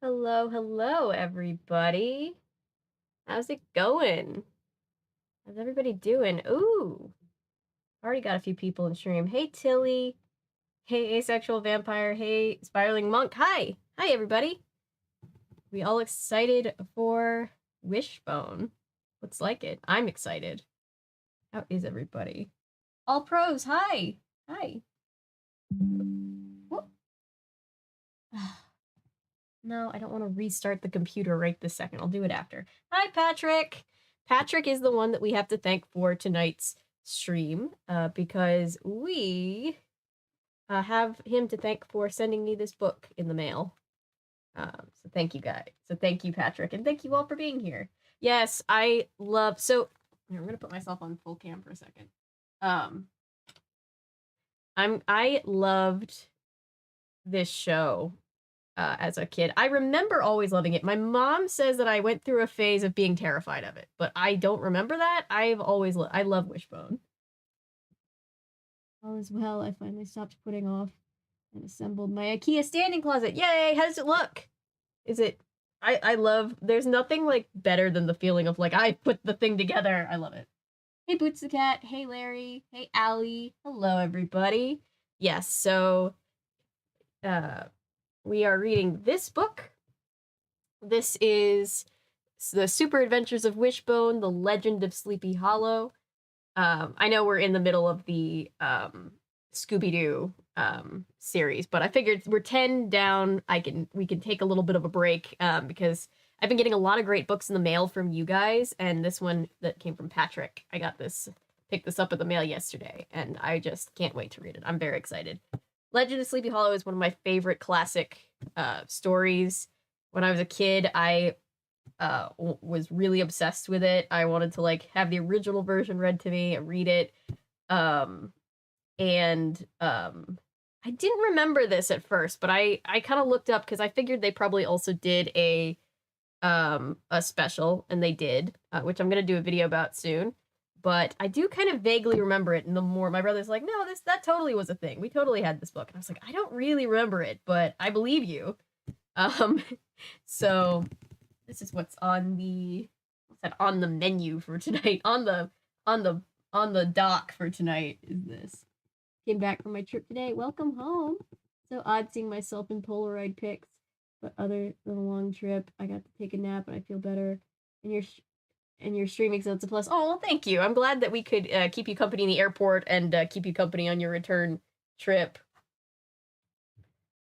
Hello, hello, everybody. How's it going? How's everybody doing? Ooh, already got a few people in stream. Hey, Tilly. Hey, asexual vampire. Hey, spiraling monk. Hi. Hi, everybody. We all excited for Wishbone? Looks like it. I'm excited. How is everybody? All pros. Hi. Hi. Whoop. No, I don't want to restart the computer right this second. I'll do it after. Hi, Patrick. Patrick is the one that we have to thank for tonight's stream because we have him to thank for sending me this book in the mail. So thank you, guys. So thank you, Patrick, and thank you all for being here. Yes, I love... So, I'm going to put myself on full cam for a second. I loved this show as a kid. I remember always loving it. My mom says that I went through a phase of being terrified of it, but I don't remember that. I've always I love Wishbone. All is well. I finally stopped putting off and assembled my IKEA standing closet. Yay! How does it look? Is it... I love... There's nothing, like, better than the feeling of, like, I put the thing together. I love it. Hey, Boots the Cat. Hey, Larry. Hey, Allie. Hello, everybody. Yes, so... we are reading this book. This is the Super Adventures of Wishbone, The Legend of Sleepy Hollow. I know we're in the middle of the Scooby-Doo series, but I figured we're 10 down. We can take a little bit of a break because I've been getting a lot of great books in the mail from you guys, and this one that came from Patrick, I picked this up at the mail yesterday, and I just can't wait to read it. I'm very excited. Legend of Sleepy Hollow is one of my favorite classic stories. When I was a kid, I was really obsessed with it. I wanted to like have the original version read to me and read it. I didn't remember this at first, but I kind of looked up because I figured they probably also did a special, and they did, which I'm gonna do a video about soon. But I do kind of vaguely remember it, and the more my brother's like, no, that totally was a thing. We totally had this book. And I was like, I don't really remember it, but I believe you. So this is what's on the menu for tonight. On the dock for tonight is this. Came back from my trip today. Welcome home. So odd seeing myself in Polaroid pics, but other than a long trip, I got to take a nap and I feel better. And your streaming, so it's a plus. Oh, well, thank you. I'm glad that we could keep you company in the airport and keep you company on your return trip.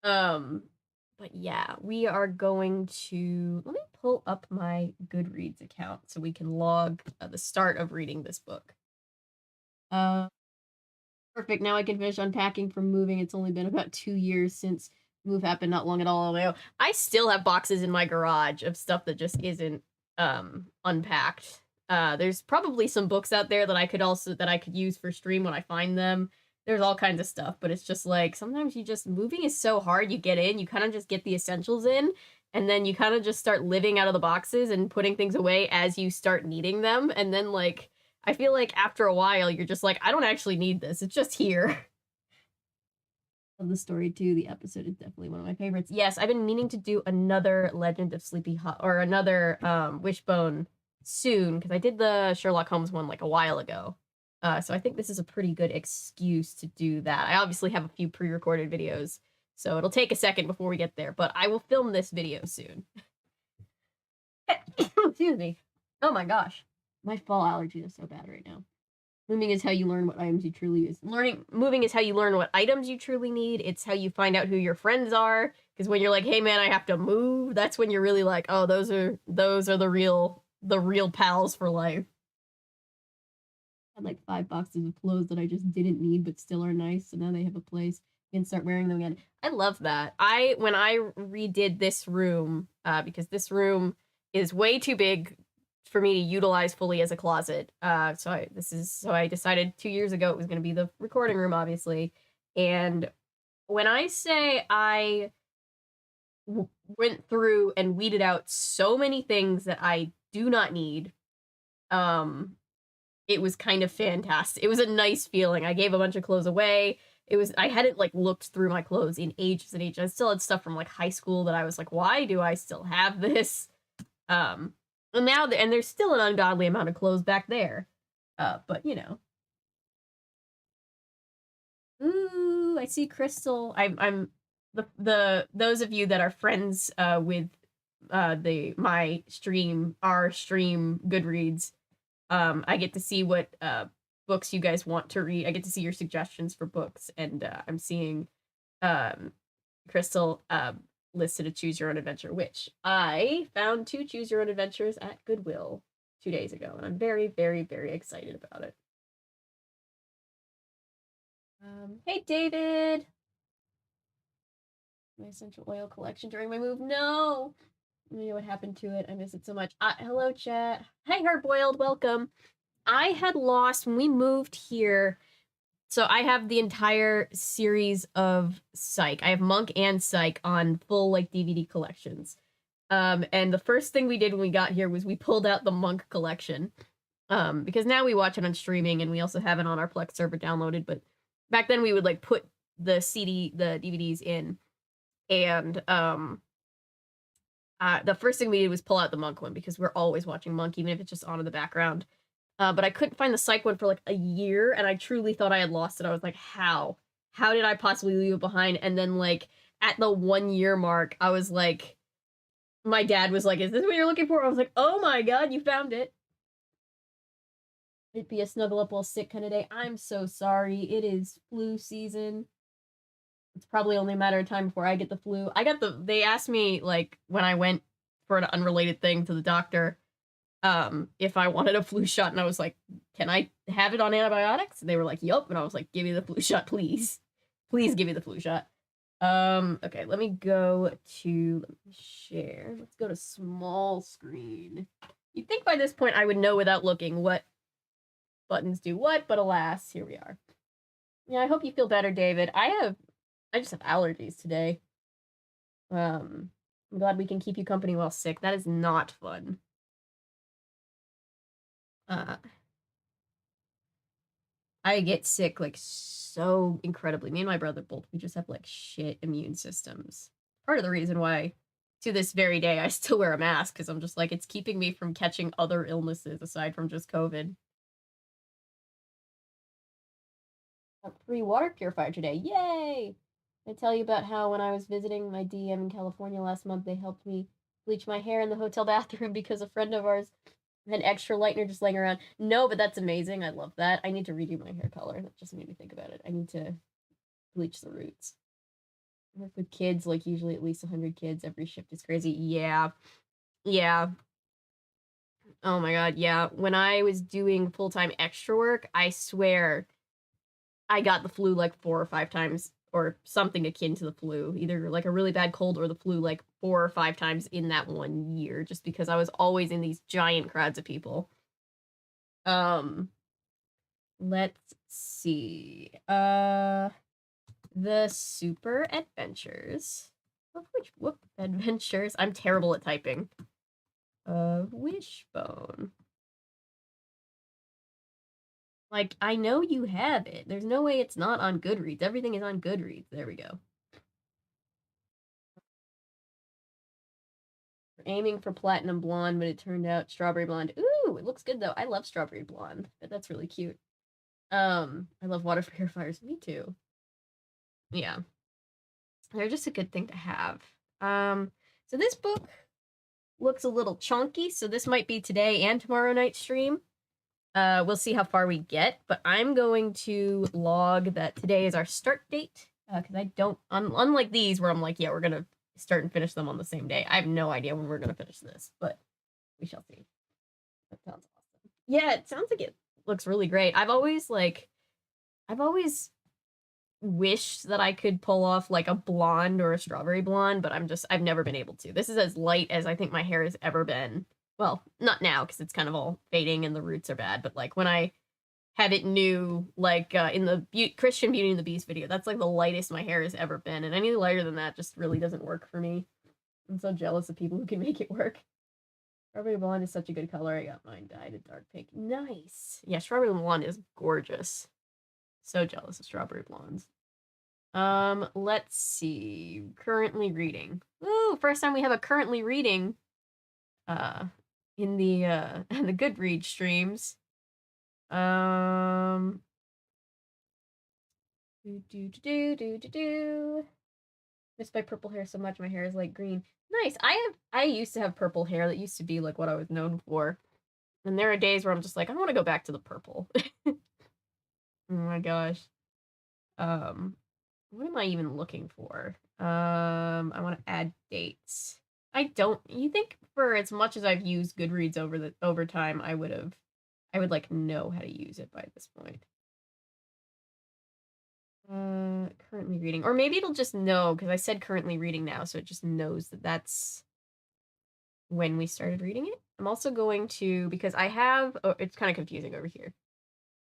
But yeah, we are going to... Let me pull up my Goodreads account so we can log the start of reading this book. Perfect. Now I can finish unpacking from moving. It's only been about 2 years since move happened, not long at all. I still have boxes in my garage of stuff that just isn't unpacked. There's probably some books out there that I could use for stream when I find them. There's all kinds of stuff, but it's just like sometimes moving is so hard. You get in, you kind of just get the essentials in, and then you kind of just start living out of the boxes and putting things away as you start needing them. And then like I feel like after a while you're just like, I don't actually need this. It's just here. Love the story too. The episode is definitely one of my favorites. Yes, I've been meaning to do another Legend of Sleepy Hollow or another Wishbone soon because I did the Sherlock Holmes one like a while ago. So I think this is a pretty good excuse to do that. I obviously have a few pre-recorded videos, so it'll take a second before we get there, but I will film this video soon. Excuse me. Oh my gosh. My fall allergy is so bad right now. Moving is how you learn what items you truly use. Moving is how you learn what items you truly need. It's how you find out who your friends are. Because when you're like, hey man, I have to move, that's when you're really like, oh, those are the real pals for life. I had like 5 boxes of clothes that I just didn't need but still are nice, so now they have a place. You can start wearing them again. I love that. When I redid this room, because this room is way too big for me to utilize fully as a closet. So I decided 2 years ago it was going to be the recording room, obviously. And when I say I went through and weeded out so many things that I do not need, it was kind of fantastic. It was a nice feeling. I gave a bunch of clothes away. I hadn't like looked through my clothes in ages and ages. I still had stuff from like high school that I was like, why do I still have this? And now, and there's still an ungodly amount of clothes back there. But you know. Ooh, I see Crystal. I'm the those of you that are friends with our stream Goodreads. I get to see what books you guys want to read. I get to see your suggestions for books, and I'm seeing Crystal listed a choose your own adventure, which I found 2 choose your own adventures at Goodwill 2 days ago, and I'm very, very, very excited about it. Hey David! My essential oil collection during my move. No! I don't know what happened to it. I miss it so much. Hello, chat. Hey, Hardboiled, welcome. I had lost when we moved here. So I have the entire series of Psych. I have Monk and Psych on full like DVD collections. And the first thing we did when we got here was we pulled out the Monk collection. Because now we watch it on streaming and we also have it on our Plex server downloaded, but back then we would like put the DVDs in, and the first thing we did was pull out the Monk one because we're always watching Monk, even if it's just on in the background. But I couldn't find the Psych one for like a year, and I truly thought I had lost it. I was like, how? How did I possibly leave it behind? And then like at the 1 year mark, I was like, my dad was like, is this what you're looking for? I was like, oh my god, you found it. It'd be a snuggle up while sick kind of day. I'm so sorry. It is flu season. It's probably only a matter of time before I get the flu. They asked me, like, when I went for an unrelated thing to the doctor, if I wanted a flu shot, and I was like, can I have it on antibiotics? And they were like, yup. And I was like, give me the flu shot, please. Please give me the flu shot. Okay, let me share. Let's go to small screen. You'd think by this point I would know without looking what buttons do what, but alas, here we are. Yeah, I hope you feel better, David. I just have allergies today. I'm glad we can keep you company while sick. That is not fun. I get sick like so incredibly. Me and my brother both, we just have like shit immune systems. Part of the reason why to this very day I still wear a mask, because I'm just like, it's keeping me from catching other illnesses aside from just COVID. A free water purifier today. Yay! I tell you about how when I was visiting my DM in California last month, they helped me bleach my hair in the hotel bathroom because a friend of ours had extra lightener just laying around. No, but that's amazing. I love that. I need to redo my hair color. That just made me think about it. I need to bleach the roots. I work with kids, like usually at least 100 kids. Every shift is crazy. Yeah. Yeah. Oh my god, yeah. When I was doing full-time extra work, I swear I got the flu like 4 or 5 times, or something akin to the flu, either like a really bad cold or the flu like 4 or 5 times in that 1 year, just because I was always in these giant crowds of people. Let's see. The Super Adventures. Whoop Adventures. I'm terrible at typing. Wishbone. Like, I know you have it. There's no way it's not on Goodreads. Everything is on Goodreads. There we go. We're aiming for platinum blonde, but it turned out strawberry blonde. Ooh, it looks good though. I love strawberry blonde. But that's really cute. I love water purifiers. Me too. Yeah. They're just a good thing to have. So this book looks a little chunky, so this might be today and tomorrow night stream. We'll see how far we get, but I'm going to log that today is our start date, because I don't, unlike these where I'm like, yeah, we're gonna start and finish them on the same day. I have no idea when we're gonna finish this, but we shall see. That sounds awesome. Yeah, it sounds like it looks really great. I've always wished that I could pull off like a blonde or a strawberry blonde, but I've never been able to. This is as light as I think my hair has ever been. Well, not now, because it's kind of all fading and the roots are bad, but like when I had it new, like in the Christian Beauty and the Beast video, that's like the lightest my hair has ever been, and any lighter than that just really doesn't work for me. I'm so jealous of people who can make it work. Strawberry blonde is such a good color. I got mine dyed a dark pink. Nice. Yeah, strawberry blonde is gorgeous. So jealous of strawberry blondes. Let's see. Currently reading. Ooh, first time we have a currently reading in the the Goodreads streams. Do. Miss my purple hair so much, my hair is like green. Nice. I used to have purple hair. That used to be like what I was known for. And there are days where I'm just like, I want to go back to the purple. Oh my gosh. What am I even looking for? I want to add dates. I don't. You think for as much as I've used Goodreads over time, I would like know how to use it by this point. Currently reading, or maybe it'll just know because I said currently reading now, so it just knows that that's when we started reading it. I'm also going to, because I have. Oh, it's kind of confusing over here.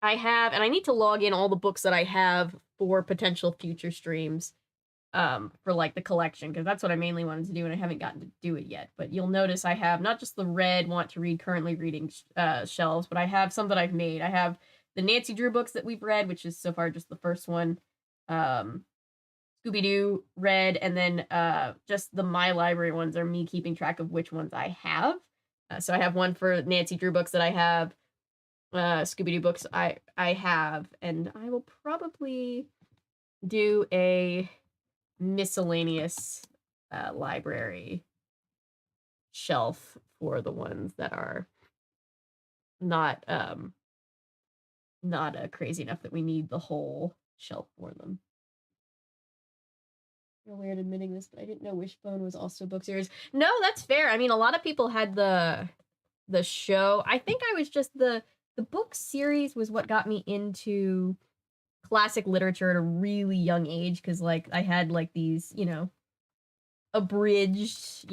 I have, and I need to log in all the books that I have for potential future streams. For like the collection, because that's what I mainly wanted to do and I haven't gotten to do it yet. But you'll notice I have not just the red want to read currently reading shelves, but I have some that I've made. I have the Nancy Drew books that we've read, which is so far just the first one. Scooby-Doo read, and then just the My Library ones are me keeping track of which ones I have. So I have one for Nancy Drew books that I have, Scooby-Doo books I have, and I will probably do a miscellaneous library shelf for the ones that are not crazy enough that we need the whole shelf for them. I feel weird admitting this, but I didn't know Wishbone was also a book series. No, that's fair. I mean, a lot of people had the show. I think I was just the book series was what got me into classic literature at a really young age, because like I had like these, abridged,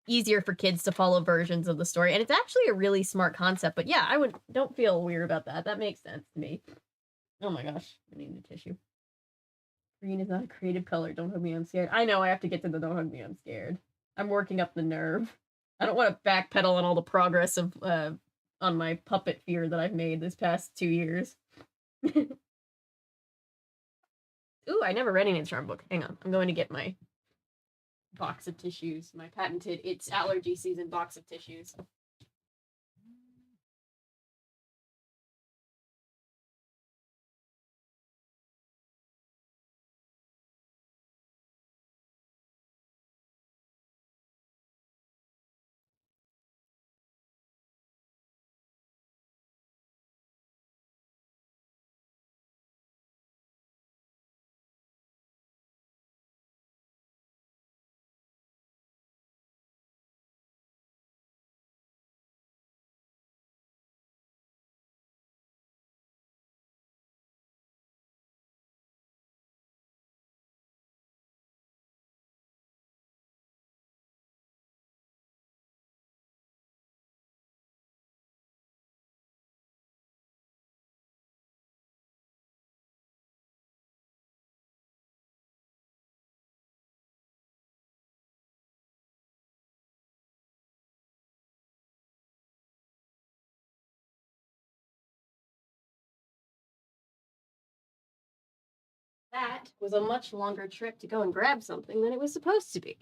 easier for kids to follow versions of the story. And it's actually a really smart concept. But yeah, don't feel weird about that. That makes sense to me. Oh my gosh, I need a tissue. Green is not a creative color. Don't hug me, I'm scared. I know, I have to get to the don't hug me, I'm scared. I'm working up the nerve. I don't want to backpedal on all the progress of on my puppet fear that I've made this past 2 years. Ooh, I never read any charm book. Hang on, I'm going to get my box of tissues, my patented It's Allergy Season box of tissues. That was a much longer trip to go and grab something than it was supposed to be.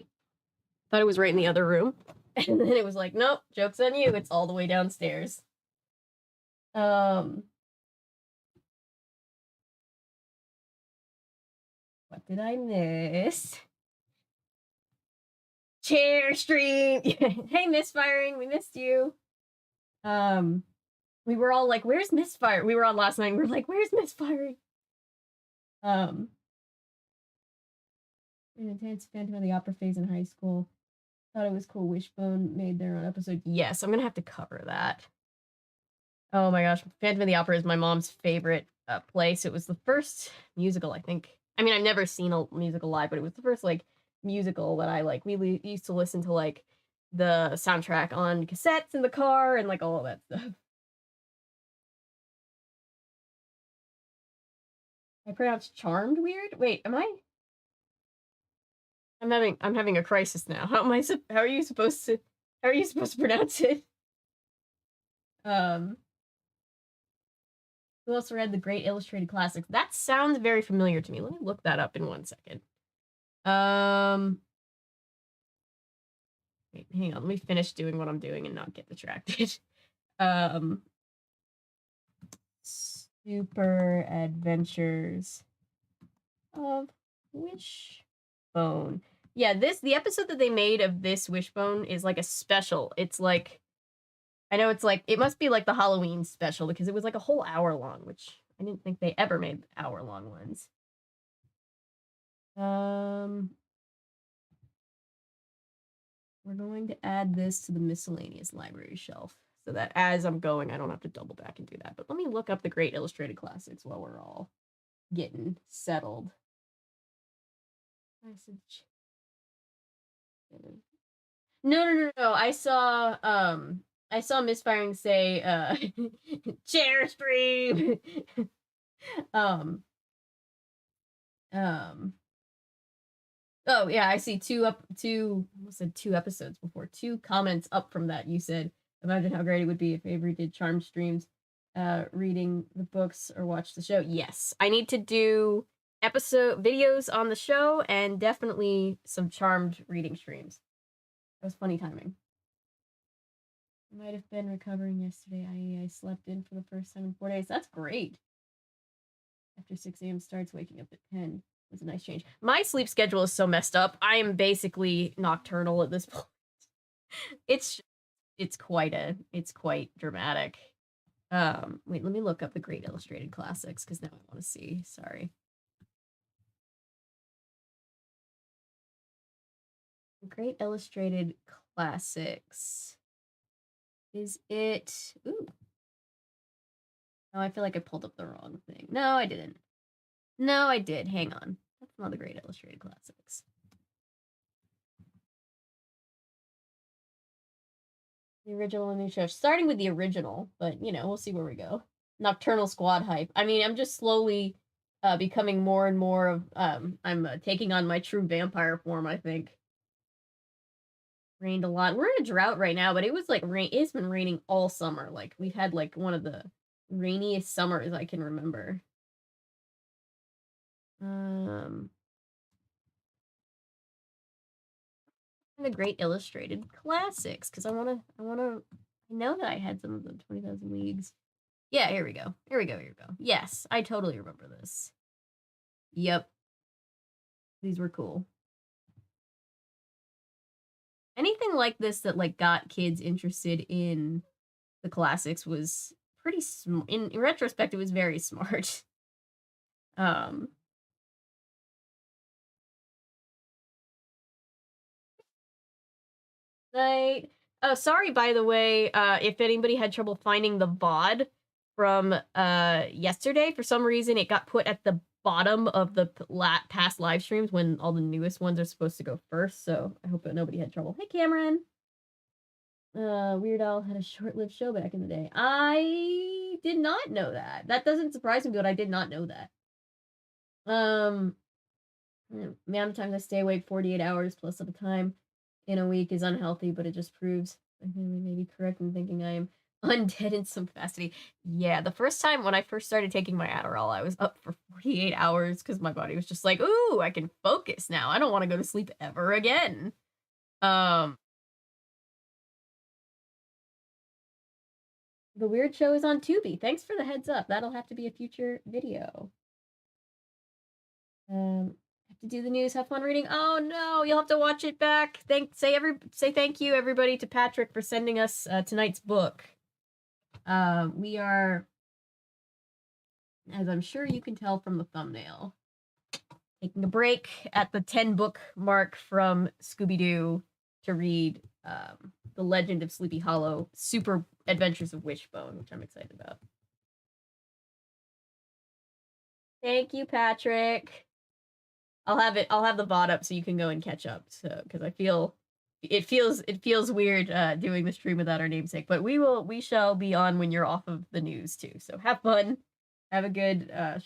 Thought it was right in the other room. And then it was like, nope, joke's on you. It's all the way downstairs. What did I miss? Chair stream. Hey, Misfiring, we missed you. We were all like, where's Misfire? We were on last night and we were like, where's Misfiring? An intense Phantom of the Opera phase in high school. Thought it was cool. Wishbone made their own episode. Yes, I'm gonna have to cover that. Oh my gosh, Phantom of the Opera is my mom's favorite play. So it was the first musical, I think. I mean, I've never seen a musical live, but it was the first like musical that I like. We used to listen to like the soundtrack on cassettes in the car and like all of that stuff. I pronounced charmed weird. Wait, am I? I'm having a crisis now. How are you supposed to pronounce it? Who also read the Great Illustrated Classics? That sounds very familiar to me. Let me look that up in 1 second. Wait, hang on. Let me finish doing what I'm doing and not get distracted. Super Adventures of Wishbone. Yeah, the episode that they made of this Wishbone is like a special. It's like, I know it's like, it must be like the Halloween special because it was like a whole hour long, which I didn't think they ever made hour-long ones. We're going to add this to the miscellaneous library shelf so that as I'm going, I don't have to double back and do that. But let me look up the Great Illustrated Classics while we're all getting settled. No. I saw Misfiring say, chair stream. Oh yeah, I see almost said 2 episodes before. 2 comments up from that. You said, imagine how great it would be if Avery did charm streams, reading the books or watch the show. Yes, I need to do episode videos on the show and definitely some charmed reading streams. That was funny timing. I might have been recovering yesterday. I slept in for the first time in 4 days. That's great. After 6 a.m. starts, waking up at 10 was a nice change. My sleep schedule is so messed up. I am basically nocturnal at this point. It's quite dramatic. Wait, let me look up the Great Illustrated Classics because now I want to see. Sorry. Great Illustrated Classics. Is it? Ooh. Oh, I feel like I pulled up the wrong thing. No, I didn't. No, I did. Hang on. That's not the Great Illustrated Classics. The original and new show. Starting with the original, but you know, we'll see where we go. Nocturnal Squad hype. I mean, I'm just slowly becoming more and more of I'm taking on my true vampire form, I think. Rained a lot. We're in a drought right now, but it was like it's been raining all summer. Like we've had like one of the rainiest summers I can remember. The Great Illustrated Classics because I know that I had some of the 20,000 Leagues. Yeah, here we go. Yes, I totally remember this. Yep. These were cool. Anything like this that like got kids interested in the classics was pretty in retrospect it was very smart. Oh, sorry, by the way, if anybody had trouble finding the VOD from yesterday, for some reason it got put at the bottom of the past live streams when all the newest ones are supposed to go first, so I hope that nobody had trouble. Hey, Cameron! Weird Al had a short-lived show back in the day. I did not know that. That doesn't surprise me, but I did not know that. The amount of times I stay awake 48 hours plus of a time in a week is unhealthy, but it just proves I may be correct in thinking I am undead in some capacity. Yeah, the first time when I first started taking my Adderall, I was up for 48 hours because my body was just like, ooh, I can focus now. I don't want to go to sleep ever again. The Weird Show is on Tubi. Thanks for the heads up. That'll have to be a future video. Have to do the news. Have fun reading. Oh no, you'll have to watch it back. Say thank you everybody to Patrick for sending us tonight's book. We are, as I'm sure you can tell from the thumbnail, taking a break at the 10 book mark from Scooby-Doo to read The Legend of Sleepy Hollow, Super Adventures of Wishbone, which I'm excited about. Thank you, Patrick. I'll have the VOD up so you can go and catch up. So, because I feel it feels weird doing the stream without our namesake, but we shall be on when you're off of the news too. So have fun. Have a good I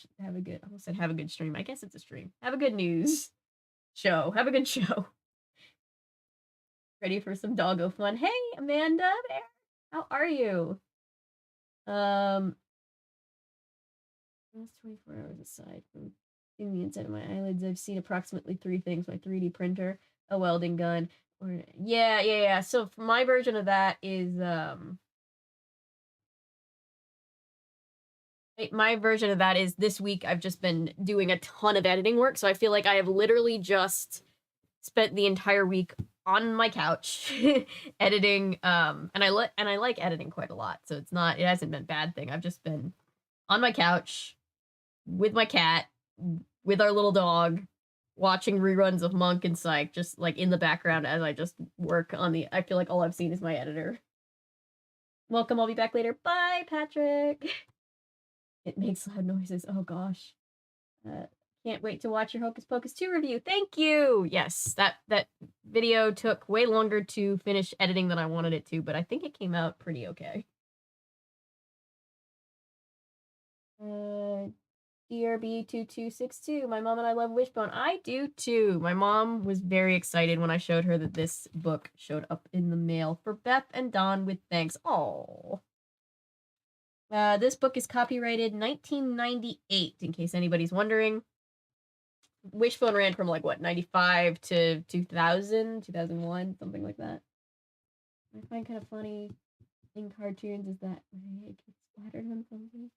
almost said have a good stream. I guess it's a stream. Have a good news show. Have a good show. Ready for some doggo fun? Hey, Amanda, there. How are you? Last 24 hours aside from seeing the inside of my eyelids, I've seen approximately 3 things: my 3D printer, a welding gun, or yeah. So for my version of that is my version of that is this week I've just been doing a ton of editing work, so I feel like I have literally just spent the entire week on my couch editing, and I like editing quite a lot, so it hasn't been a bad thing. I've just been on my couch with my cat, with our little dog, watching reruns of Monk and Psych, just like in the background as I just work on I feel like all I've seen is my editor. Welcome, I'll be back later. Bye, Patrick. It makes loud noises. Oh gosh. Uh, can't wait to watch your Hocus Pocus 2 review. Thank you. Yes, that video took way longer to finish editing than I wanted it to, but I think it came out pretty okay. DRB2262. My mom and I love Wishbone. I do too. My mom was very excited when I showed her that this book showed up in the mail for Beth and Don with thanks. Oh. This book is copyrighted 1998, in case anybody's wondering. Wishbone ran from like what, 95 to 2000, 2001, something like that. I find kind of funny in cartoons is that it gets splattered on something.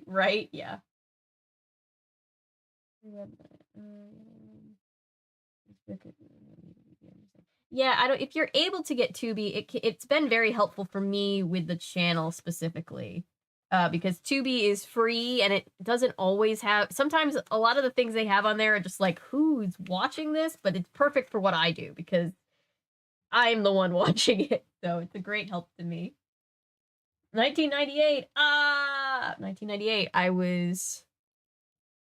Right? Yeah. Yeah, I don't. If you're able to get Tubi, it's been very helpful for me with the channel specifically, because Tubi is free and it doesn't always have. Sometimes a lot of the things they have on there are just like, who's watching this? But it's perfect for what I do because I'm the one watching it, so it's a great help to me. 1998. 1998. I was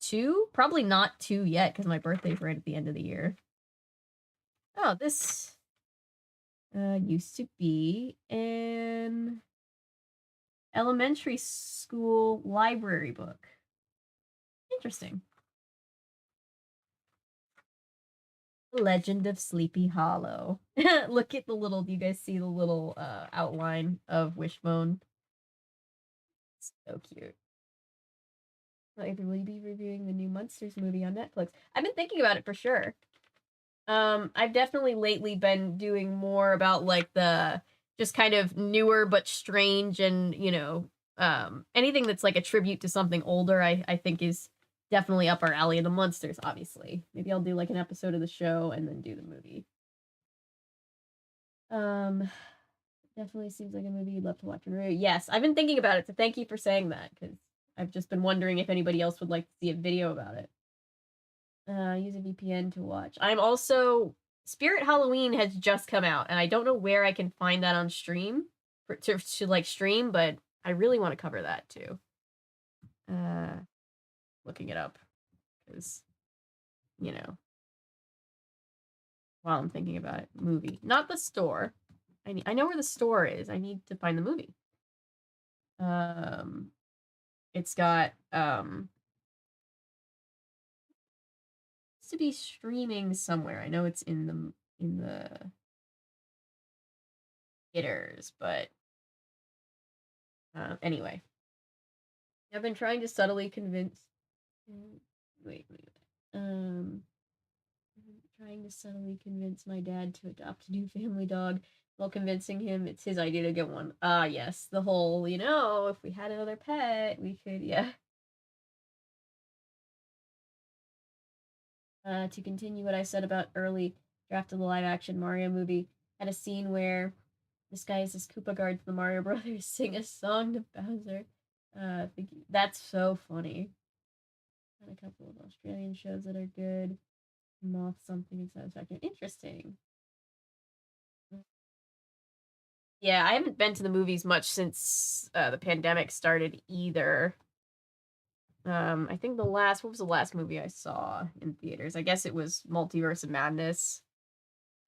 2, probably not 2 yet because my birthday's right at the end of the year. Oh, this used to be an elementary school library book. Interesting. The Legend of Sleepy Hollow. Look at the little, do you guys see the little outline of Wishbone? So cute. Will you be reviewing the new Monsters movie on Netflix? I've been thinking about it for sure. I've definitely lately been doing more about like the just kind of newer but strange and, anything that's like a tribute to something older, I think is definitely up our alley. And the Monsters, obviously. Maybe I'll do like an episode of the show and then do the movie. Definitely seems like a movie you'd love to watch and review. Yes, I've been thinking about it, so thank you for saying that, because I've just been wondering if anybody else would like to see a video about it. Use a VPN to watch. I'm also Spirit Halloween has just come out, and I don't know where I can find that on stream to like stream, but I really want to cover that too. Looking it up because while I'm thinking about it, movie, not the store. I know where the store is. I need to find the movie. It's got to be streaming somewhere. I know it's in the theaters, but anyway, I've been trying to subtly convince. Wait. Trying to subtly convince my dad to adopt a new family dog while convincing him it's his idea to get one. Yes, the whole, if we had another pet, we could, yeah. To continue what I said about early draft of the live action Mario movie, had a scene where this guy is this Koopa guard to the Mario Brothers sing a song to Bowser. That's so funny. Had a couple of Australian shows that are good. Moth something and satisfaction. Interesting. Yeah, I haven't been to the movies much since the pandemic started either. I think what was the last movie I saw in theaters? I guess it was Multiverse of Madness.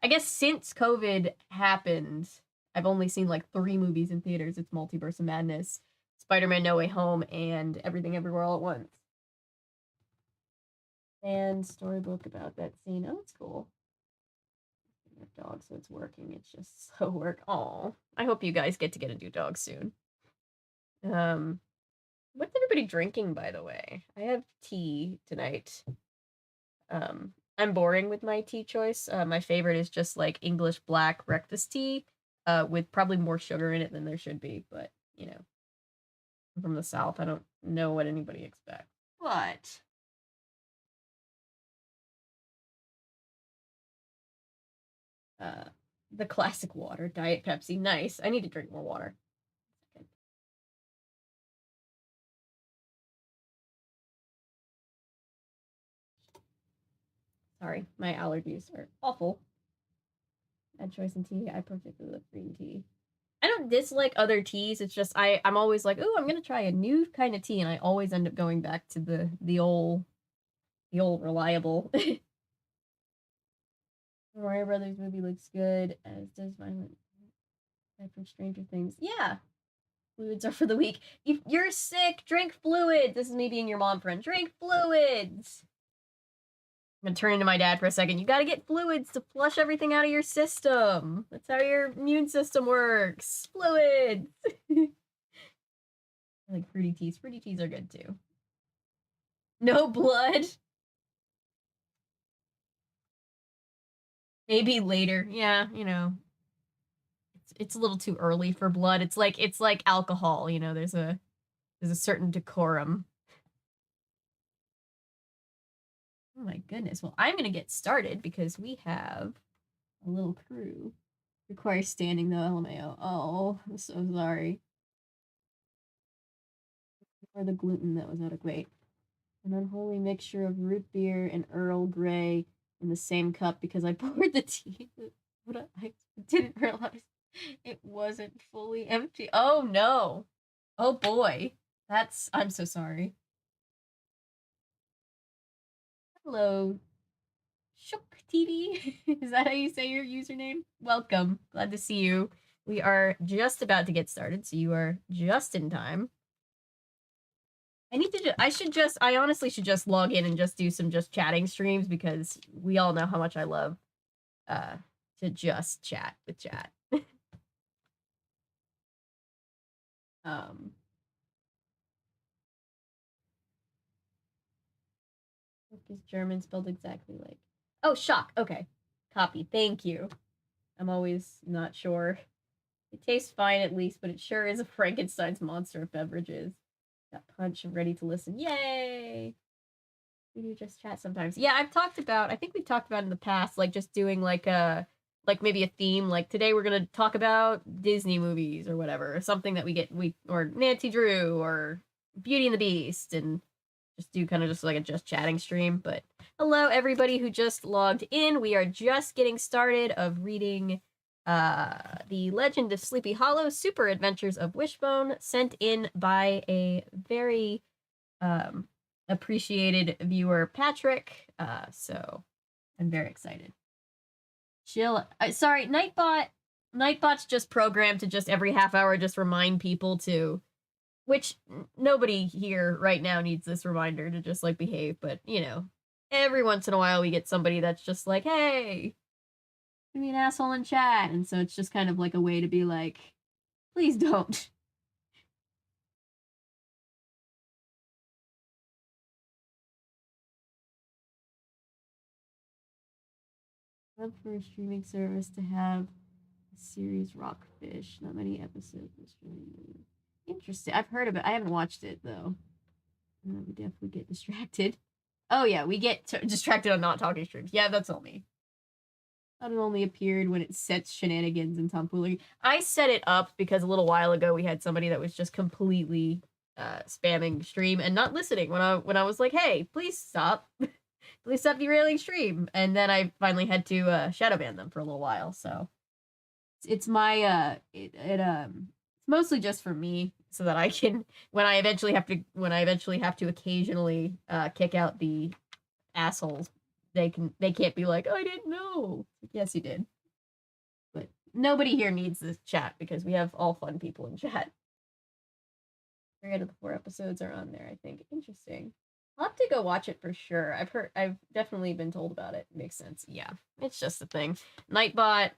I guess since COVID happened, I've only seen like 3 movies in theaters. It's Multiverse of Madness, Spider-Man No Way Home, and Everything Everywhere All at Once. And storybook about that scene. Oh, it's cool. Dog, so it's working. It's just so work. Oh, I hope you guys get to get a new dog soon. What's everybody drinking, by the way? I have tea tonight. I'm boring with my tea choice. My favorite is just like English black breakfast tea, with probably more sugar in it than there should be. But you know, I'm from the South. I don't know what anybody expects. But the classic water, Diet Pepsi, nice. I need to drink more water. Sorry, my allergies are awful. Bad choice in tea. I particularly love green tea. I don't dislike other teas. It's just I'm always like, oh, I'm gonna try a new kind of tea, and I always end up going back to the old reliable. Mario Brothers movie looks good, as does Violent from Stranger Things. Yeah, fluids are for the weak. If you're sick, drink fluids. This is me being your mom friend. Drink fluids. I'm gonna turn into my dad for a second. You gotta get fluids to flush everything out of your system. That's how your immune system works. Fluids. I like fruity teas. Fruity teas are good too. No blood. Maybe later. Yeah, you know. It's a little too early for blood. It's like alcohol, you know, there's a certain decorum. Oh my goodness. Well, I'm gonna get started because we have a little crew. Requires standing though, LMAO. Oh, I'm so sorry. Or the gluten that was out of weight. An unholy mixture of root beer and Earl Grey in the same cup because I poured the tea. What I didn't realize it wasn't fully empty. Oh no. Oh boy. I'm so sorry. Hello, Shook TV. Is that how you say your username? Welcome. Glad to see you. We are just about to get started, so you are just in time. I honestly should just log in and just do some just chatting streams because we all know how much I love to just chat with chat. um is German spelled exactly like Oh, shock. Okay. Copy. Thank you. I'm always not sure. It tastes fine at least, but it sure is a Frankenstein's monster of beverages. Got punch and ready to listen. Yay! We do just chat sometimes. Yeah, I think we've talked about in the past, like just doing like maybe a theme, like today we're gonna talk about Disney movies or whatever, or something that or Nancy Drew or Beauty and the Beast, and just do kind of just like a just chatting stream. But hello everybody who just logged in. We are just getting started of reading The Legend of Sleepy Hollow, Super Adventures of Wishbone, sent in by a very appreciated viewer, Patrick. So I'm very excited. Chill. Sorry, Nightbot's just programmed to just every half hour just remind people to, which nobody here right now needs this reminder to just like behave, but you know, every once in a while we get somebody that's just like, hey, be an asshole in chat, and so it's just kind of like a way to be like, please don't. Love for a streaming service to have a series Rockfish. Not many episodes. Interesting. I've heard of it. I haven't watched it though. We definitely get distracted. Oh yeah, we get distracted on not talking streams. Yeah, that's all me. Thought it only appeared when it sets shenanigans and tomfoolery. I set it up because a little while ago we had somebody that was just completely spamming stream and not listening when I was like, hey, please stop. Please stop derailing stream. And then I finally had to shadow ban them for a little while. So it's my it's mostly just for me so that I can when I eventually have to occasionally kick out the assholes, they can't be like, oh, I didn't know. Yes, you did. But nobody here needs this chat because we have all fun people in chat. 3 out of the 4 episodes are on there, I think. Interesting. I'll have to go watch it for sure. I've definitely been told about it. Makes sense. Yeah. It's just a thing. Nightbot's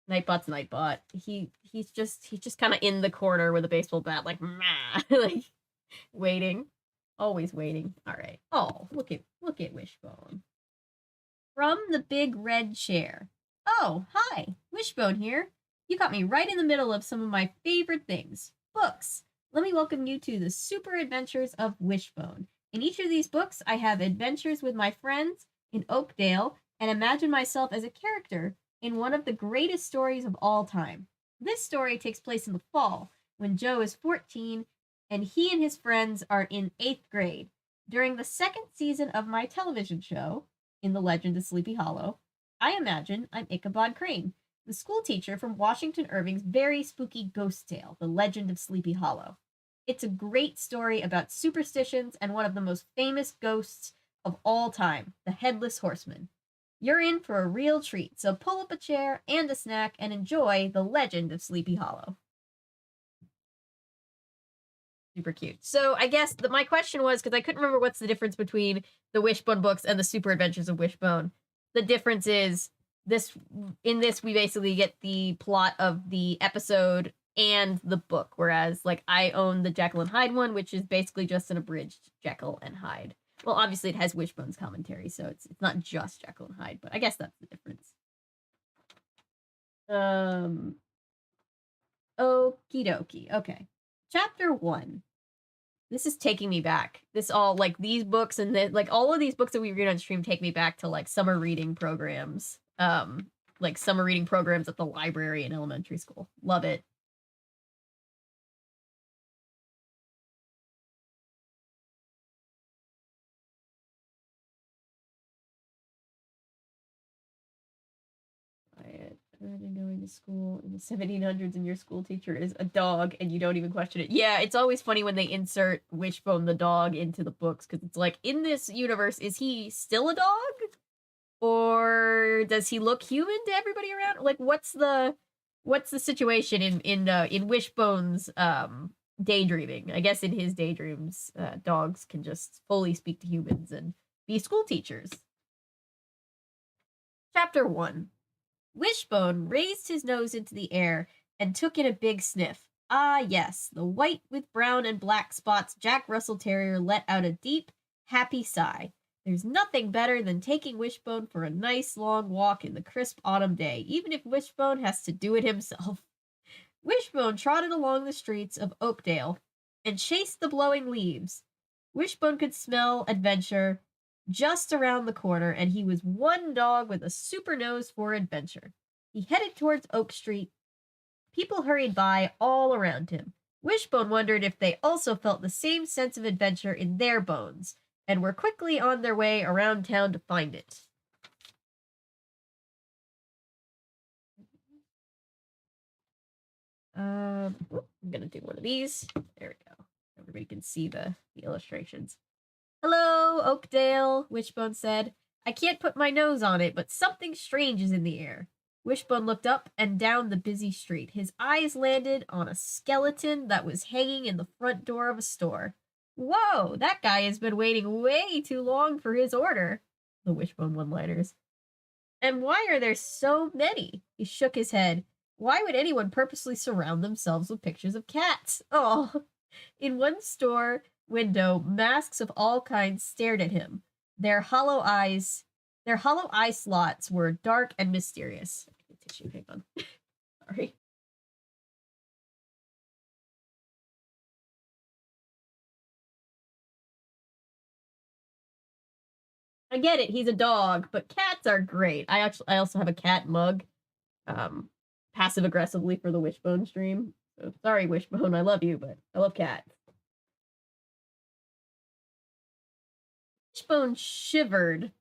Nightbot. He's just kind of in the corner with a baseball bat, like, meh. Like, Waiting. Always waiting. All right. Oh, look at Wishbone. From the big red chair. Oh, hi. Wishbone here. You got me right in the middle of some of my favorite things. Books. Let me welcome you to the Super Adventures of Wishbone. In each of these books, I have adventures with my friends in Oakdale and imagine myself as a character in one of the greatest stories of all time. This story takes place in the fall, when Joe is 14 and he and his friends are in 8th grade. During the second season of my television show, in The Legend of Sleepy Hollow, I imagine I'm Ichabod Crane, the school teacher from Washington Irving's very spooky ghost tale, The Legend of Sleepy Hollow. It's a great story about superstitions and one of the most famous ghosts of all time, the Headless Horseman. You're in for a real treat, so pull up a chair and a snack and enjoy The Legend of Sleepy Hollow. Super cute. So I guess my question was, because I couldn't remember what's the difference between the Wishbone books and the Super Adventures of Wishbone. The difference is in this we basically get the plot of the episode and the book, whereas like I own the Jekyll and Hyde one, which is basically just an abridged Jekyll and Hyde. Well, obviously it has Wishbone's commentary, so it's not just Jekyll and Hyde, but I guess that's the difference. Okie dokie. Okay. Chapter 1. This is taking me back. This all, like, these books and like all of these books that we read on stream take me back to like summer reading programs. Like summer reading programs at the library in elementary school. Love it. Imagine going to school in the 1700s and your school teacher is a dog and you don't even question it. Yeah, it's always funny when they insert Wishbone the dog into the books, because it's like, in this universe, is he still a dog? Or does he look human to everybody around? Like, what's the situation in Wishbone's daydreaming? I guess in his daydreams, dogs can just fully speak to humans and be school teachers. Chapter 1. Wishbone raised his nose into the air and took in a big sniff. Ah, yes, the white with brown and black spots Jack Russell Terrier let out a deep, happy sigh. There's nothing better than taking Wishbone for a nice long walk in the crisp autumn day, even if Wishbone has to do it himself. Wishbone trotted along the streets of Oakdale and chased the blowing leaves. Wishbone could smell adventure just around the corner, and he was one dog with a super nose for adventure. He headed towards Oak Street. People hurried by all around him. Wishbone wondered if they also felt the same sense of adventure in their bones, and were quickly on their way around town to find it. I'm gonna do one of these. There we go. Everybody can see the illustrations. Hello, Oakdale, Wishbone said. I can't put my nose on it, but something strange is in the air. Wishbone looked up and down the busy street. His eyes landed on a skeleton that was hanging in the front door of a store. Whoa, that guy has been waiting way too long for his order, the Wishbone one-liners. And why are there so many? He shook his head. Why would anyone purposely surround themselves with pictures of cats? Oh, in one store window, masks of all kinds stared at him. Their hollow eye slots were dark and mysterious. Tissue, hang on. Sorry. I get it, he's a dog, but cats are great. I also have a cat mug, passive aggressively for the Wishbone stream. So sorry, Wishbone, I love you, but I love cats. Wishbone shivered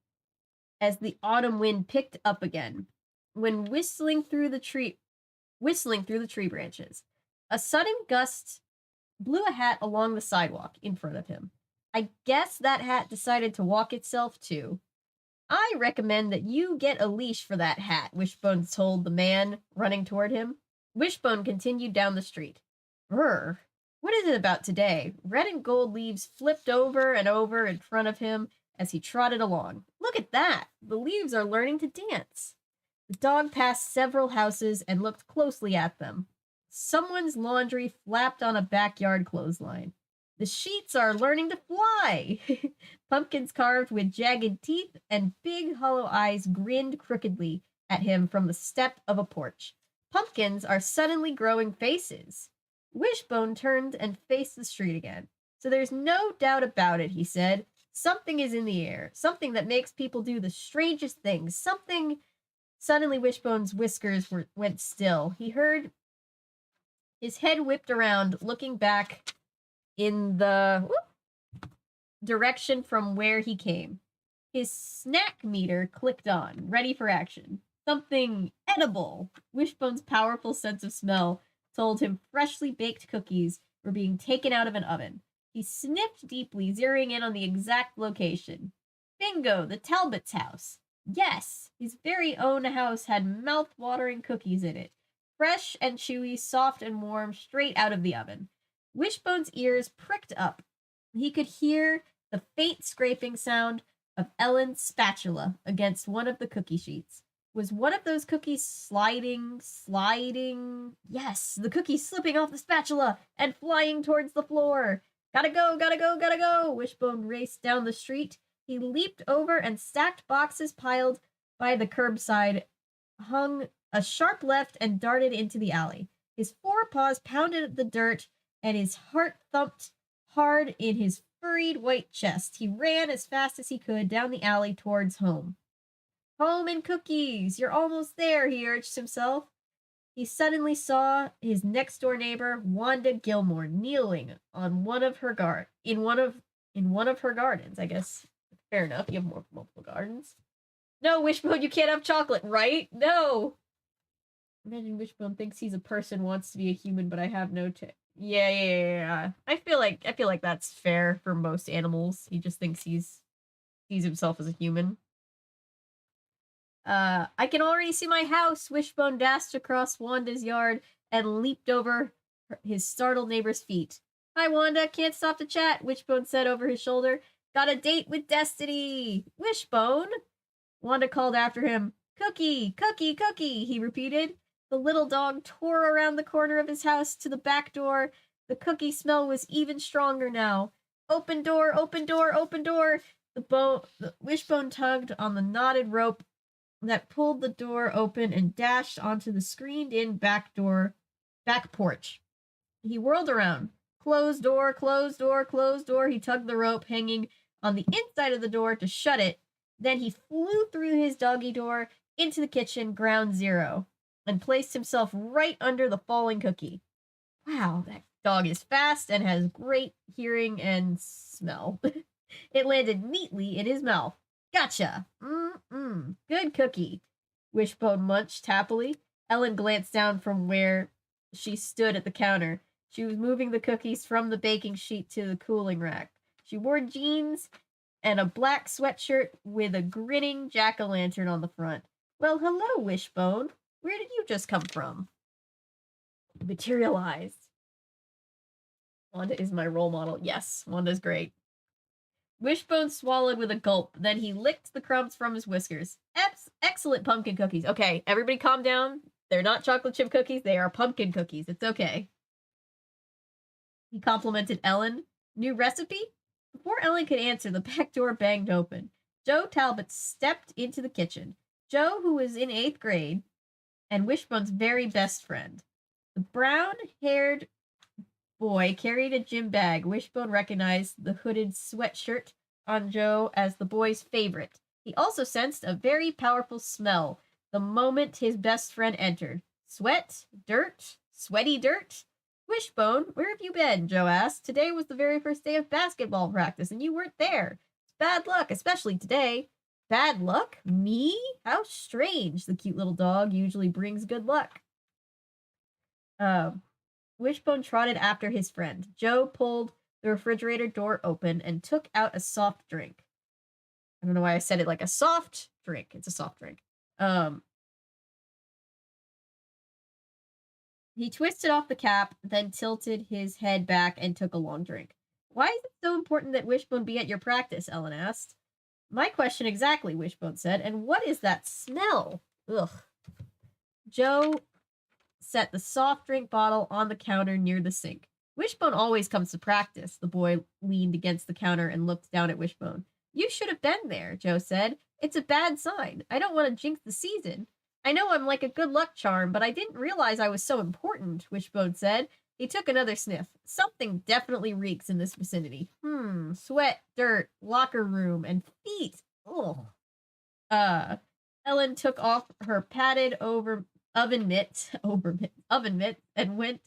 as the autumn wind picked up again, when whistling through the tree branches. A sudden gust blew a hat along the sidewalk in front of him. I guess that hat decided to walk itself too. I recommend that you get a leash for that hat, Wishbone told the man running toward him. Wishbone continued down the street. Brr. What is it about today? Red and gold leaves flipped over and over in front of him as he trotted along. Look at that! The leaves are learning to dance. The dog passed several houses and looked closely at them. Someone's laundry flapped on a backyard clothesline. The sheets are learning to fly. Pumpkins carved with jagged teeth and big hollow eyes grinned crookedly at him from the step of a porch. Pumpkins are suddenly growing faces. Wishbone turned and faced the street again. So there's no doubt about it, he said. Something is in the air. Something that makes people do the strangest things. Something... Suddenly Wishbone's whiskers went still. He heard his head whipped around, looking back in the direction from where he came. His snack meter clicked on, ready for action. Something edible. Wishbone's powerful sense of smell told him freshly baked cookies were being taken out of an oven. He sniffed deeply, zeroing in on the exact location. Bingo, the Talbot's house. Yes, his very own house had mouth-watering cookies in it. Fresh and chewy, soft and warm, straight out of the oven. Wishbone's ears pricked up. He could hear the faint scraping sound of Ellen's spatula against one of the cookie sheets. Was one of those cookies sliding? Yes, the cookie slipping off the spatula and flying towards the floor. Gotta go. Wishbone raced down the street. He leaped over and stacked boxes piled by the curbside, hung a sharp left and darted into the alley. His forepaws pounded at the dirt and his heart thumped hard in his furried white chest. He ran as fast as he could down the alley towards home. Home and cookies! You're almost there, he urged himself. He suddenly saw his next-door neighbor, Wanda Gilmore, kneeling on one of her in one of her gardens, I guess. Fair enough, you have multiple gardens. No, Wishbone, you can't have chocolate, right? No! Imagine Wishbone thinks he's a person, wants to be a human, but I have no Yeah. I feel like that's fair for most animals. He just thinks he sees himself as a human. I can already see my house. Wishbone dashed across Wanda's yard and leaped over his startled neighbor's feet. Hi, Wanda. Can't stop to chat, Wishbone said over his shoulder. Got a date with Destiny. Wishbone? Wanda called after him. Cookie, he repeated. The little dog tore around the corner of his house to the back door. The cookie smell was even stronger now. Open door. The Wishbone tugged on the knotted rope that pulled the door open and dashed onto the screened-in back porch. He whirled around. Closed door. He tugged the rope hanging on the inside of the door to shut it. Then he flew through his doggy door into the kitchen, ground zero, and placed himself right under the falling cookie. Wow, that dog is fast and has great hearing and smell. It landed neatly in his mouth. Gotcha! Good cookie. Wishbone munched happily. Ellen glanced down from where she stood at the counter. She was moving the cookies from the baking sheet to the cooling rack. She wore jeans and a black sweatshirt with a grinning jack-o'-lantern on the front. Well, hello, Wishbone. Where did you just come from? Materialized. Wanda is my role model. Yes, Wanda's great. Wishbone swallowed with a gulp, then he licked the crumbs from his whiskers. Excellent pumpkin cookies. Okay, everybody calm down. They're not chocolate chip cookies, they are pumpkin cookies. It's okay. He complimented Ellen. New recipe? Before Ellen could answer, the back door banged open. Joe Talbot stepped into the kitchen. Joe, who was in 8th grade, and Wishbone's very best friend. The brown-haired boy carried a gym bag. Wishbone recognized the hooded sweatshirt on Joe as the boy's favorite. He also sensed a very powerful smell the moment his best friend entered. Sweat? Dirt? Sweaty dirt? Wishbone, where have you been? Joe asked. Today was the very first day of basketball practice, and you weren't there. It's bad luck, especially today. Bad luck? Me? How strange. The cute little dog usually brings good luck. Wishbone trotted after his friend. Joe pulled the refrigerator door open and took out a soft drink. I don't know why I said it like a soft drink. It's a soft drink. He twisted off the cap, then tilted his head back and took a long drink. Why is it so important that Wishbone be at your practice? Ellen asked. My question exactly, Wishbone said. And what is that smell? Ugh. Joe set the soft drink bottle on the counter near the sink. Wishbone always comes to practice. The boy leaned against the counter and looked down at Wishbone. You should have been there, Joe said. It's a bad sign. I don't want to jinx the season. I know I'm like a good luck charm, but I didn't realize I was so important, Wishbone said. He took another sniff. Something definitely reeks in this vicinity. Sweat, dirt, locker room, and feet. Ugh. Ellen took off her padded oven mitt and went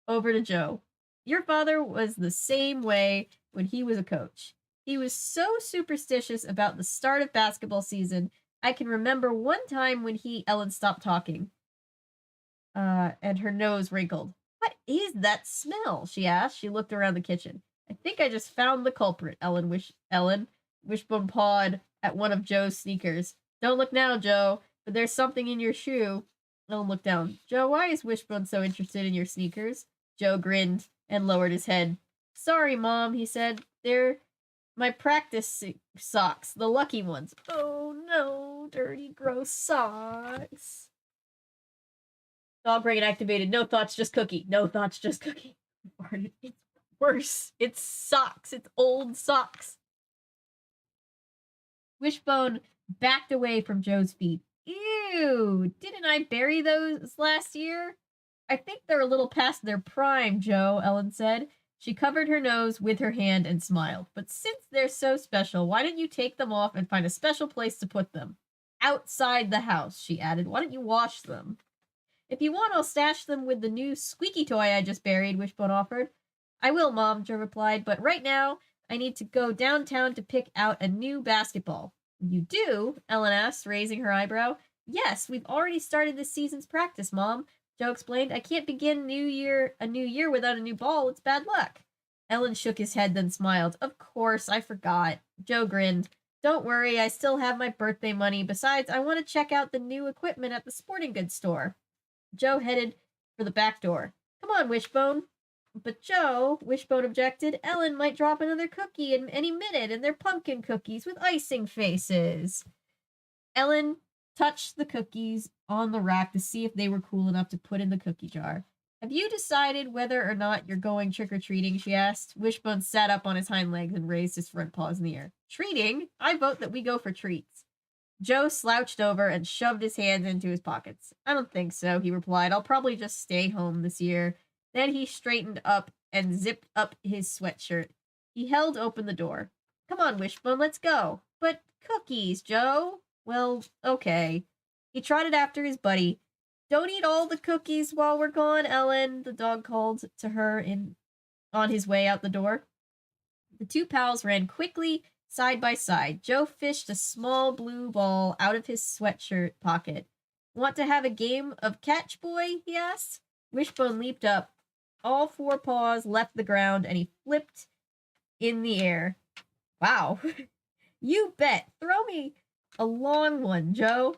over to Joe. Your father was the same way when he was a coach. He was so superstitious about the start of basketball season. I can remember one time when Ellen stopped talking. And her nose wrinkled. What is that smell? She asked. She looked around the kitchen. I think I just found the culprit, Wishbone pawed at one of Joe's sneakers. Don't look now, Joe, but there's something in your shoe. Ellen looked down. Joe, why is Wishbone so interested in your sneakers? Joe grinned and lowered his head. Sorry, Mom, he said. They're my practice socks, the lucky ones. Oh, no, dirty, gross socks. Dog brain activated. No thoughts, just cookie. No thoughts, just cookie. It's worse. It's socks. It's old socks. Wishbone backed away from Joe's feet. Ew, didn't I bury those last year? I think they're a little past their prime, Joe, Ellen said. She covered her nose with her hand and smiled. But since they're so special, why don't you take them off and find a special place to put them? Outside the house, she added. Why don't you wash them? If you want, I'll stash them with the new squeaky toy I just buried, Wishbone offered. I will, Mom, Joe replied, but right now, I need to go downtown to pick out a new basketball. You do? Ellen asked, raising her eyebrow. Yes, we've already started this season's practice, Mom, Joe explained. I can't begin a new year without a new ball. It's bad luck. Ellen shook his head, then smiled. Of course, I forgot. Joe grinned. Don't worry, I still have my birthday money. Besides, I want to check out the new equipment at the sporting goods store. Joe headed for the back door. Come on, Wishbone. But Joe, Wishbone objected, Ellen might drop another cookie in any minute, and they're pumpkin cookies with icing faces. Ellen touched the cookies on the rack to see if they were cool enough to put in the cookie jar. Have you decided whether or not you're going trick-or-treating, she asked. Wishbone sat up on his hind legs and raised his front paws in the air. Treating? I vote that we go for treats. Joe slouched over and shoved his hands into his pockets. I don't think so, he replied. I'll probably just stay home this year. Then he straightened up and zipped up his sweatshirt. He held open the door. Come on, Wishbone, let's go. But cookies, Joe. Well, okay. He trotted after his buddy. Don't eat all the cookies while we're gone, Ellen, the dog called to her on his way out the door. The two pals ran quickly, side by side. Joe fished a small blue ball out of his sweatshirt pocket. Want to have a game of catch, boy? He asked. Wishbone leaped up. All four paws left the ground, and he flipped in the air. Wow. You bet. Throw me a long one, Joe.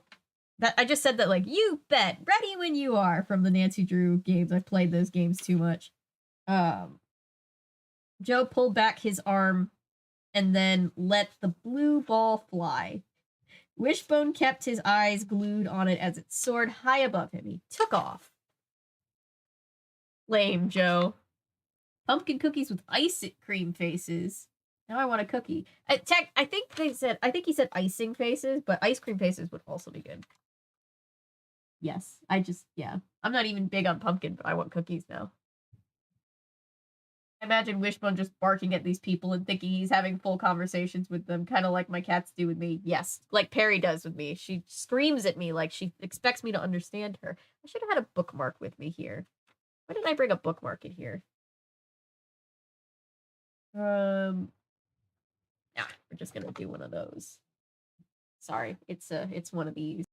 I just said that, like, you bet. Ready when you are, from the Nancy Drew games. I've played those games too much. Joe pulled back his arm and then let the blue ball fly. Wishbone kept his eyes glued on it as it soared high above him. He took off. Lame, Joe. Pumpkin cookies with ice cream faces. Now I want a cookie. I think he said icing faces, but ice cream faces would also be good. Yes, I'm not even big on pumpkin, but I want cookies now. I imagine Wishbone just barking at these people and thinking he's having full conversations with them, kind of like my cats do with me. Yes, like Perry does with me. She screams at me like she expects me to understand her. I should have had a bookmark with me here. Why didn't I bring a bookmark in here? We're just gonna do one of those. Sorry, it's one of these.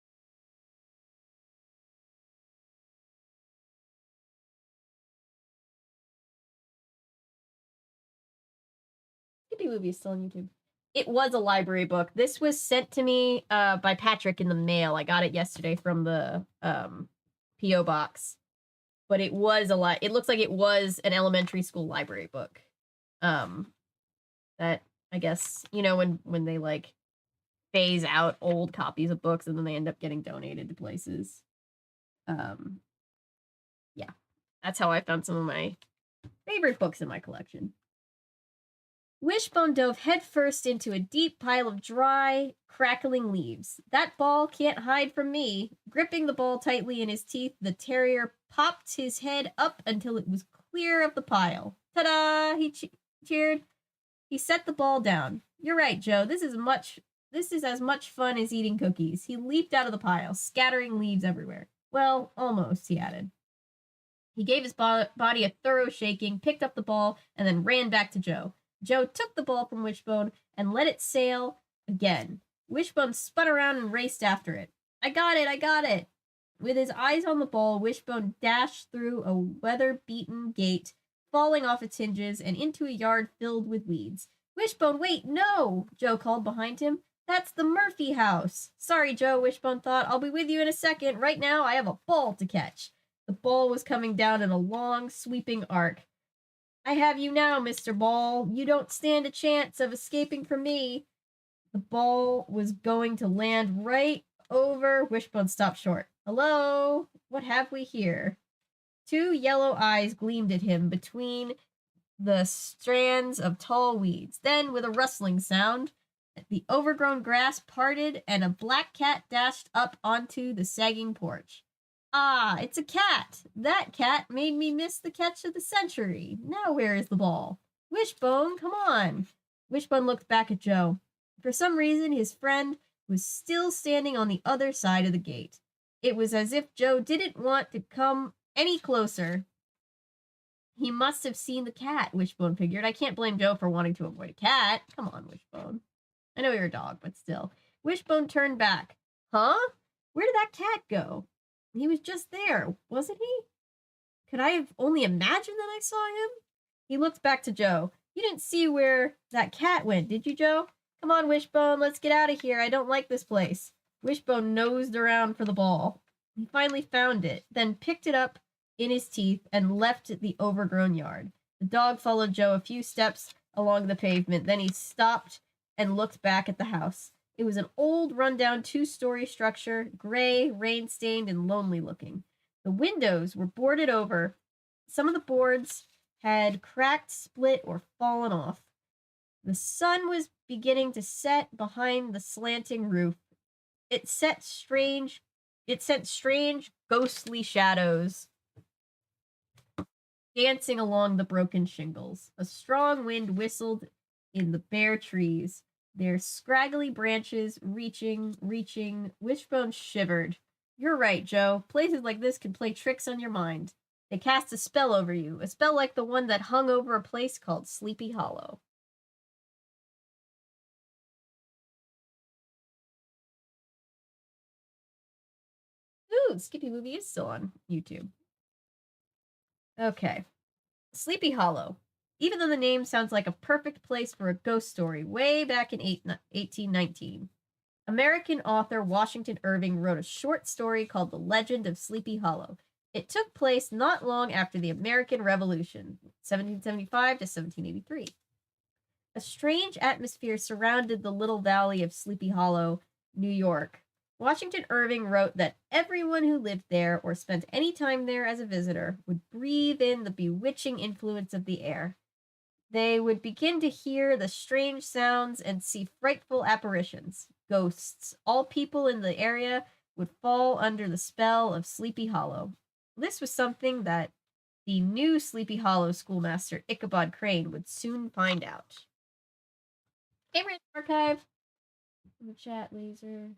Skippy Movie is still on YouTube. It was a library book. This was sent to me by Patrick in the mail. I got it yesterday from the P.O. box. But it was it looks like it was an elementary school library book. That I guess, when they like phase out old copies of books and then they end up getting donated to places. Yeah. That's how I found some of my Favorite books in my collection. Wishbone dove headfirst into a deep pile of dry, crackling leaves. That ball can't hide from me. Gripping the ball tightly in his teeth, the terrier popped his head up until it was clear of the pile. Ta-da! He cheered. He set the ball down. You're right, Joe. This is as much fun as eating cookies. He leaped out of the pile, scattering leaves everywhere. Well, almost, he added. He gave his body a thorough shaking, picked up the ball, and then ran back to Joe. Joe took the ball from Wishbone and let it sail again. Wishbone spun around and raced after it. I got it, I got it. With his eyes on the ball, Wishbone dashed through a weather-beaten gate, falling off its hinges and into a yard filled with weeds. Wishbone, wait, no! Joe called behind him. That's the Murphy house. Sorry, Joe, Wishbone thought. I'll be with you in a second. Right now, I have a ball to catch. The ball was coming down in a long, sweeping arc. I have you now, Mr. Ball. You don't stand a chance of escaping from me. The ball was going to land right over. Wishbone stopped short. Hello? What have we here? Two yellow eyes gleamed at him between the strands of tall weeds. Then, with a rustling sound, the overgrown grass parted and a black cat dashed up onto the sagging porch. Ah, it's a cat. That cat made me miss the catch of the century. Now where is the ball? Wishbone, come on. Wishbone looked back at Joe. For some reason, his friend was still standing on the other side of the gate. It was as if Joe didn't want to come any closer. He must have seen the cat, Wishbone figured. I can't blame Joe for wanting to avoid a cat. Come on, Wishbone. I know you're a dog, but still. Wishbone turned back. Huh? Where did that cat go? He was just there, wasn't he? Could I have only imagined that I saw him? He looked back to Joe. You didn't see where that cat went, did you, Joe? Come on, Wishbone, let's get out of here. I don't like this place. Wishbone nosed around for the ball. He finally found it, then picked it up in his teeth and left the overgrown yard. The dog followed Joe a few steps along the pavement. Then he stopped and looked back at the house. It was an old, rundown two-story structure, gray, rain-stained, and lonely-looking. The windows were boarded over. Some of the boards had cracked, split, or fallen off. The sun was beginning to set behind the slanting roof. It sent strange, ghostly shadows dancing along the broken shingles. A strong wind whistled in the bare trees, their scraggly branches reaching. Wishbone shivered. You're right, Joe. Places like this can play tricks on your mind. They cast a spell over you, a spell like the one that hung over a place called Sleepy Hollow. Ooh, Skippy Movie is still on YouTube. Okay. Sleepy Hollow. Even though the name sounds like a perfect place for a ghost story, way back in 1819, American author Washington Irving wrote a short story called The Legend of Sleepy Hollow. It took place not long after the American Revolution, 1775 to 1783. A strange atmosphere surrounded the little valley of Sleepy Hollow, New York. Washington Irving wrote that everyone who lived there or spent any time there as a visitor would breathe in the bewitching influence of the air. They would begin to hear the strange sounds and see frightful apparitions, ghosts. All people in the area would fall under the spell of Sleepy Hollow. This was something that the new Sleepy Hollow schoolmaster, Ichabod Crane, would soon find out. Hey, Random Archive. In the chat, Laser.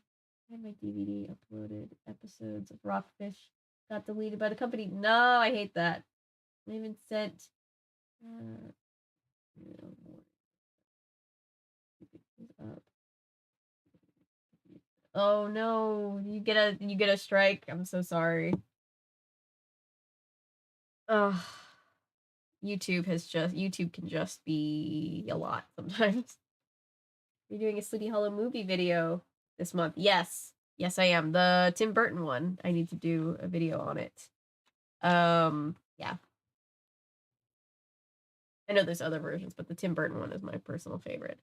I had my DVD uploaded. Episodes of Rockfish got deleted by the company. No, I hate that. They even sent... Oh no, you get a strike. I'm so sorry. Ugh. YouTube can just be a lot sometimes. You're doing a Sleepy Hollow movie video this month. Yes, I am. The Tim Burton one. I need to do a video on it. Yeah. I know there's other versions, but the Tim Burton one is my personal favorite.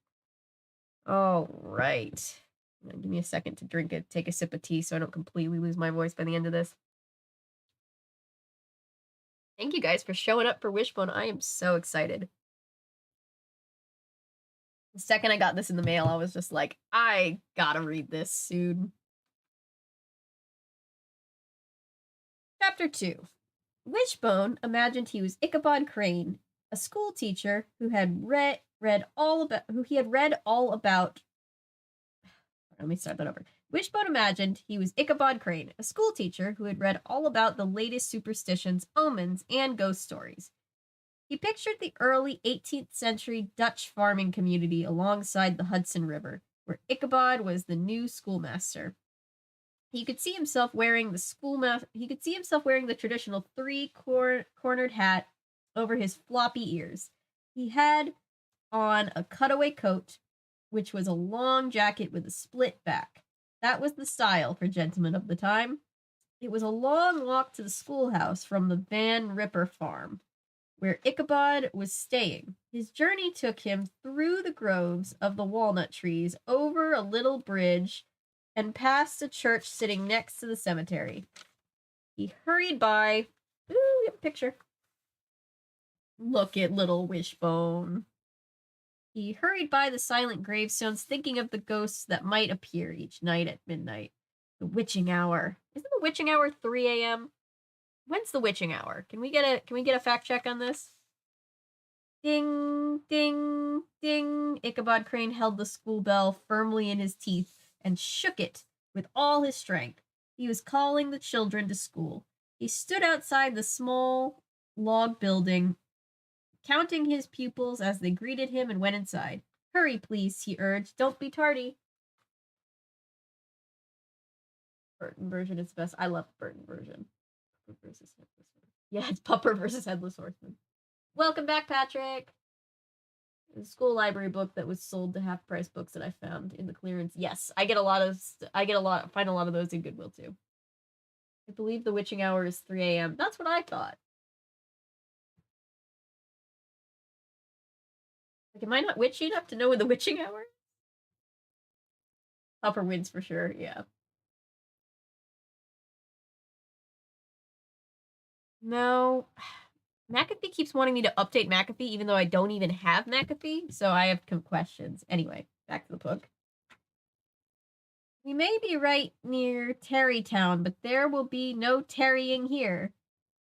All right. Give me a second to take a sip of tea so I don't completely lose my voice by the end of this. Thank you guys for showing up for Wishbone. I am so excited. The second I got this in the mail, I was just like, I gotta read this soon. Chapter 2. Wishbone imagined he was Ichabod Crane, a school teacher who had read all about. Let me start that over. Wishbone imagined he was Ichabod Crane, a school teacher who had read all about the latest superstitions, omens, and ghost stories. He pictured the early 18th century Dutch farming community alongside the Hudson River, where Ichabod was the new schoolmaster. He could see himself wearing the traditional three-cornered hat over his floppy ears. He had on a cutaway coat, which was a long jacket with a split back. That was the style for gentlemen of the time. It was a long walk to the schoolhouse from the Van Ripper farm, where Ichabod was staying. His journey took him through the groves of the walnut trees, over a little bridge, and past a church sitting next to the cemetery. He hurried by. Ooh, we have a picture. Look at little Wishbone. He hurried by the silent gravestones, thinking of the ghosts that might appear each night at midnight. The witching hour. Isn't the witching hour 3 a.m.? When's the witching hour? Can we get a fact check on this? Ding, ding, ding. Ichabod Crane held the school bell firmly in his teeth and shook it with all his strength. He was calling the children to school. He stood outside the small log building, counting his pupils as they greeted him, and went inside. Hurry, please, he urged. Don't be tardy. Burton version is best. I love Burton version. Yeah, it's Pupper versus Headless Horseman. Welcome back, Patrick. The school library book that was sold to half price books that I found in the clearance. Yes, I find a lot of those in Goodwill too. I believe the witching hour is 3 a.m. That's what I thought. Like, am I not witchy enough to know when the witching hour is? Upper wins for sure, yeah. No. McAfee keeps wanting me to update McAfee, even though I don't even have McAfee, so I have questions. Anyway, back to the book. We may be right near Terrytown, but there will be no tarrying here.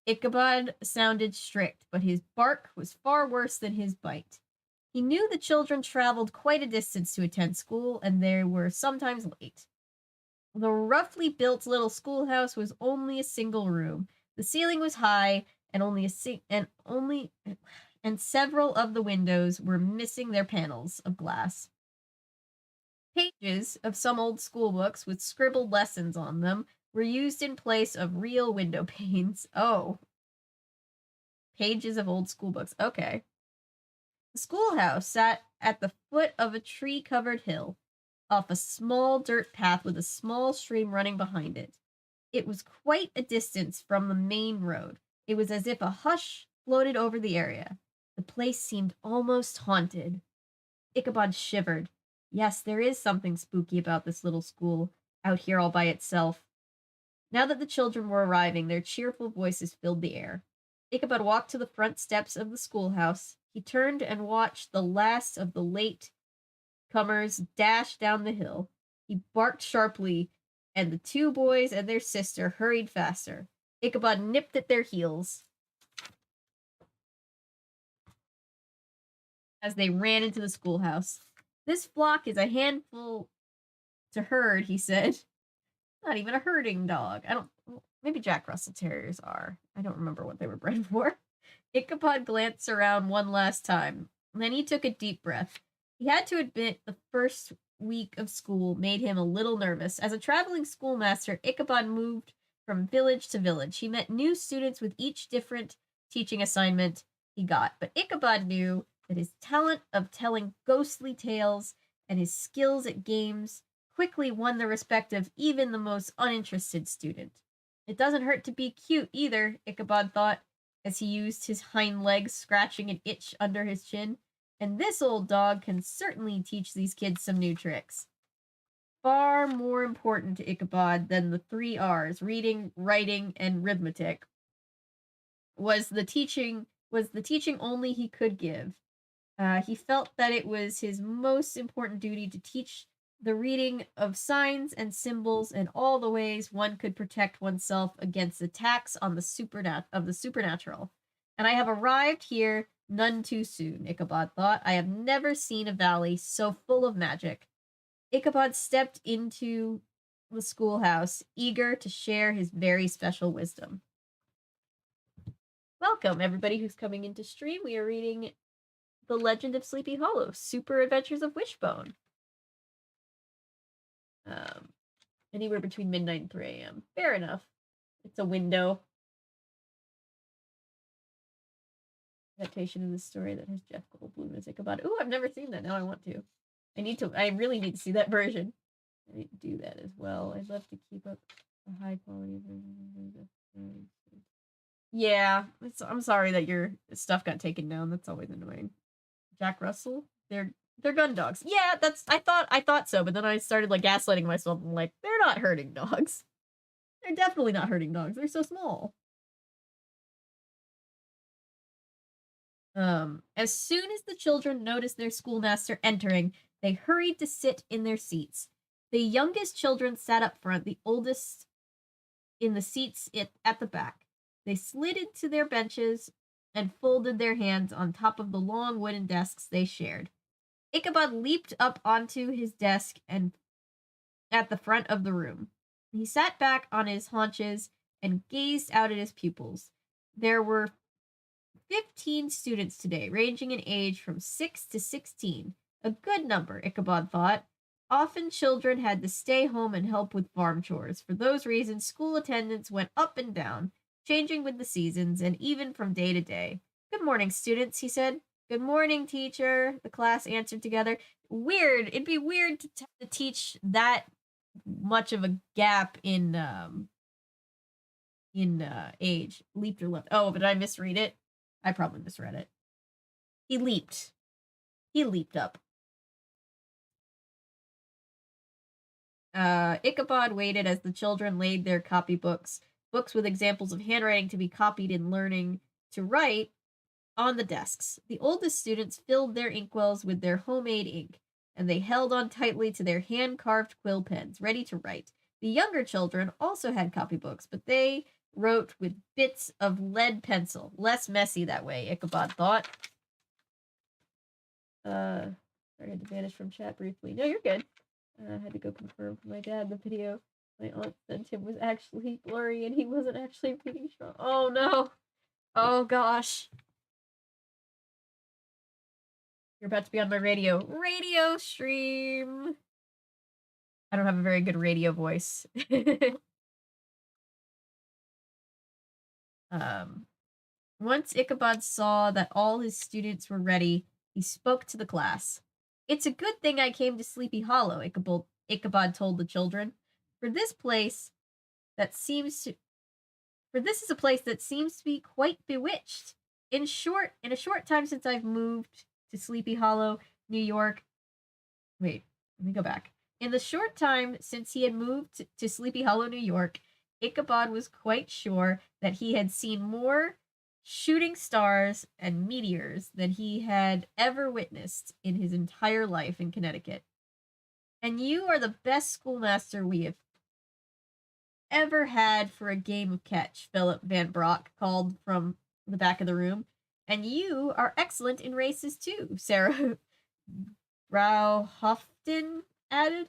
Ichabod sounded strict, but his bark was far worse than his bite. He knew the children traveled quite a distance to attend school, and they were sometimes late. The roughly built little schoolhouse was only a single room. The ceiling was high, and several of the windows were missing their panels of glass. Pages of some old school books with scribbled lessons on them were used in place of real window panes. Oh. Pages of old school books. Okay. The schoolhouse sat at the foot of a tree-covered hill, off a small dirt path with a small stream running behind it. It was quite a distance from the main road. It was as if a hush floated over the area. The place seemed almost haunted. Ichabod shivered. Yes, there is something spooky about this little school, out here all by itself. Now that the children were arriving, their cheerful voices filled the air. Ichabod walked to the front steps of the schoolhouse. He turned and watched the last of the late comers dash down the hill. He barked sharply, and the two boys and their sister hurried faster. Ichabod nipped at their heels as they ran into the schoolhouse. This flock is a handful to herd, he said. Not even a herding dog. Maybe Jack Russell Terriers are. I don't remember what they were bred for. Ichabod glanced around one last time. Then he took a deep breath. He had to admit the first week of school made him a little nervous. As a traveling schoolmaster, Ichabod moved from village to village. He met new students with each different teaching assignment he got. But Ichabod knew that his talent of telling ghostly tales and his skills at games quickly won the respect of even the most uninterested student. It doesn't hurt to be cute either, Ichabod thought, as he used his hind legs scratching an itch under his chin. And this old dog can certainly teach these kids some new tricks. Far more important to Ichabod than the 3 R's, reading, writing, and arithmetic, was the teaching only he could give. He felt that it was his most important duty to teach the reading of signs and symbols and all the ways one could protect oneself against attacks on the supernatural. And I have arrived here none too soon, Ichabod thought. I have never seen a valley so full of magic. Ichabod stepped into the schoolhouse, eager to share his very special wisdom. Welcome, everybody who's coming into stream. We are reading The Legend of Sleepy Hollow, Super Adventures of Wishbone. Anywhere between midnight and 3 a.m. Fair enough. It's a window. Adaptation of the story that has Jeff Goldblum as Ichabod. Ooh, I've never seen that. Now I want to. I really need to see that version. I need to do that as well. I'd love to keep up a high quality version. Yeah, I'm sorry that your stuff got taken down. That's always annoying. Jack Russell? They're gun dogs. Yeah, I thought so, but then I started like gaslighting myself. I'm like, they're not hurting dogs. They're definitely not hurting dogs. They're so small. As soon as the children noticed their schoolmaster entering, they hurried to sit in their seats. The youngest children sat up front, the oldest in the seats at the back. They slid into their benches and folded their hands on top of the long wooden desks they shared. Ichabod leaped up onto his desk and at the front of the room. He sat back on his haunches and gazed out at his pupils. There were 15 students today, ranging in age from 6 to 16. A good number, Ichabod thought. Often children had to stay home and help with farm chores. For those reasons, school attendance went up and down, changing with the seasons and even from day to day. Good morning, students, he said. Good morning, teacher, the class answered together. Weird. It'd be weird to teach that much of a gap in age. Leaped or leapt. Oh, but did I misread it? I probably misread it. He leaped. He leaped up. Ichabod waited as the children laid their copybooks, books with examples of handwriting to be copied in learning to write, on the desks. The oldest students filled their inkwells with their homemade ink, and they held on tightly to their hand-carved quill pens, ready to write. The younger children also had copybooks, but they wrote with bits of lead pencil. Less messy that way, Ichabod thought. Sorry, I had to vanish from chat briefly. No, you're good. I had to go confirm for my dad the video my aunt sent him was actually blurry and he wasn't actually reading strong. Oh no. Oh gosh. You're about to be on my radio stream. I don't have a very good radio voice. Once Ichabod saw that all his students were ready, he spoke to the class. It's a good thing I came to Sleepy Hollow, Ichabod told the children. This is a place that seems to be quite bewitched. In a short time since I've moved to Sleepy Hollow, New York. Wait, let me go back. In the short time since he had moved to Sleepy Hollow, New York, Ichabod was quite sure that he had seen more shooting stars and meteors than he had ever witnessed in his entire life in Connecticut. And you are the best schoolmaster we have ever had for a game of catch, Philip Van Brock called from the back of the room. And you are excellent in races too, Sarah Rauhoften added.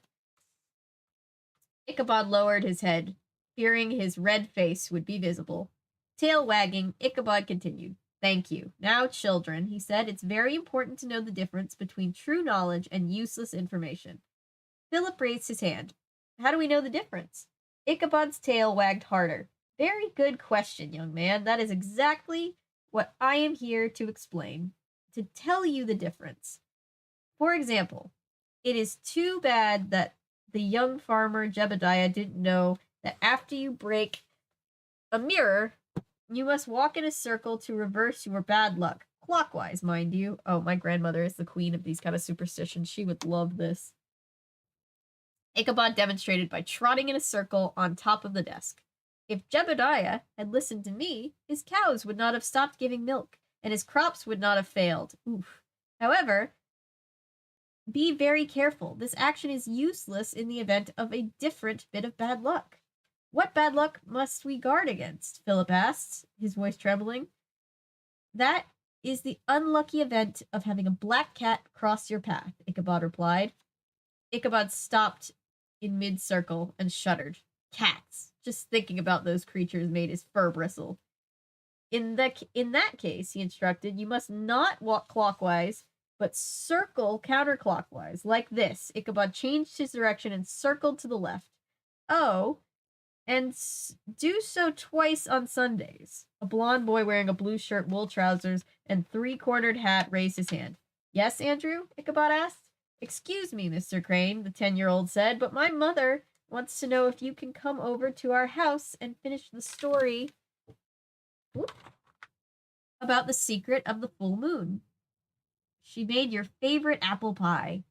Ichabod lowered his head, fearing his red face would be visible. Tail wagging, Ichabod continued. Thank you. Now, children, he said, it's very important to know the difference between true knowledge and useless information. Philip raised his hand. How do we know the difference? Ichabod's tail wagged harder. Very good question, young man. That is exactly what I am here to explain, to tell you the difference. For example, it is too bad that the young farmer Jebediah didn't know that after you break a mirror, you must walk in a circle to reverse your bad luck. Clockwise, mind you. Oh, my grandmother is the queen of these kind of superstitions. She would love this. Ichabod demonstrated by trotting in a circle on top of the desk. If Jebediah had listened to me, his cows would not have stopped giving milk, and his crops would not have failed. Oof. However, be very careful. This action is useless in the event of a different bit of bad luck. What bad luck must we guard against? Philip asked, his voice trembling. That is the unlucky event of having a black cat cross your path, Ichabod replied. Ichabod stopped in mid-circle and shuddered. Cats. Just thinking about those creatures made his fur bristle. In that case, he instructed, you must not walk clockwise, but circle counterclockwise, like this. Ichabod changed his direction and circled to the left. Oh, and do so twice on Sundays. A blond boy wearing a blue shirt, wool trousers, and three-cornered hat raised his hand. Yes, Andrew? Ichabod asked. Excuse me, Mr. Crane, the 10-year-old said, but my mother wants to know if you can come over to our house and finish the story about the secret of the full moon. She made your favorite apple pie.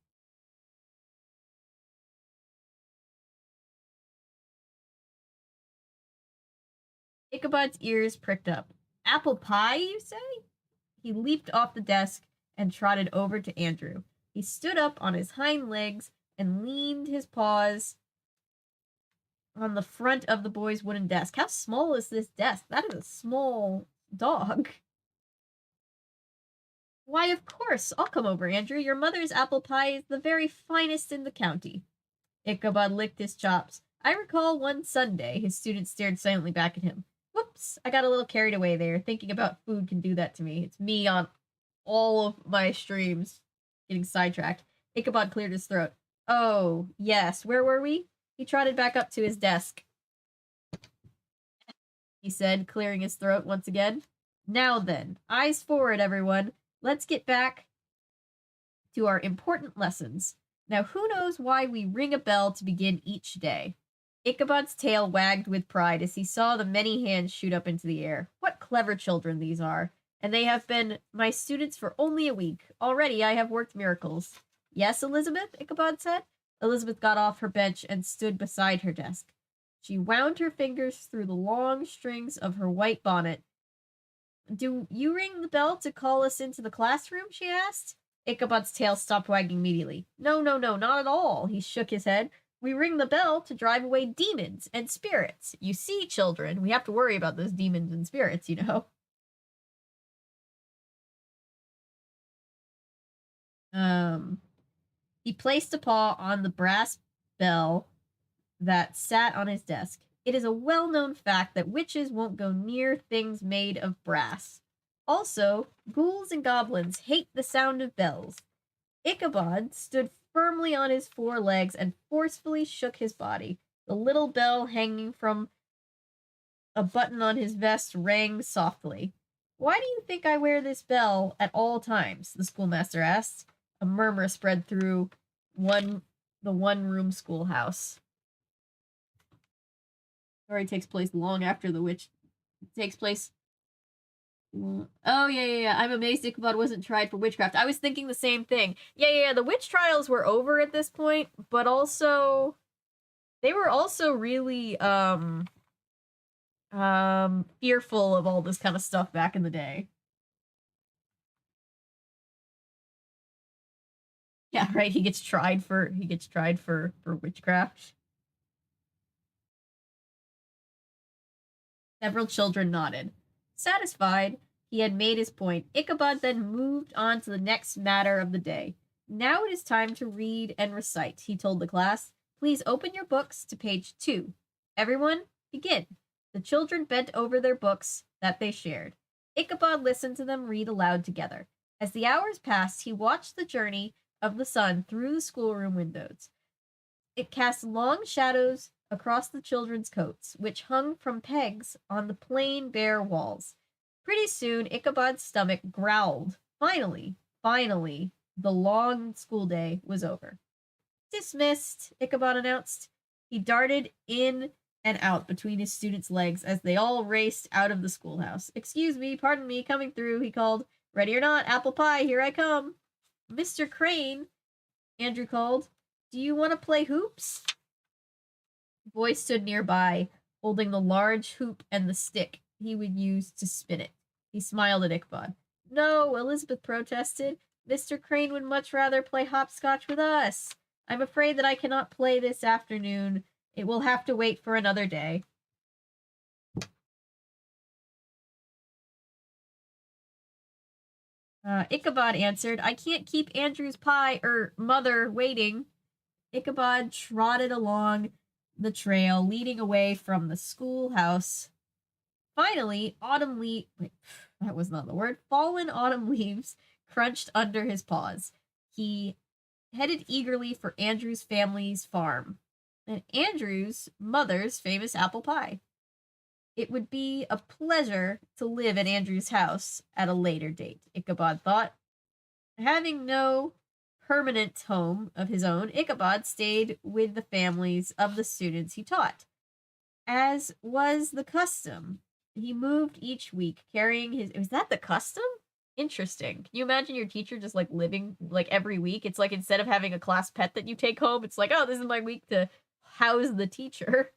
Ichabod's ears pricked up. Apple pie, you say? He leaped off the desk and trotted over to Andrew. He stood up on his hind legs and leaned his paws on the front of the boy's wooden desk. How small is this desk? That is a small dog. Why, of course, I'll come over, Andrew. Your mother's apple pie is the very finest in the county. Ichabod licked his chops. I recall one Sunday, his students stared silently back at him. Whoops, I got a little carried away there. Thinking about food can do that to me. It's me on all of my streams getting sidetracked. Ichabod cleared his throat. Oh, yes, where were we? He trotted back up to his desk. He said, clearing his throat once again. Now then, eyes forward, everyone. Let's get back to our important lessons. Now, who knows why we ring a bell to begin each day? Ichabod's tail wagged with pride as he saw the many hands shoot up into the air. What clever children these are. And they have been my students for only a week. Already I have worked miracles. Yes, Elizabeth, Ichabod said. Elizabeth got off her bench and stood beside her desk. She wound her fingers through the long strings of her white bonnet. Do you ring the bell to call us into the classroom? She asked. Ichabod's tail stopped wagging immediately. No, not at all. He shook his head. We ring the bell to drive away demons and spirits. You see, children, we have to worry about those demons and spirits, you know. He placed a paw on the brass bell that sat on his desk. It is a well-known fact that witches won't go near things made of brass. Also, ghouls and goblins hate the sound of bells. Ichabod stood firmly on his four legs and forcefully shook his body. The little bell hanging from a button on his vest rang softly. Why do you think I wear this bell at all times? The schoolmaster asked. A murmur spread through the one-room schoolhouse. The story takes place long after the witch. It takes place. Oh, yeah. I'm amazed Ichabod wasn't tried for witchcraft. I was thinking the same thing. Yeah. The witch trials were over at this point, but also they were also really fearful of all this kind of stuff back in the day. Yeah, right. He gets tried for witchcraft. Several children nodded. Satisfied, he had made his point. Ichabod then moved on to the next matter of the day. Now it is time to read and recite, he told the class. Please open your books to page 2. Everyone, begin. The children bent over their books that they shared. Ichabod listened to them read aloud together. As the hours passed, he watched the journey of the sun through the schoolroom windows. It cast long shadows across the children's coats, which hung from pegs on the plain, bare walls. Pretty soon, Ichabod's stomach growled. Finally, the long school day was over. Dismissed, Ichabod announced. He darted in and out between his students' legs as they all raced out of the schoolhouse. Excuse me, pardon me, coming through, he called. Ready or not, apple pie, here I come. Mr. Crane, Andrew called. Do you want to play hoops? The boy stood nearby, holding the large hoop and the stick he would use to spin it. He smiled at Ichabod. No, Elizabeth protested. Mr. Crane would much rather play hopscotch with us. I'm afraid that I cannot play this afternoon. It will have to wait for another day. Ichabod answered, I can't keep Andrew's mother waiting. Ichabod trotted along the trail, leading away from the schoolhouse. Finally, that was not the word. Fallen autumn leaves crunched under his paws. He headed eagerly for Andrew's family's farm and Andrew's mother's famous apple pie. It would be a pleasure to live at Andrew's house at a later date, Ichabod thought. Having no permanent home of his own, Ichabod stayed with the families of the students he taught. As was the custom, he moved each week carrying his... Was that the custom? Interesting. Can you imagine your teacher just like living like every week? It's like instead of having a class pet that you take home, it's like, oh, this is my week to house the teacher.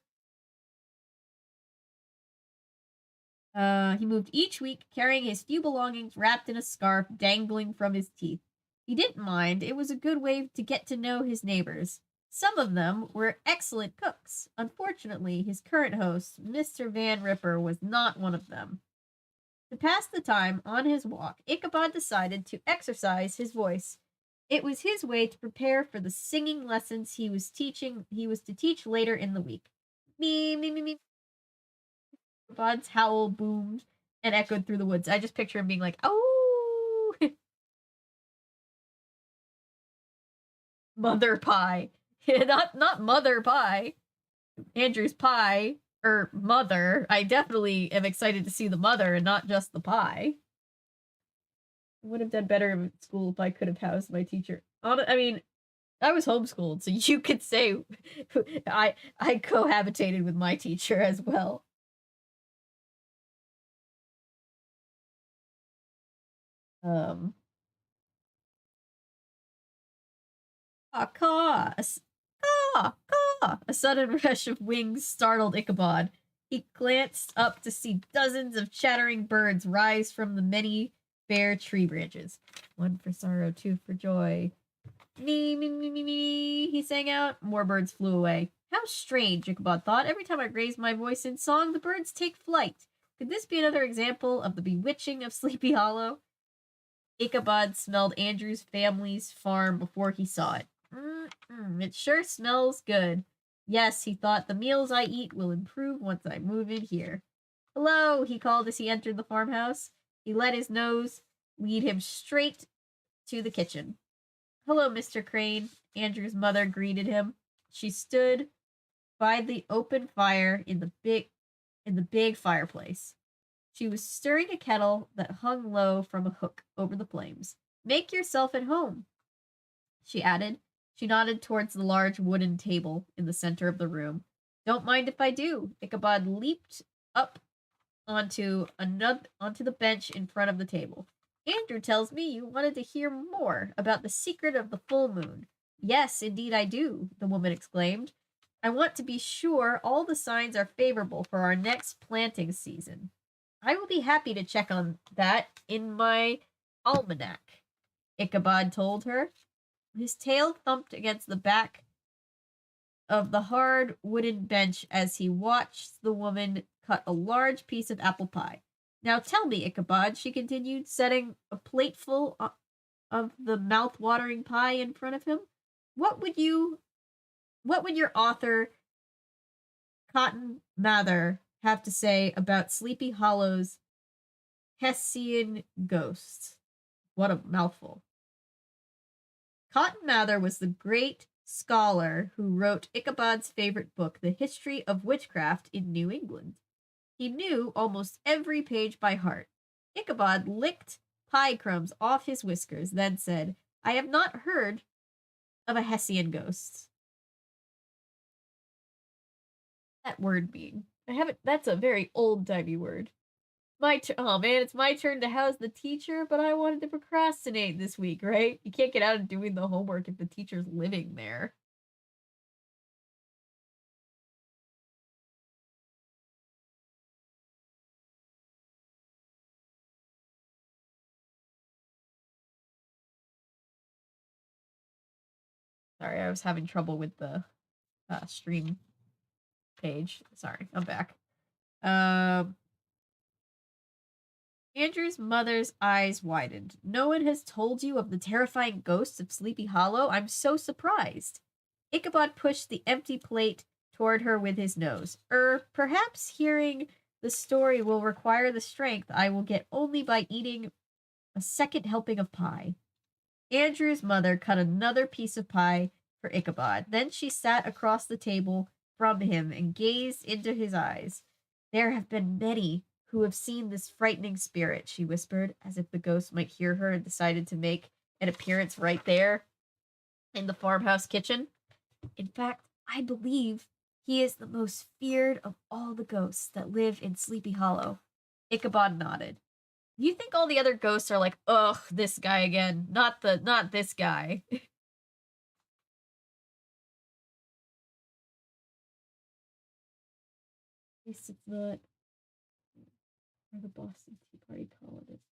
He moved each week, carrying his few belongings wrapped in a scarf dangling from his teeth. He didn't mind. It was a good way to get to know his neighbors. Some of them were excellent cooks. Unfortunately, his current host, Mr. Van Ripper, was not one of them. To pass the time on his walk, Ichabod decided to exercise his voice. It was his way to prepare for the singing lessons he was to teach later in the week. Me, me, me, me. Ichabod's howl boomed and echoed through the woods. I just picture him being like, oh, mother pie. not mother pie. Andrew's pie, or mother. I definitely am excited to see the mother and not just the pie. I would have done better in school if I could have housed my teacher. I mean, I was homeschooled, so you could say I cohabitated with my teacher as well. Caw, caw, caw. A sudden rush of wings startled Ichabod. He glanced up to see dozens of chattering birds rise from the many bare tree branches. One for sorrow, two for joy. Me, me, me, me, me, he sang out. More birds flew away. How strange, Ichabod thought. Every time I raise my voice in song, the birds take flight. Could this be another example of the bewitching of Sleepy Hollow? Ichabod smelled Andrew's family's farm before he saw it. It sure smells good. Yes, he thought, the meals I eat will improve once I move in here. Hello, he called as he entered the farmhouse. He let his nose lead him straight to the kitchen. Hello, Mr. Crane, Andrew's mother greeted him. She stood by the open fire in the big fireplace. She was stirring a kettle that hung low from a hook over the flames. Make yourself at home, she added. She nodded towards the large wooden table in the center of the room. Don't mind if I do. Ichabod leaped up onto the bench in front of the table. Andrew tells me you wanted to hear more about the secret of the full moon. Yes, indeed I do, the woman exclaimed. I want to be sure all the signs are favorable for our next planting season. I will be happy to check on that in my almanac, Ichabod told her. His tail thumped against the back of the hard wooden bench as he watched the woman cut a large piece of apple pie. Now tell me, Ichabod, she continued, setting a plateful of the mouth-watering pie in front of him. What would your author, Cotton Mather, have to say about Sleepy Hollow's Hessian ghosts? What a mouthful. Cotton Mather was the great scholar who wrote Ichabod's favorite book, The History of Witchcraft in New England. He knew almost every page by heart. Ichabod licked pie crumbs off his whiskers, then said, I have not heard of a Hessian ghost. That word mean? I haven't. That's a very old-timey word. Oh man, it's my turn to house the teacher, but I wanted to procrastinate this week, right? You can't get out of doing the homework if the teacher's living there. Sorry, I was having trouble with the stream page. Sorry, I'm back. Andrew's mother's eyes widened. No one has told you of the terrifying ghosts of Sleepy Hollow? I'm so surprised. Ichabod pushed the empty plate toward her with his nose. Perhaps hearing the story will require the strength I will get only by eating a second helping of pie. Andrew's mother cut another piece of pie for Ichabod. Then she sat across the table from him and gazed into his eyes. There have been many who have seen this frightening spirit, she whispered, as if the ghost might hear her and decided to make an appearance right there in the farmhouse kitchen. In fact, I believe he is the most feared of all the ghosts that live in Sleepy Hollow. Ichabod nodded. You think all the other ghosts are like, ugh, this guy again, not this guy. At least it's not the Boston Tea Party colonists.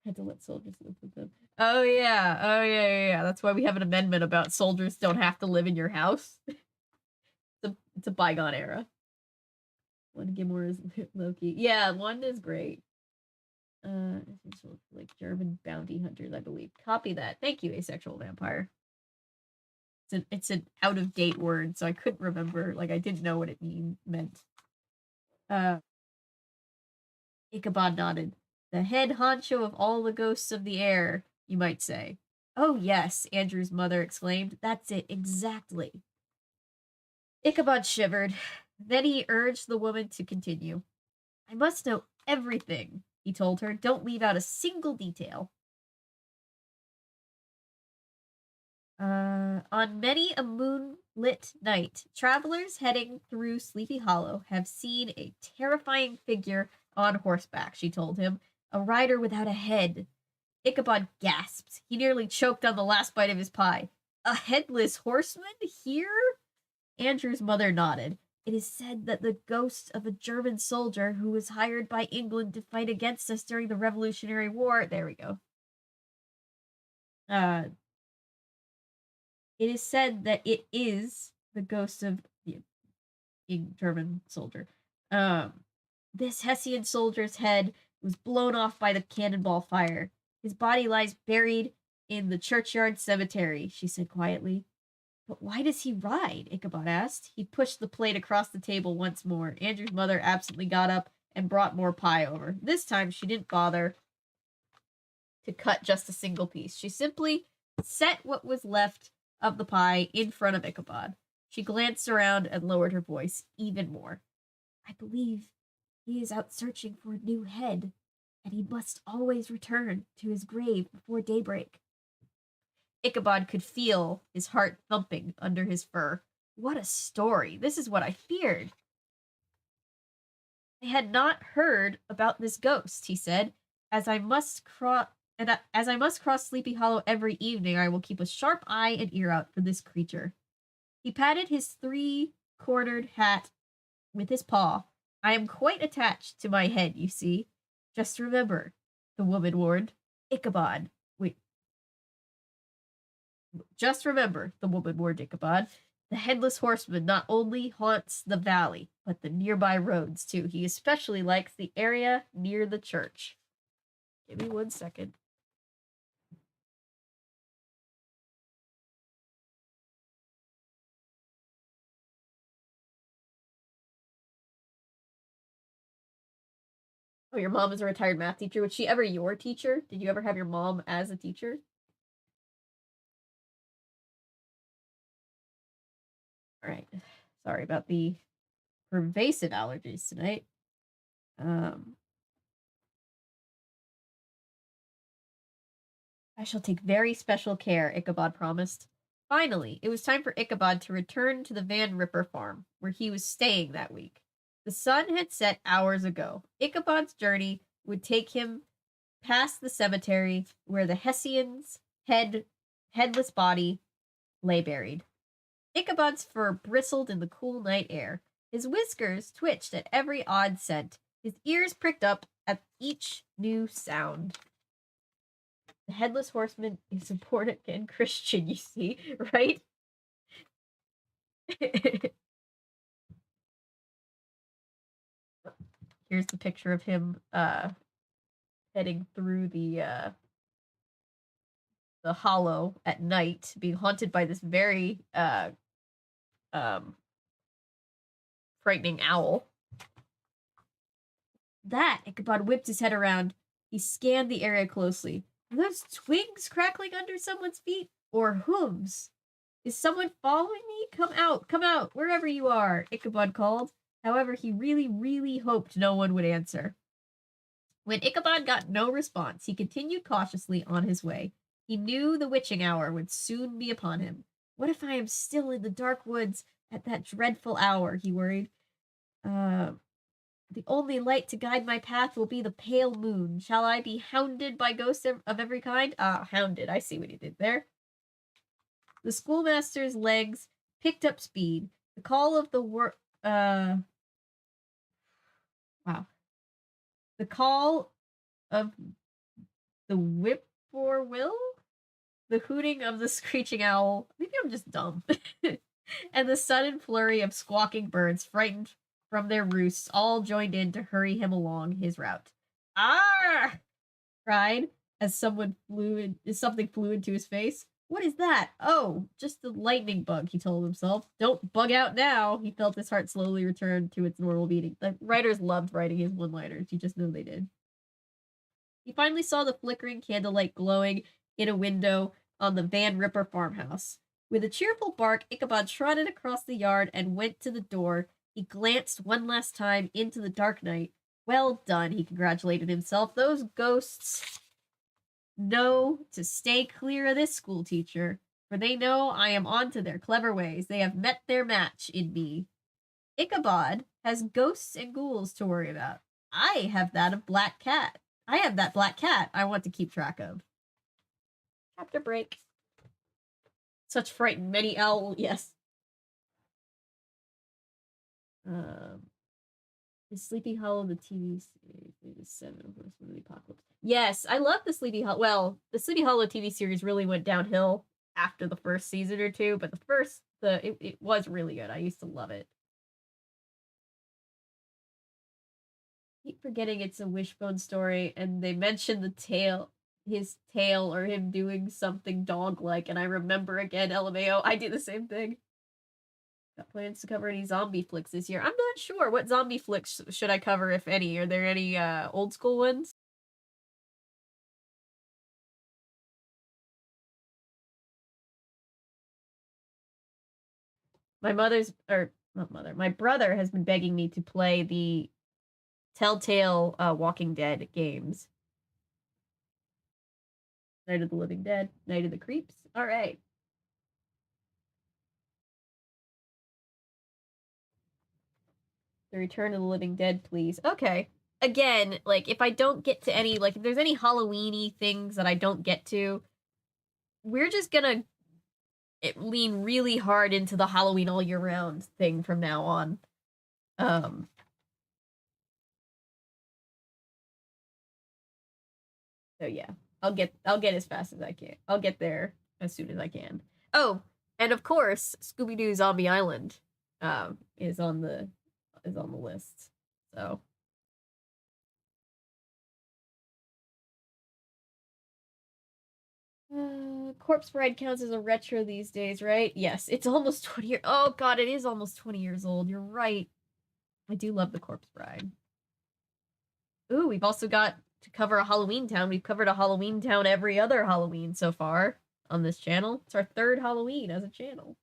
Had to let soldiers live with them. Oh yeah. That's why we have an amendment about soldiers don't have to live in your house. It's a bygone era. One Gilmore is Loki. Yeah, one is great. Like German bounty hunters, I believe. Copy that. Thank you, asexual vampire. It's an out of date word, so I couldn't remember. Like I didn't know what it meant. Ichabod nodded. The head honcho of all the ghosts of the air, you might say. Oh yes, Andrew's mother exclaimed. That's it, exactly. Ichabod shivered. Then he urged the woman to continue. I must know everything, he told her. Don't leave out a single detail. On many a moonlit night, travelers heading through Sleepy Hollow have seen a terrifying figure on horseback, she told him. A rider without a head. Ichabod gasped. He nearly choked on the last bite of his pie. A headless horseman here? Andrew's mother nodded. It is said that the ghost of a German soldier who was hired by England to fight against us during the Revolutionary War. There we go. It is said that it is the ghost of the German soldier. This Hessian soldier's head was blown off by the cannonball fire. His body lies buried in the churchyard cemetery, she said quietly. But why does he ride? Ichabod asked. He pushed the plate across the table once more. Andrew's mother absently got up and brought more pie over. This time she didn't bother to cut just a single piece. She simply set what was left of the pie in front of Ichabod. She glanced around and lowered her voice even more. I believe he is out searching for a new head, and he must always return to his grave before daybreak. Ichabod could feel his heart thumping under his fur. What a story! This is what I feared. I had not heard about this ghost, he said. As I must cross Sleepy Hollow every evening, I will keep a sharp eye and ear out for this creature. He patted his three-cornered hat with his paw. I am quite attached to my head, you see. Just remember, the woman warned. Ichabod. Just remember, the woman warned Ichabod. The headless horseman not only haunts the valley, but the nearby roads, too. He especially likes the area near the church. Give me 1 second. Oh, your mom is a retired math teacher. Was she ever your teacher? Did you ever have your mom as a teacher? All right. Sorry about the pervasive allergies tonight. I shall take very special care, Ichabod promised. Finally, it was time for Ichabod to return to the Van Ripper farm, where he was staying that week. The sun had set hours ago. Ichabod's journey would take him past the cemetery where the Hessian's headless body lay buried. Ichabod's fur bristled in the cool night air. His whiskers twitched at every odd scent. His ears pricked up at each new sound. The Headless Horseman is important and Christian, you see, right? Here's the picture of him heading through the hollow at night, being haunted by this very frightening owl. That Ichabod whipped his head around. He scanned the area closely. Are those twigs crackling under someone's feet? Or hooves? Is someone following me? Come out, wherever you are, Ichabod called. However, he really, really hoped no one would answer. When Ichabod got no response, he continued cautiously on his way. He knew the witching hour would soon be upon him. What if I am still in the dark woods at that dreadful hour, he worried. The only light to guide my path will be the pale moon. Shall I be hounded by ghosts of every kind? Hounded. I see what he did there. The schoolmaster's legs picked up speed. The call of the The call of the whippoorwill? The hooting of the screeching owl. Maybe I'm just dumb. And the sudden flurry of squawking birds, frightened from their roosts, all joined in to hurry him along his route. Ah! Cried as something flew into his face. What is that? Oh, just a lightning bug, he told himself. Don't bug out now. He felt his heart slowly return to its normal beating. The writers loved writing his one-liners. You just know they did. He finally saw the flickering candlelight glowing in a window on the Van Ripper farmhouse. With a cheerful bark, Ichabod trotted across the yard and went to the door. He glanced one last time into the dark night. Well done, he congratulated himself. Those ghosts know to stay clear of this school teacher, for they know I am onto their clever ways. They have met their match in me. Ichabod has ghosts and ghouls to worry about. I have that black cat I want to keep track of. Chapter break. Such fright many owl, yes. Is Sleepy Hollow the TV series? It is 7 Horsemen of the Apocalypse. Yes, I love the Sleepy Hollow. Well, the Sleepy Hollow TV series really went downhill after the first season or two, but it was really good. I used to love it. I keep forgetting it's a Wishbone story, and they mention his tail, or him doing something dog-like, and I remember again, LMAO, I do the same thing. Got plans to cover any zombie flicks this year? I'm not sure. What zombie flicks should I cover, if any? Are there any old school ones? My brother has been begging me to play the Telltale Walking Dead games. Night of the Living Dead, Night of the Creeps. All right. The Return of the Living Dead, please. Okay. Again, like, if I don't get to any, like, if there's any Halloween-y things that I don't get to, we're just gonna lean really hard into the Halloween all year round thing from now on. So yeah, I'll get as fast as I can. I'll get there as soon as I can. Oh, and of course, Scooby-Doo Zombie Island is on the list. So Corpse Bride counts as a retro these days, right? Yes, it's almost 20 years. Oh god, it is almost 20 years old. You're right. I do love the Corpse Bride. Ooh, we've also got to cover a Halloween town. We've covered a Halloween town every other Halloween so far on this channel. It's our 3rd Halloween as a channel.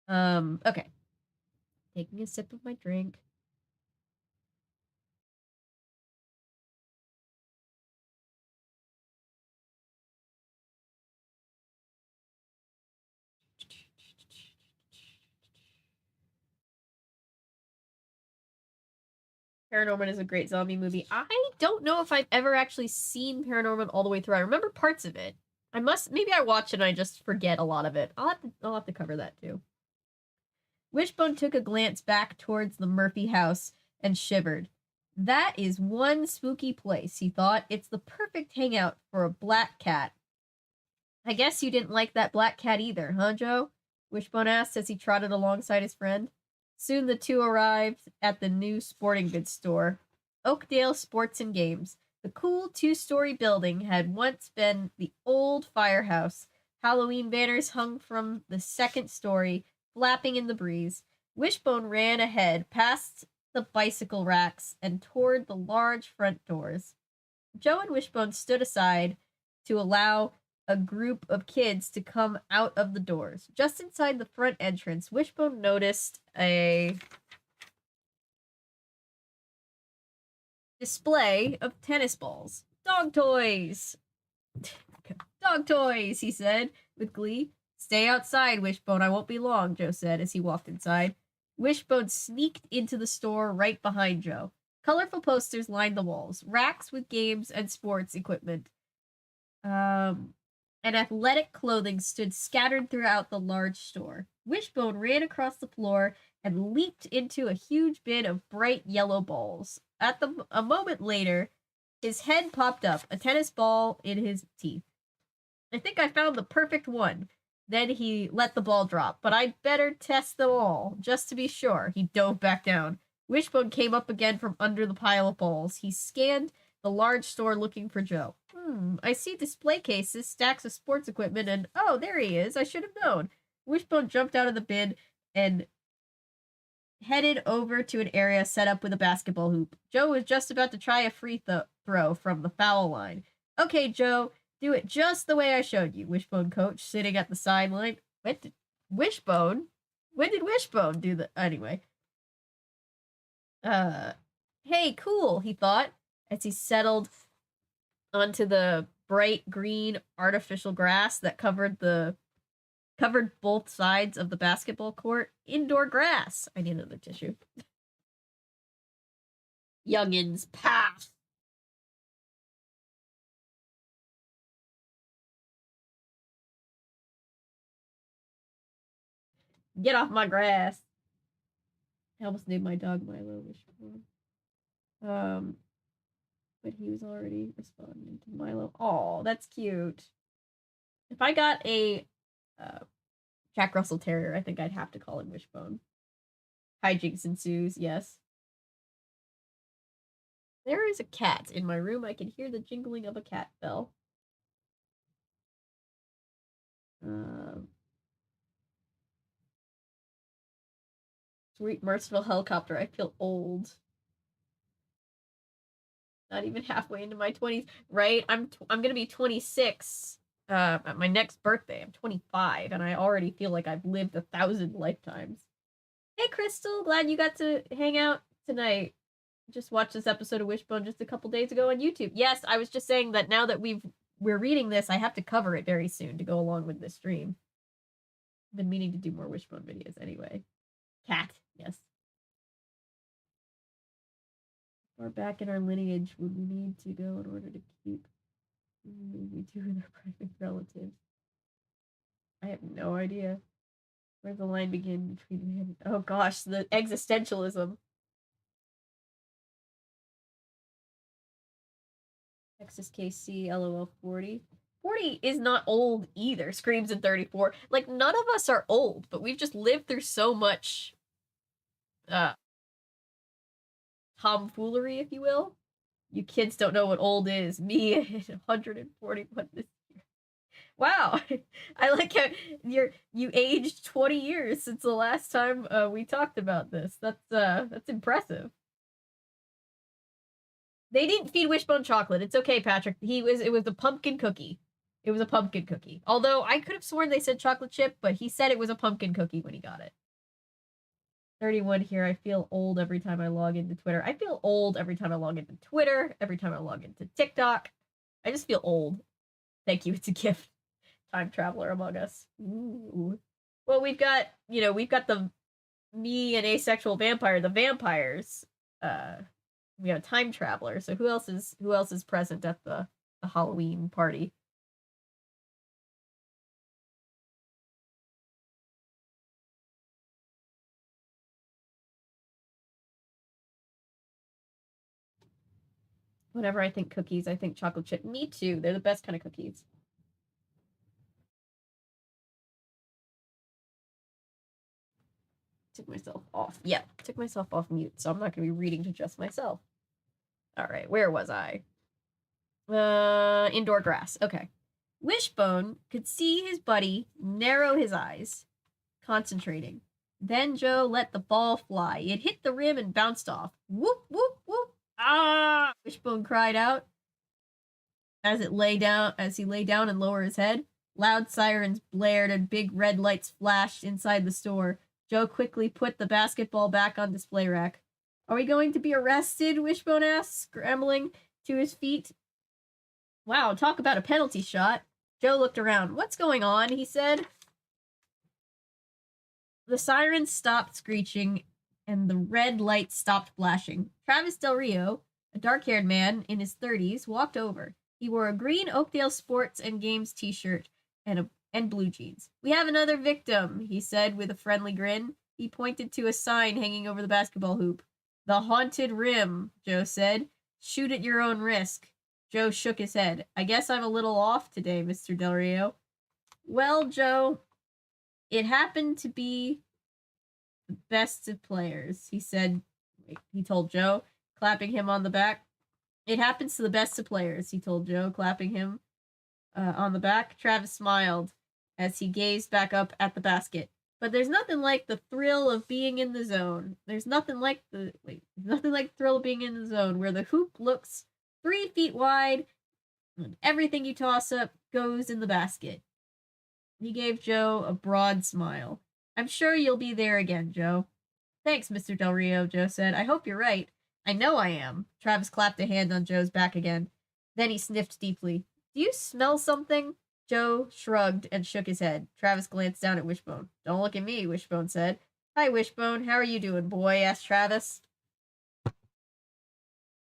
Okay. Taking a sip of my drink. Paranorman is a great zombie movie. I don't know if I've ever actually seen Paranorman all the way through. I remember parts of it. Maybe I watch it and I just forget a lot of it. I'll have to cover that too. Wishbone took a glance back towards the Murphy house and shivered. That is one spooky place, he thought. It's the perfect hangout for a black cat. I guess you didn't like that black cat either, huh, Joe? Wishbone asked as he trotted alongside his friend. Soon the two arrived at the new sporting goods store, Oakdale Sports and Games. The cool two-story building had once been the old firehouse. Halloween banners hung from the second story, flapping in the breeze. Wishbone ran ahead, past the bicycle racks, and toward the large front doors. Joe and Wishbone stood aside to allow a group of kids to come out of the doors. Just inside the front entrance, Wishbone noticed a display of tennis balls. Dog toys! Dog toys, he said with glee. Stay outside, Wishbone. I won't be long, Joe said as he walked inside. Wishbone sneaked into the store right behind Joe. Colorful posters lined the walls, racks with games and sports equipment. And athletic clothing stood scattered throughout the large store. Wishbone ran across the floor and leaped into a huge bin of bright yellow balls. A moment later, his head popped up, a tennis ball in his teeth. I think I found the perfect one. Then he let the ball drop, but I'd better test them all, just to be sure. He dove back down. Wishbone came up again from under the pile of balls. He scanned the large store looking for Joe. I see display cases, stacks of sports equipment, and oh, there he is. I should have known. Wishbone jumped out of the bin and headed over to an area set up with a basketball hoop. Joe was just about to try a free throw from the foul line. Okay, Joe, do it just the way I showed you, Wishbone coach, sitting at the sideline. When did Wishbone do the anyway? Hey, cool, he thought, as he settled onto the bright green artificial grass that covered both sides of the basketball court. Indoor grass. I need another tissue. Youngins, pass. Get off my grass. I almost named my dog Milo. But he was already responding to Milo. Oh, that's cute. If I got a Jack Russell Terrier, I think I'd have to call him Wishbone. Hijinks ensues, yes. There is a cat in my room. I can hear the jingling of a cat bell. Sweet Merciful helicopter. I feel old. Not even halfway into my 20s, right? I'm gonna be 26 at my next birthday. I'm 25, and I already feel like I've lived 1,000 lifetimes. Hey, Crystal, glad you got to hang out tonight. Just watched this episode of Wishbone just a couple days ago on YouTube. Yes, I was just saying that now that we're reading this, I have to cover it very soon to go along with this stream. I've been meaning to do more Wishbone videos anyway. Cat, yes. Far back in our lineage would we need to go in order to keep we do with our private relatives? I have no idea. Where's the line begin between man? Oh gosh, the existentialism. Texas KC LOL 40. 40 is not old either. Screams in 34. Like, none of us are old, but we've just lived through so much tomfoolery, if you will. You kids don't know what old is. Me at 141 this year. Wow. I like how you aged 20 years since the last time we talked about this. That's impressive. They didn't feed Wishbone chocolate. It's okay, Patrick. It was a pumpkin cookie. It was a pumpkin cookie. Although I could have sworn they said chocolate chip, but he said it was a pumpkin cookie when he got it. 31 here. I feel old every time I log into Twitter. I feel old every time I log into Twitter, every time I log into TikTok. I just feel old. Thank you. It's a gift. Time traveler among us. Ooh. Well, we've got the me and asexual vampire, the vampires. We have a time traveler. So who else is present at the Halloween party? Whenever I think cookies, I think chocolate chip. Me too. They're the best kind of cookies. Took myself off. Yeah, took myself off mute, so I'm not going to be reading to just myself. All right, where was I? Indoor grass. Okay. Wishbone could see his buddy narrow his eyes, concentrating. Then Joe let the ball fly. It hit the rim and bounced off. Whoop, whoop, whoop. Ah! Wishbone cried out as he lay down and lowered his head. Loud sirens blared and big red lights flashed inside the store. Joe quickly put the basketball back on display rack. Are we going to be arrested? Wishbone asked, scrambling to his feet. Wow, talk about a penalty shot. Joe looked around. What's going on? He said. The sirens stopped screeching and the red lights stopped flashing. Travis Del Rio, a dark-haired man in his 30s, walked over. He wore a green Oakdale Sports and Games t-shirt and blue jeans. We have another victim, he said with a friendly grin. He pointed to a sign hanging over the basketball hoop. The Haunted Rim, Joe said. Shoot at your own risk. Joe shook his head. I guess I'm a little off today, Mr. Del Rio. Well, Joe, it happened to be the best of players, he said. He told Joe, clapping him on the back. It happens to the best of players, he told Joe, clapping him on the back. Travis smiled as he gazed back up at the basket. But there's nothing like the thrill of being in the zone. There's nothing like the thrill of being in the zone where the hoop looks 3 feet wide and everything you toss up goes in the basket. He gave Joe a broad smile. I'm sure you'll be there again, Joe. Thanks, Mr. Del Rio, Joe said. I hope you're right. I know I am. Travis clapped a hand on Joe's back again. Then he sniffed deeply. Do you smell something? Joe shrugged and shook his head. Travis glanced down at Wishbone. Don't look at me, Wishbone said. Hi, Wishbone. How are you doing, boy? Asked Travis.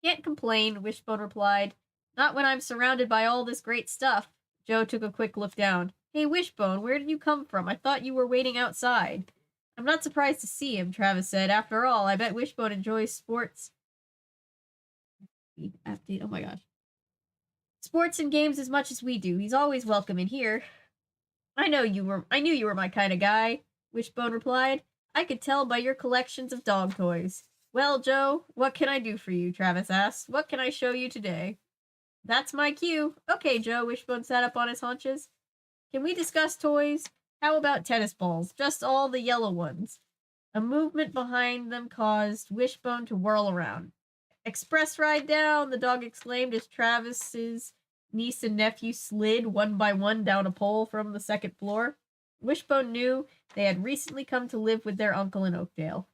Can't complain, Wishbone replied. Not when I'm surrounded by all this great stuff. Joe took a quick look down. Hey, Wishbone, where did you come from? I thought you were waiting outside. I'm not surprised to see him, Travis said. After all, I bet Wishbone enjoys sports. Oh my gosh. Sports and games as much as we do. He's always welcome in here. I knew you were my kind of guy, Wishbone replied. I could tell by your collections of dog toys. Well, Joe, what can I do for you? Travis asked. What can I show you today? That's my cue. Okay, Joe, Wishbone sat up on his haunches. Can we discuss toys? How about tennis balls? Just all the yellow ones. A movement behind them caused Wishbone to whirl around. Express ride down, the dog exclaimed as Travis's niece and nephew slid one by one down a pole from the second floor. Wishbone knew they had recently come to live with their uncle in Oakdale.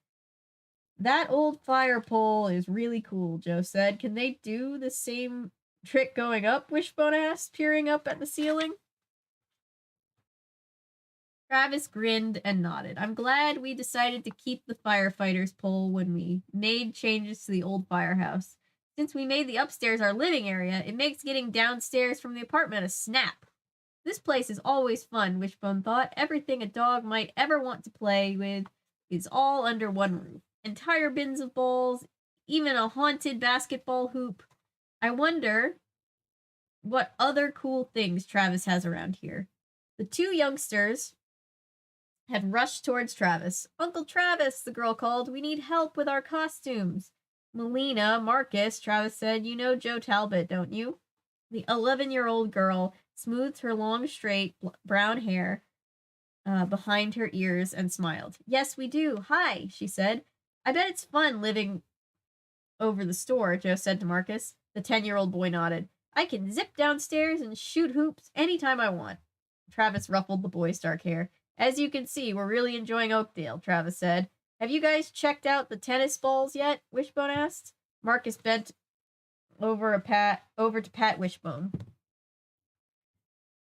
That old fire pole is really cool, Joe said. Can they do the same trick going up? Wishbone asked, peering up at the ceiling. Travis grinned and nodded. I'm glad we decided to keep the firefighter's pole when we made changes to the old firehouse. Since we made the upstairs our living area, it makes getting downstairs from the apartment a snap. This place is always fun, Wishbone thought. Everything a dog might ever want to play with is all under one roof. Entire bins of balls, even a haunted basketball hoop. I wonder what other cool things Travis has around here. The two youngsters had rushed towards Travis. Uncle Travis, the girl called. We need help with our costumes. Melina, Marcus, Travis said, you know Joe Talbot, don't you? The 11-year-old girl smoothed her long, straight, brown hair behind her ears and smiled. Yes, we do. Hi, she said. I bet it's fun living over the store, Joe said to Marcus. The 10-year-old boy nodded. I can zip downstairs and shoot hoops anytime I want. Travis ruffled the boy's dark hair. As you can see, we're really enjoying Oakdale, Travis said. Have you guys checked out the tennis balls yet? Wishbone asked. Marcus bent over to pat Wishbone.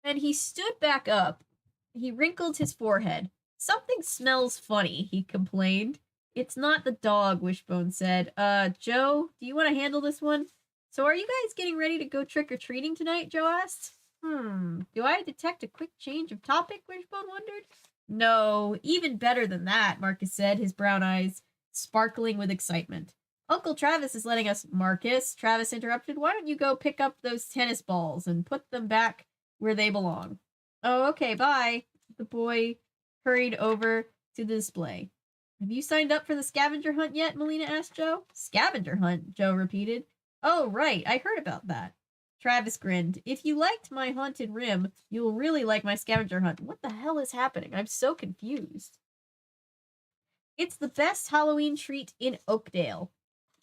Then he stood back up. He wrinkled his forehead. Something smells funny, he complained. It's not the dog, Wishbone said. Joe, do you want to handle this one? So are you guys getting ready to go trick-or-treating tonight? Joe asked. Do I detect a quick change of topic? Wishbone wondered. No, even better than that, Marcus said, his brown eyes sparkling with excitement. Uncle Travis is letting us. Marcus, Travis interrupted. Why don't you go pick up those tennis balls and put them back where they belong? Oh, okay, bye. The boy hurried over to the display. Have you signed up for the scavenger hunt yet? Melina asked Joe. Scavenger hunt, Joe repeated. Oh, right, I heard about that. Travis grinned. If you liked my haunted rim, you will really like my scavenger hunt. What the hell is happening? I'm so confused. It's the best Halloween treat in Oakdale,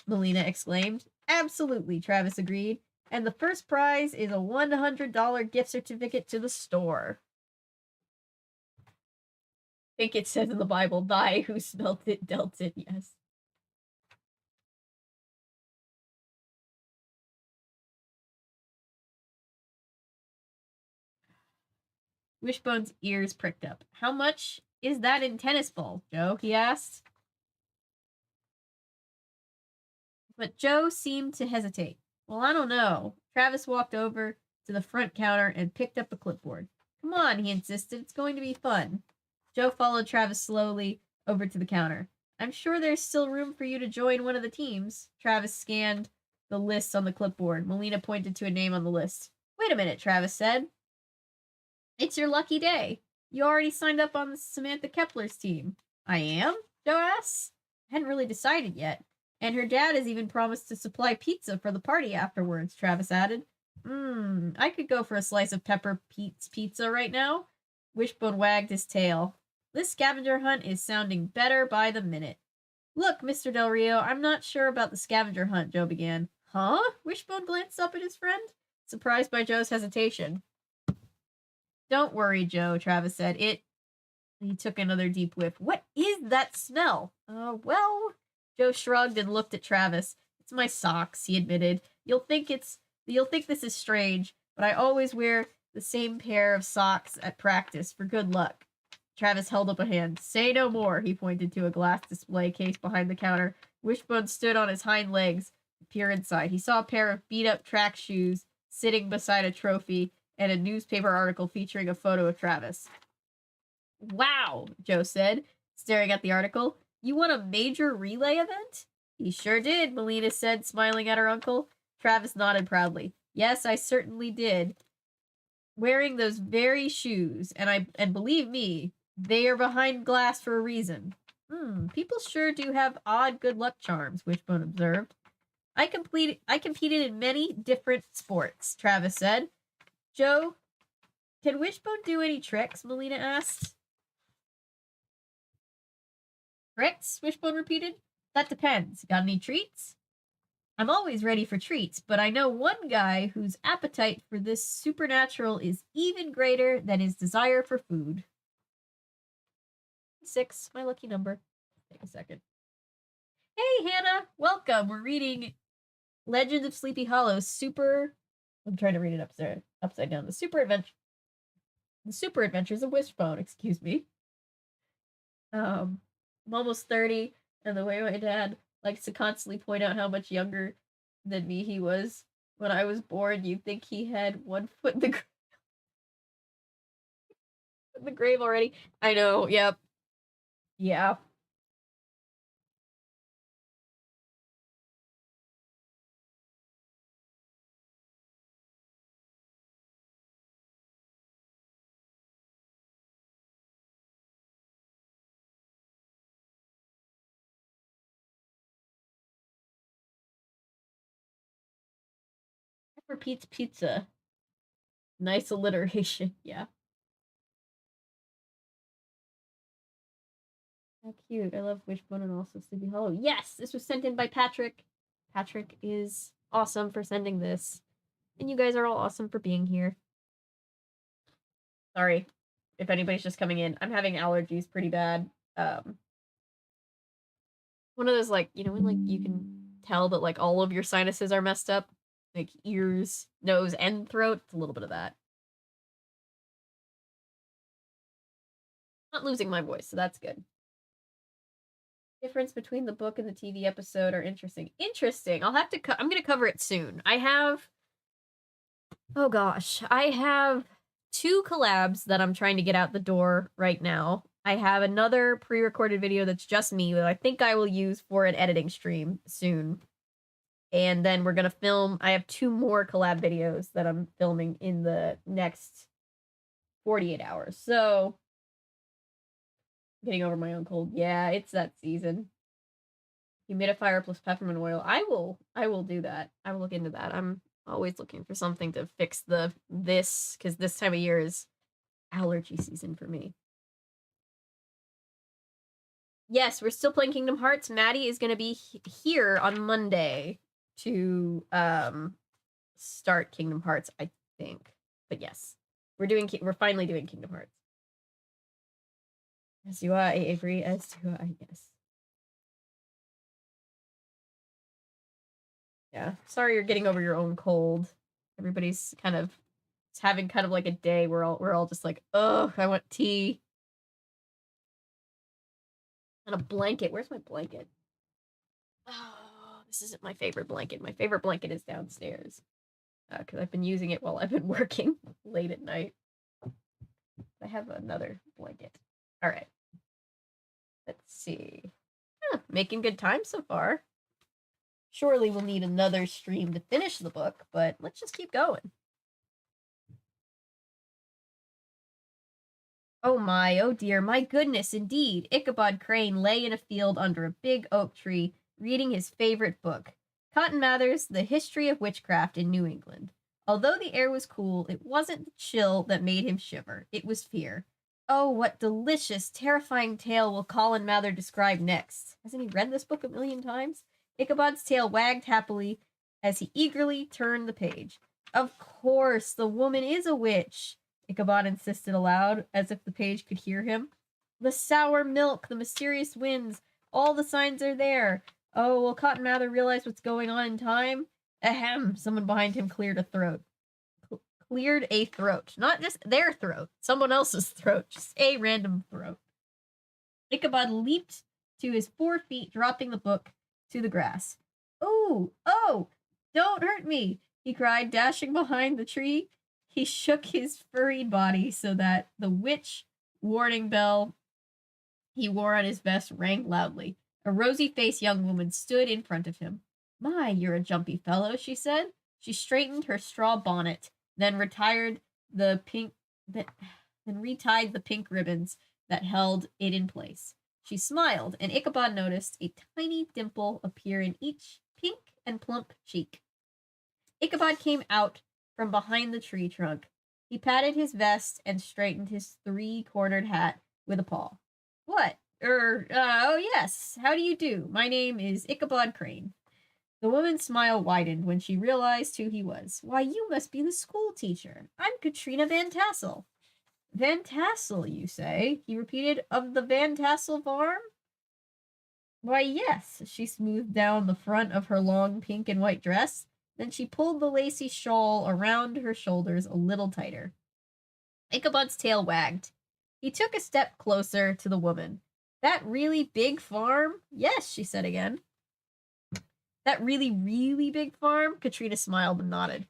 Melina exclaimed. Absolutely, Travis agreed. And the first prize is a $100 gift certificate to the store. I think it says in the Bible, thy who smelt it dealt it, yes. Wishbone's ears pricked up. How much is that in tennis balls, Joe? He asked. But Joe seemed to hesitate. Well, I don't know. Travis walked over to the front counter and picked up a clipboard. Come on, he insisted. It's going to be fun. Joe followed Travis slowly over to the counter. I'm sure there's still room for you to join one of the teams. Travis scanned the lists on the clipboard. Melina pointed to a name on the list. Wait a minute, Travis said. It's your lucky day. You already signed up on Samantha Kepler's team. I am? Joe asked. I hadn't really decided yet. And her dad has even promised to supply pizza for the party afterwards, Travis added. I could go for a slice of Pepper Pete's pizza right now. Wishbone wagged his tail. This scavenger hunt is sounding better by the minute. Look, Mr. Del Rio, I'm not sure about the scavenger hunt, Joe began. Huh? Wishbone glanced up at his friend, surprised by Joe's hesitation. Don't worry, Joe, Travis said. He took another deep whiff. What is that smell? Well, Joe shrugged and looked at Travis. It's my socks, he admitted. You'll think this is strange, but I always wear the same pair of socks at practice for good luck. Travis held up a hand. Say no more, he pointed to a glass display case behind the counter. Wishbone stood on his hind legs to peer inside. He saw a pair of beat-up track shoes sitting beside a trophy and a newspaper article featuring a photo of Travis. Wow, Joe said, staring at the article. You won a major relay event? He sure did, Melina said, smiling at her uncle. Travis nodded proudly. Yes, I certainly did. Wearing those very shoes, and believe me, they are behind glass for a reason. People sure do have odd good luck charms, Wishbone observed. I competed in many different sports, Travis said. Joe, can Wishbone do any tricks? Melina asked. Tricks? Wishbone repeated. That depends. Got any treats? I'm always ready for treats, but I know one guy whose appetite for this supernatural is even greater than his desire for food. 6, my lucky number. Take a second. Hey, Hannah! Welcome! We're reading Legend of Sleepy Hollow I'm trying to read it upside down. The Super Adventures of Wishbone, excuse me. I'm almost 30, and the way my dad likes to constantly point out how much younger than me he was when I was born, you'd think he had 1 foot in the grave already. I know, yep. Yeah. Pepper Pete's pizza. Nice alliteration, yeah. How cute. I love Wishbone and also Sleepy Hollow. Yes! This was sent in by Patrick. Patrick is awesome for sending this. And you guys are all awesome for being here. Sorry if anybody's just coming in. I'm having allergies pretty bad. One of those, like, you know, when, like, you can tell that, like, all of your sinuses are messed up? Like, ears, nose, and throat? It's a little bit of that. Not losing my voice, so that's good. Difference between the book and the TV episode are interesting. Interesting. I'll have to I'm going to cover it soon. I have 2 collabs that I'm trying to get out the door right now. I have another pre-recorded video that's just me that I think I will use for an editing stream soon. And then we're gonna film. I have 2 more collab videos that I'm filming in the next 48 hours. So, getting over my own cold. Yeah, it's that season. Humidifier plus peppermint oil. I will do that. I will look into that. I'm always looking for something to fix this because this time of year is allergy season for me. Yes, we're still playing Kingdom Hearts. Maddie is gonna be here on Monday to start Kingdom Hearts, I think. But yes, we're finally doing Kingdom Hearts. As do I, Avery. As do I. Yes. Yeah. Sorry, you're getting over your own cold. Everybody's kind of having kind of like a day where we're all just like, ugh, I want tea and a blanket. Where's my blanket? Oh, this isn't my favorite blanket. My favorite blanket is downstairs because I've been using it while I've been working late at night. I have another blanket. All right. Let's see. Making good time so far. Surely we'll need another stream to finish the book, but let's just keep going. Oh dear, my goodness, indeed. Ichabod Crane lay in a field under a big oak tree, reading his favorite book, Cotton Mather's The History of Witchcraft in New England. Although the air was cool, it wasn't the chill that made him shiver. It was fear. Oh, what delicious, terrifying tale will Colin Mather describe next? Hasn't he read this book a million times? Ichabod's tail wagged happily as he eagerly turned the page. Of course, the woman is a witch, Ichabod insisted aloud, as if the page could hear him. The sour milk, the mysterious winds, all the signs are there. Oh, will Cotton Mather realize what's going on in time? Ahem, someone behind him cleared a throat. Cleared a throat. Not just their throat, someone else's throat, just a random throat. Ichabod leaped to his 4 feet, dropping the book to the grass. Oh, don't hurt me, he cried, dashing behind the tree. He shook his furried body so that the witch warning bell he wore on his vest rang loudly. A rosy-faced young woman stood in front of him. My, you're a jumpy fellow, she said. She straightened her straw bonnet, then retied the pink ribbons that held it in place. She smiled, and Ichabod noticed a tiny dimple appear in each pink and plump cheek. Ichabod came out from behind the tree trunk. He patted his vest and straightened his 3-cornered hat with a paw. What? Oh yes, how do you do? My name is Ichabod Crane. The woman's smile widened when she realized who he was. Why, you must be the school teacher. I'm Katrina Van Tassel. Van Tassel, you say? He repeated. Of the Van Tassel farm? Why, yes. She smoothed down the front of her long pink and white dress. Then she pulled the lacy shawl around her shoulders a little tighter. Ichabod's tail wagged. He took a step closer to the woman. That really big farm? Yes, she said again. That really, really big farm? Katrina smiled and nodded.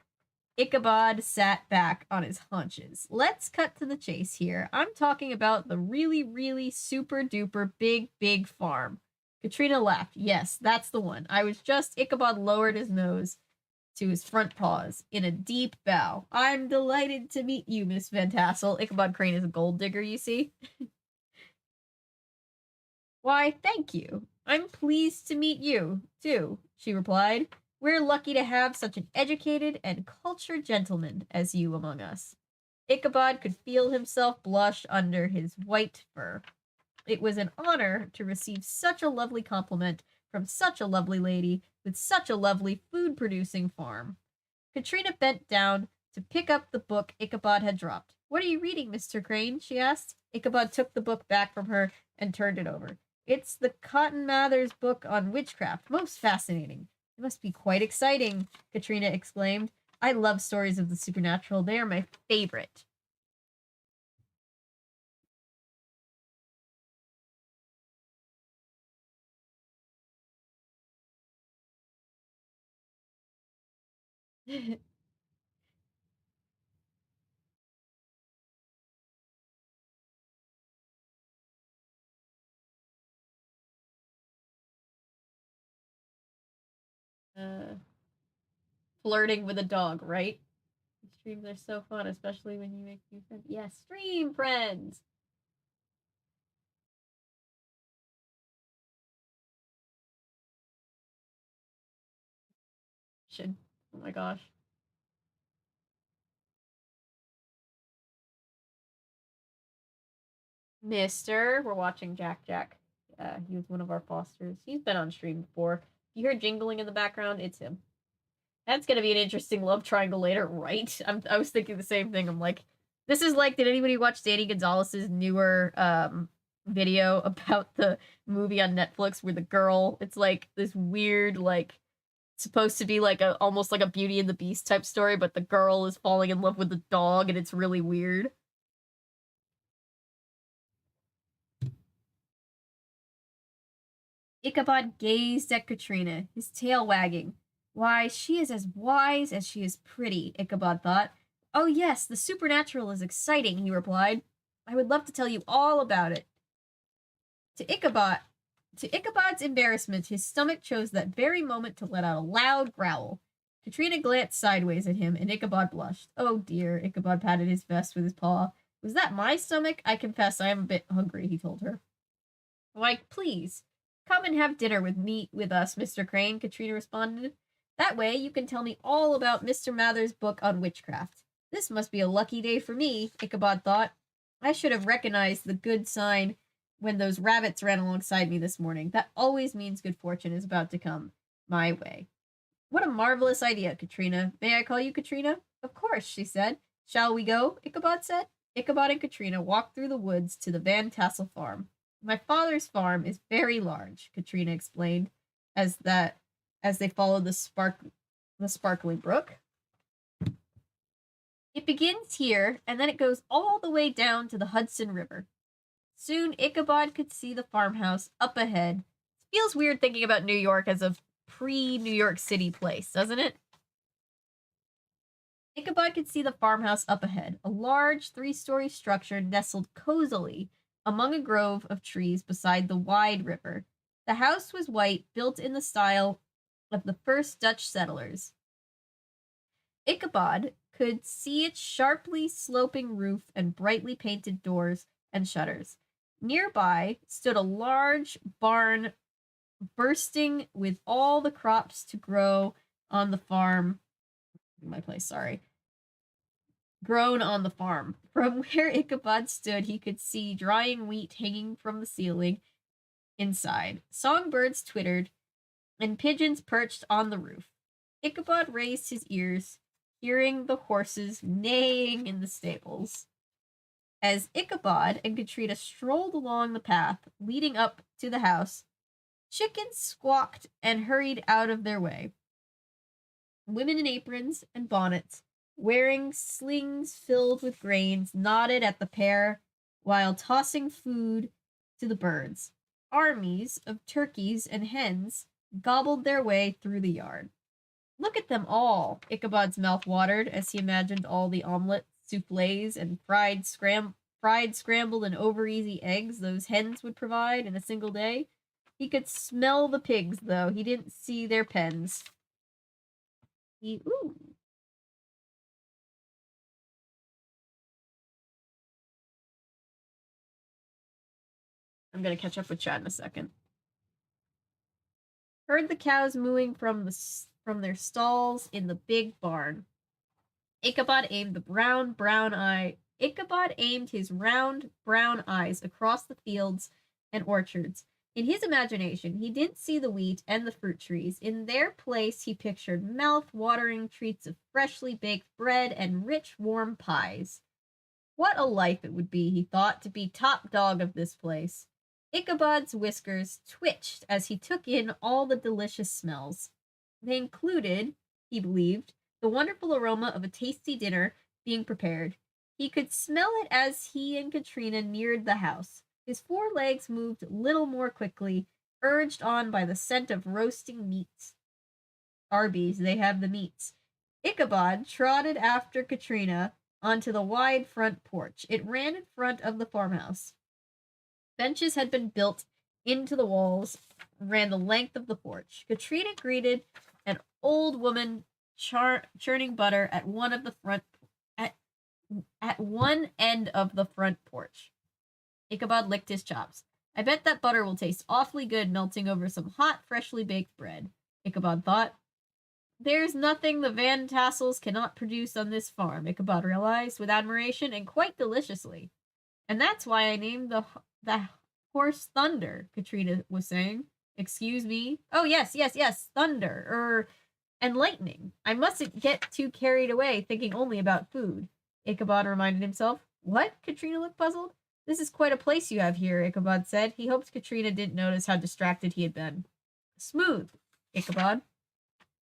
Ichabod sat back on his haunches. Let's cut to the chase here. I'm talking about the really, really super duper big farm. Katrina laughed. Yes, that's the one. Ichabod lowered his nose to his front paws in a deep bow. I'm delighted to meet you, Miss Van Tassel. Ichabod Crane is a gold digger, you see. Why, thank you. I'm pleased to meet you, too, she replied. We're lucky to have such an educated and cultured gentleman as you among us. Ichabod could feel himself blush under his white fur. It was an honor to receive such a lovely compliment from such a lovely lady with such a lovely food-producing farm. Katrina bent down to pick up the book Ichabod had dropped. What are you reading, Mr. Crane? She asked. Ichabod took the book back from her and turned it over. It's the Cotton Mather's book on witchcraft. Most fascinating. It must be quite exciting, Katrina exclaimed. I love stories of the supernatural. They are my favorite. Flirting with a dog, right? Streams are so fun, especially when you make new friends. Yes, stream friends! Should. Oh my gosh. Mister, we're watching Jack Jack. He was one of our fosters. He's been on stream before. If you hear jingling in the background, it's him. That's gonna be an interesting love triangle later, right? I was thinking the same thing. I'm like, this is like, did anybody watch Danny Gonzalez's newer video about the movie on Netflix where the girl, it's like this weird, like, supposed to be like a almost like a Beauty and the Beast type story, but the girl is falling in love with the dog and it's really weird. Ichabod gazed at Katrina, his tail wagging. Why, she is as wise as she is pretty, Ichabod thought. Oh yes, the supernatural is exciting, he replied. I would love to tell you all about it. To Ichabod's embarrassment, his stomach chose that very moment to let out a loud growl. Katrina glanced sideways at him, and Ichabod blushed. Oh dear, Ichabod patted his vest with his paw. Was that my stomach? I confess I am a bit hungry, he told her. Why, please, come and have dinner with us, Mr. Crane, Katrina responded. That way you can tell me all about Mr. Mather's book on witchcraft. This must be a lucky day for me, Ichabod thought. I should have recognized the good sign when those rabbits ran alongside me this morning. That always means good fortune is about to come my way. What a marvelous idea, Katrina. May I call you Katrina? Of course, she said. Shall we go? Ichabod said. Ichabod and Katrina walked through the woods to the Van Tassel farm. My father's farm is very large, Katrina explained, as they followed the sparkling brook. It begins here, and then it goes all the way down to the Hudson River. Soon Ichabod could see the farmhouse up ahead. It feels weird thinking about New York as a pre-New York City place, doesn't it? Ichabod could see the farmhouse up ahead, a large 3-story structure nestled cozily among a grove of trees beside the wide river. The house was white, built in the style of the first Dutch settlers. Ichabod could see its sharply sloping roof and brightly painted doors and shutters. Nearby stood a large barn bursting with all the crops to grow on the farm. Grown on the farm. From where Ichabod stood, he could see drying wheat hanging from the ceiling inside. Songbirds twittered, and pigeons perched on the roof. Ichabod raised his ears, hearing the horses neighing in the stables. As Ichabod and Katrina strolled along the path leading up to the house, chickens squawked and hurried out of their way. Women in aprons and bonnets, wearing slings filled with grains, nodded at the pair while tossing food to the birds. Armies of turkeys and hens gobbled their way through the yard. Look at them all, Ichabod's mouth watered as he imagined all the omelets, soufflés, and fried scrambled and over-easy eggs those hens would provide in a single day. He could smell the pigs, though. He didn't see their pens. Ooh. I'm gonna catch up with Chad in a second. Heard the cows mooing from their stalls in the big barn. Ichabod aimed his round brown eyes across the fields and orchards. In his imagination, he didn't see the wheat and the fruit trees. In their place, he pictured mouth-watering treats of freshly baked bread and rich, warm pies. What a life it would be, he thought, to be top dog of this place. Ichabod's whiskers twitched as he took in all the delicious smells. They included, he believed, the wonderful aroma of a tasty dinner being prepared. He could smell it as he and Katrina neared the house. His 4 legs moved a little more quickly, urged on by the scent of roasting meats. Arby's, they have the meats. Ichabod trotted after Katrina onto the wide front porch. It ran in front of the farmhouse. Benches had been built into the walls, ran the length of the porch. Katrina greeted an old woman churning butter at one of the front at one end of the front porch. Ichabod licked his chops. I bet that butter will taste awfully good melting over some hot, freshly baked bread, Ichabod thought. There's nothing the Van Tassels cannot produce on this farm, Ichabod realized with admiration, and quite deliciously. And that's why I named the horse Thunder, Katrina was saying. Excuse me? Oh, yes, Thunder, and lightning. I mustn't get too carried away thinking only about food, Ichabod reminded himself. What? Katrina looked puzzled. This is quite a place you have here, Ichabod said. He hoped Katrina didn't notice how distracted he had been. Smooth, Ichabod.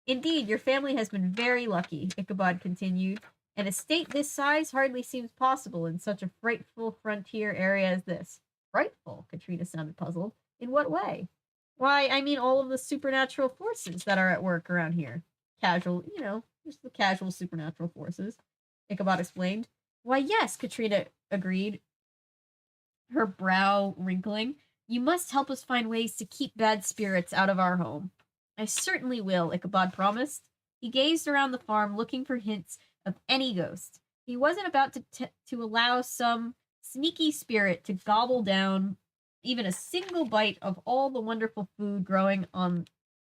Indeed, your family has been very lucky, Ichabod continued. An estate this size hardly seems possible in such a frightful frontier area as this. Frightful? Katrina sounded puzzled. In what way? Why, I mean all of the supernatural forces that are at work around here. Casual, just the casual supernatural forces, Ichabod explained. Why, yes, Katrina agreed, her brow wrinkling. You must help us find ways to keep bad spirits out of our home. I certainly will, Ichabod promised. He gazed around the farm looking for hints of any ghost. He wasn't about to allow some sneaky spirit to gobble down even a single bite of all the wonderful food growing on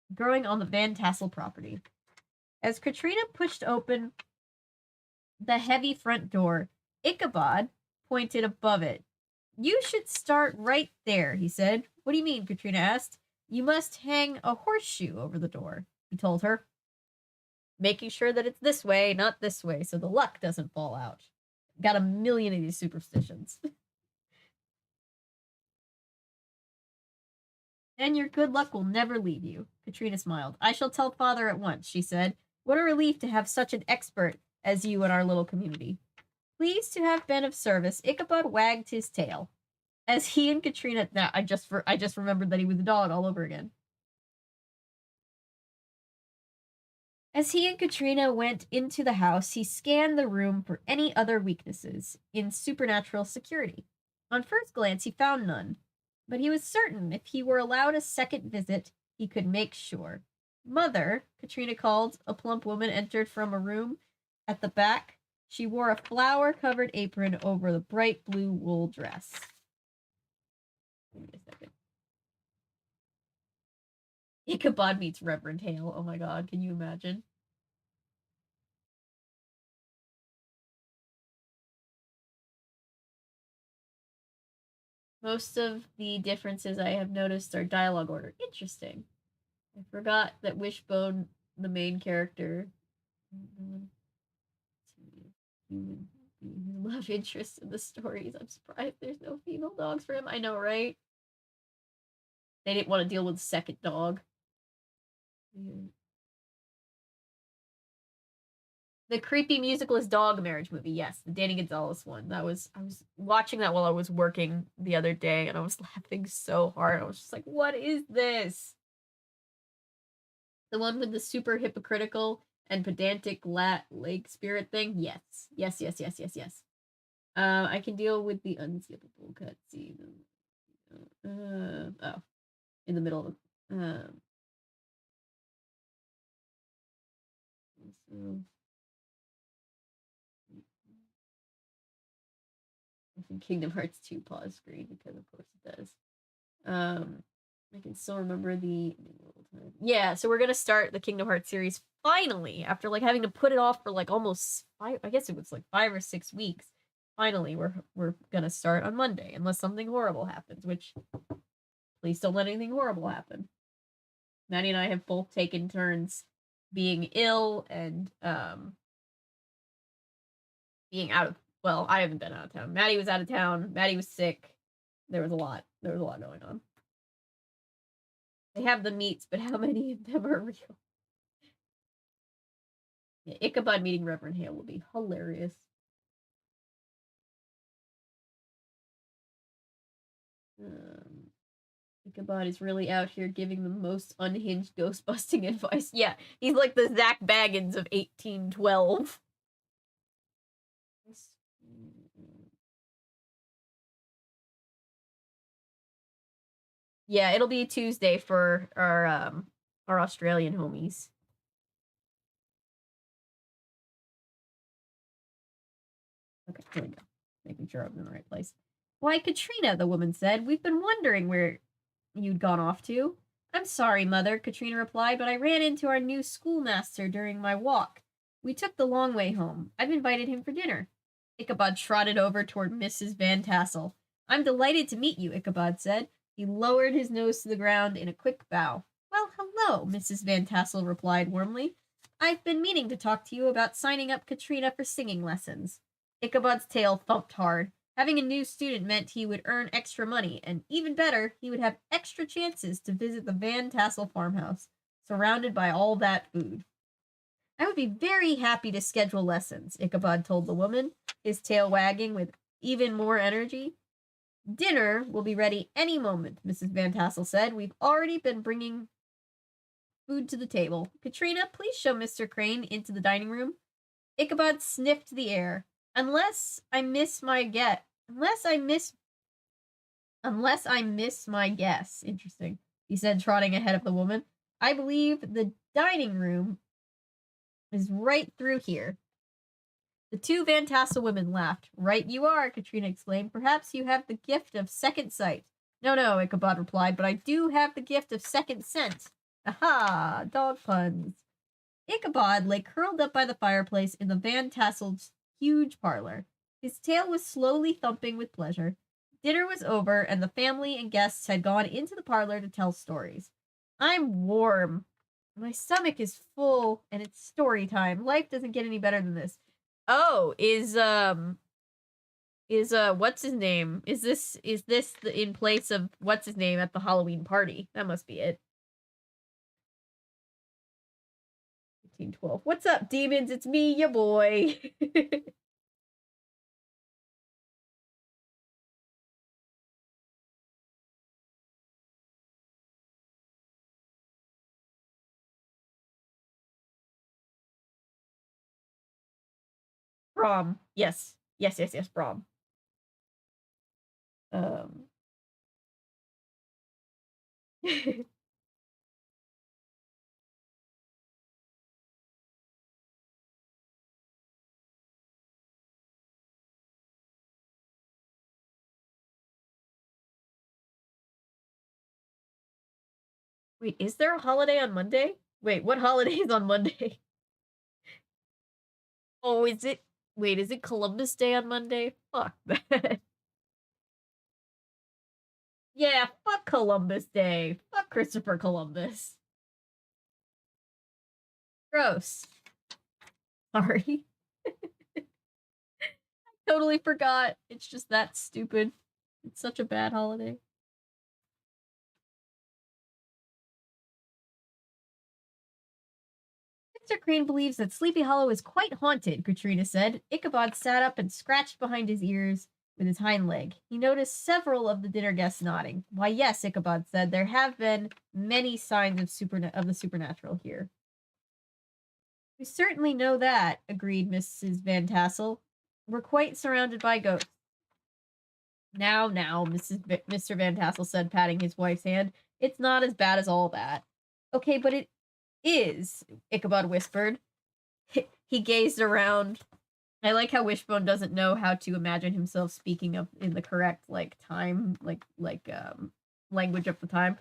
the Van Tassel property. As Katrina pushed open the heavy front door, Ichabod pointed above it. You should start right there, he said. What do you mean? Katrina asked. You must hang a horseshoe over the door, he told her. Making sure that it's this way, not this way, so the luck doesn't fall out. Got a million of these superstitions. Then your good luck will never leave you, Katrina smiled. I shall tell father at once, she said. What a relief to have such an expert as you in our little community. Pleased to have been of service, Ichabod wagged his tail. As he and Katrina... Now, I just remembered that he was a dog all over again. As he and Katrina went into the house, he scanned the room for any other weaknesses in supernatural security. On first glance, he found none, but he was certain if he were allowed a second visit, he could make sure. Mother, Katrina called. A plump woman entered from a room at the back. She wore a flower-covered apron over the bright blue wool dress. Give me a second. Ichabod meets Reverend Hale. Oh my god, can you imagine? Most of the differences I have noticed are dialogue order. Interesting. I forgot that Wishbone, the main character, human love interest in the stories. I'm surprised there's no female dogs for him. I know, right? They didn't want to deal with a second dog. The creepy musicalist dog marriage movie, yes, the Danny Gonzalez one. I was watching that while I was working the other day, and I was laughing so hard. I was just like, "What is this?" The one with the super hypocritical and pedantic lake spirit thing. Yes. I can deal with the unskippable cutscene. Oh, in the middle of. So, Kingdom Hearts 2 pause screen because of course it does. I can still remember the yeah, so we're gonna start the Kingdom Hearts series finally after like having to put it off for like almost I guess it was like 5 or 6 weeks. Finally, we're gonna start on Monday unless something horrible happens, which please don't let anything horrible happen. Maddie and I have both taken turns being ill and being out of well, I haven't been out of town. Maddie was out of town. Maddie was sick. There was a lot going on. They have the meats, but how many of them are real? Yeah, Ichabod meeting Reverend Hale will be hilarious. Ichabod is really out here giving the most unhinged ghost busting advice. Yeah, he's like the Zach Baggins of 1812. Yeah, it'll be Tuesday for our Australian homies. Okay, here we go. Making sure I'm in the right place. Why, Katrina, the woman said, we've been wondering where you'd gone off to. I'm sorry, Mother, Katrina replied, but I ran into our new schoolmaster during my walk. We took the long way home. I've invited him for dinner. Ichabod trotted over toward Mrs. Van Tassel. I'm delighted to meet you, Ichabod said. He lowered his nose to the ground in a quick bow. Well, hello, Mrs. Van Tassel replied warmly. I've been meaning to talk to you about signing up Katrina for singing lessons. Ichabod's tail thumped hard. Having a new student meant he would earn extra money, and even better, he would have extra chances to visit the Van Tassel farmhouse, surrounded by all that food. I would be very happy to schedule lessons, Ichabod told the woman, his tail wagging with even more energy. Dinner will be ready any moment, Mrs. Van Tassel said. We've already been bringing food to the table. Katrina, please show Mr. Crane into the dining room. Ichabod sniffed the air. Unless I miss my guess. Interesting, he said, trotting ahead of the woman. I believe the dining room is right through here. The two Van Tassel women laughed. Right you are, Katrina exclaimed. Perhaps you have the gift of second sight. No, Ichabod replied, but I do have the gift of second scent. Aha, dog puns. Ichabod lay curled up by the fireplace in the Van Tassel's huge parlor. His tail was slowly thumping with pleasure. Dinner was over, and the family and guests had gone into the parlor to tell stories. I'm warm. My stomach is full, and it's story time. Life doesn't get any better than this. Oh, is what's his name? Is this in place of what's his name at the Halloween party? That must be it. 1812. What's up, demons? It's me, ya boy. Brom. Yes, Brom. Wait, is there a holiday on Monday? Wait, what holiday is on Monday? Oh, is it? Wait, is it Columbus Day on Monday? Fuck that. Yeah, fuck Columbus Day. Fuck Christopher Columbus. Gross. Sorry. I totally forgot. It's just that stupid. It's such a bad holiday. Mr. Crane believes that Sleepy Hollow is quite haunted, Katrina said. Ichabod sat up and scratched behind his ears with his hind leg. He noticed several of the dinner guests nodding. Why, yes, Ichabod said, there have been many signs of the supernatural here. We certainly know that, agreed Mrs. Van Tassel. We're quite surrounded by ghosts. Now, Mr. Van Tassel said, patting his wife's hand. It's not as bad as all that. Okay, but it is, Ichabod whispered. He gazed around. I like how Wishbone doesn't know how to imagine himself speaking in the correct language of the time.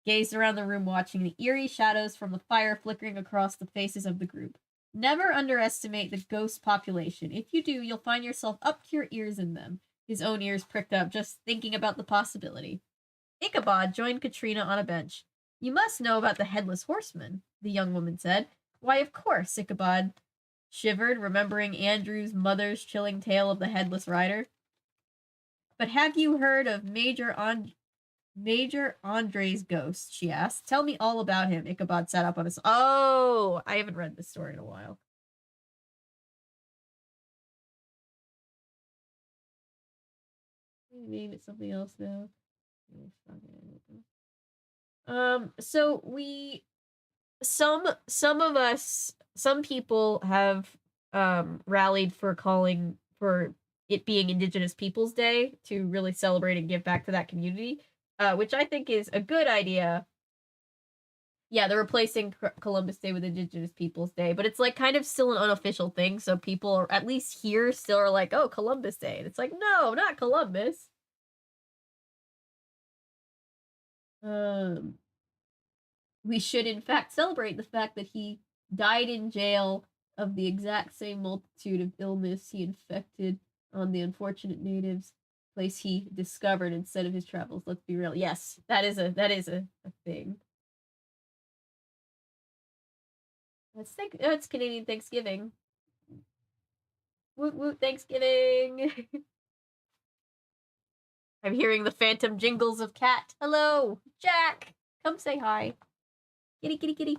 Gazed around the room, watching the eerie shadows from the fire flickering across the faces of the group. Never underestimate the ghost population. If you do, you'll find yourself up to your ears in them. His own ears pricked up just thinking about the possibility. Ichabod joined Katrina on a bench. You must know about the Headless Horseman, the young woman said. Why, of course, Ichabod shivered, remembering Andrew's mother's chilling tale of the Headless Rider. But have you heard of Major Andre's ghost, she asked. Tell me all about him. Ichabod sat up on his... Oh, I haven't read this story in a while. Name it something else now. So some people have rallied for calling for it being Indigenous Peoples Day to really celebrate and give back to that community, which I think is a good idea. Yeah, they're replacing Columbus Day with Indigenous Peoples Day, but it's like kind of still an unofficial thing. So people, are, at least here, still are like, "Oh, Columbus Day," and it's like, no, not Columbus. Um, we should in fact celebrate the fact that he died in jail of the exact same multitude of illness he infected on the unfortunate natives, place he discovered instead of his travels. Let's be real. Yes, that is a thing. That's Canadian Thanksgiving. Woot woot Thanksgiving. I'm hearing the phantom jingles of Cat. Hello, Jack. Come say hi. Kitty, kitty, kitty.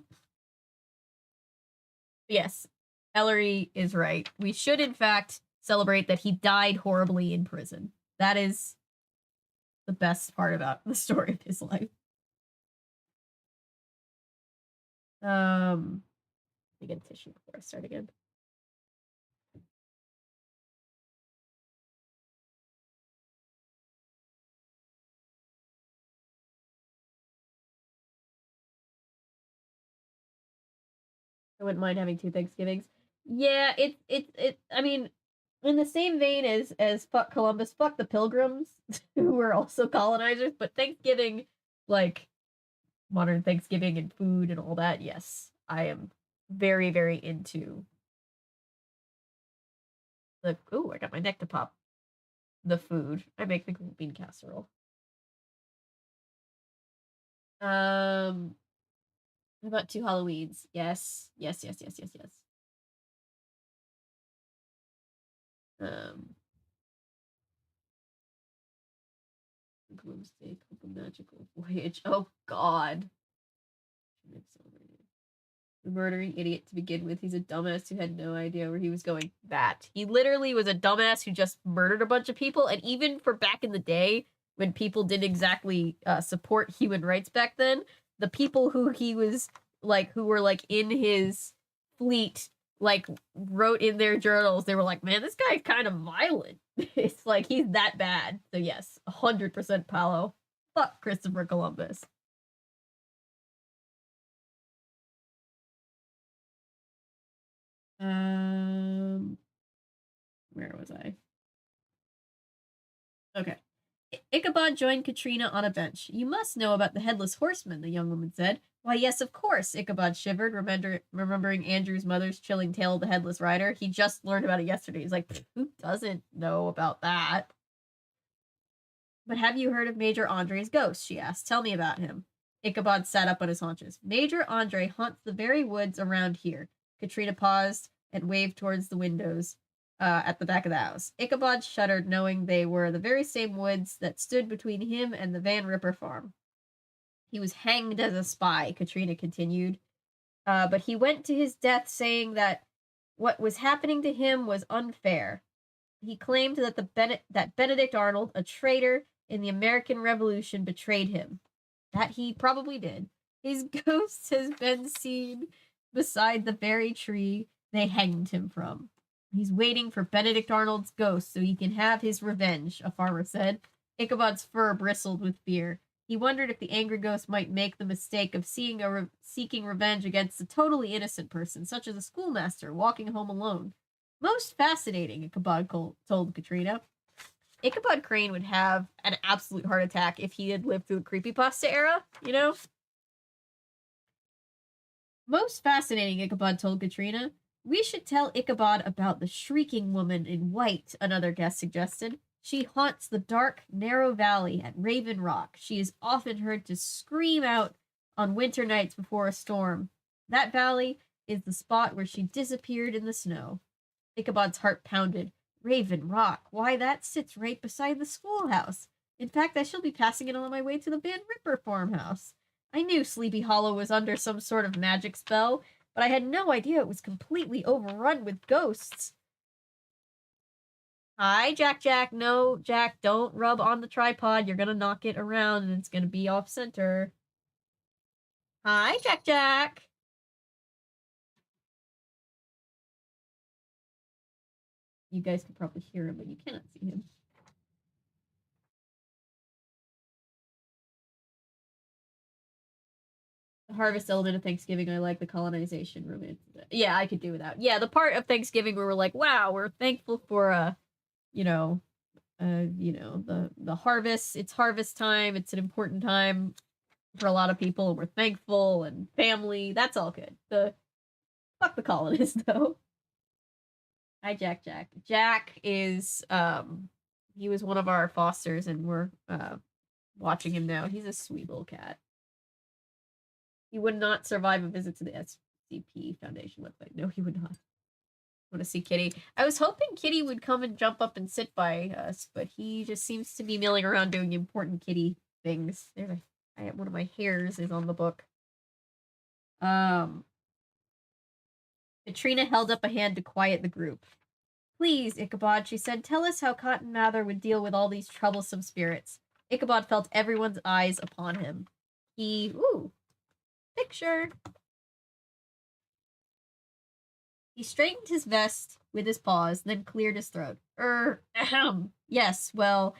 Yes, Ellery is right. We should, in fact, celebrate that he died horribly in prison. That is the best part about the story of his life. Let me get a tissue before I start again. I wouldn't mind having 2 Thanksgivings. Yeah, I mean, in the same vein as fuck Columbus, fuck the Pilgrims, who were also colonizers, but Thanksgiving, like modern Thanksgiving and food and all that, yes, I am very, very into the. Ooh, I got my neck to pop. The food. I make the green bean casserole. How about 2 Halloweens? Yes, yes, yes, yes, yes, yes. Um, Gloomsday, Couple Magical Voyage. Oh God. The murdering idiot to begin with. He's a dumbass who had no idea where he was going. That. He literally was a dumbass who just murdered a bunch of people. And even for back in the day, when people didn't exactly support human rights back then, the people who he was like, who were like in his fleet, like wrote in their journals, they were like, man, this guy's kind of violent. It's like he's that bad. So yes, 100% Paulo. Fuck Christopher Columbus. Um, where was I? Okay. Ichabod joined Katrina on a bench. You must know about the headless horseman, the young woman said. Why, yes, of course, Ichabod shivered, remembering Andrew's mother's chilling tale of the headless rider. He just learned about it yesterday. He's like, who doesn't know about that? But have you heard of Major Andre's ghost? She asked. Tell me about him. Ichabod sat up on his haunches. Major Andre haunts the very woods around here. Katrina paused and waved towards the windows at the back of the house. Ichabod shuddered, knowing they were the very same woods that stood between him and the Van Ripper farm. He was hanged as a spy, Katrina continued. But he went to his death saying that what was happening to him was unfair. He claimed that that Benedict Arnold, a traitor in the American Revolution, betrayed him. That he probably did. His ghost has been seen beside the very tree they hanged him from. He's waiting for Benedict Arnold's ghost so he can have his revenge, a farmer said. Ichabod's fur bristled with fear. He wondered if the angry ghost might make the mistake of seeking revenge against a totally innocent person, such as a schoolmaster walking home alone. Most fascinating, Ichabod told Katrina. Ichabod Crane would have an absolute heart attack if he had lived through the creepypasta era, you know? Most fascinating, Ichabod told Katrina. We should tell Ichabod about the shrieking woman in white, another guest suggested. She haunts the dark, narrow valley at Raven Rock. She is often heard to scream out on winter nights before a storm. That valley is the spot where she disappeared in the snow. Ichabod's heart pounded. Raven Rock. Why, that sits right beside the schoolhouse. In fact, I shall be passing it on my way to the Van Ripper farmhouse. I knew Sleepy Hollow was under some sort of magic spell, but I had no idea it was completely overrun with ghosts. Hi, Jack Jack. No, Jack, don't rub on the tripod. You're gonna knock it around and it's gonna be off center. Hi, Jack Jack. You guys can probably hear him, but you cannot see him. The harvest element of Thanksgiving, I like the colonization romance. Yeah, I could do without. Yeah, the part of Thanksgiving where we're like, wow, we're thankful for you know, the harvest. It's harvest time. It's an important time for a lot of people, and we're thankful and family. That's all good. The fuck the colonists though. Hi, Jack. Jack is he was one of our fosters, and we're watching him now. He's a sweet little cat. He would not survive a visit to the SCP Foundation website. No, he would not. Want to see Kitty. I was hoping Kitty would come and jump up and sit by us, but he just seems to be milling around doing important Kitty things. There's one of my hairs is on the book. Katrina held up a hand to quiet the group. Please, Ichabod, she said, tell us how Cotton Mather would deal with all these troublesome spirits. Ichabod felt everyone's eyes upon him. Picture. He straightened his vest with his paws, then cleared his throat. Ahem. Yes, well,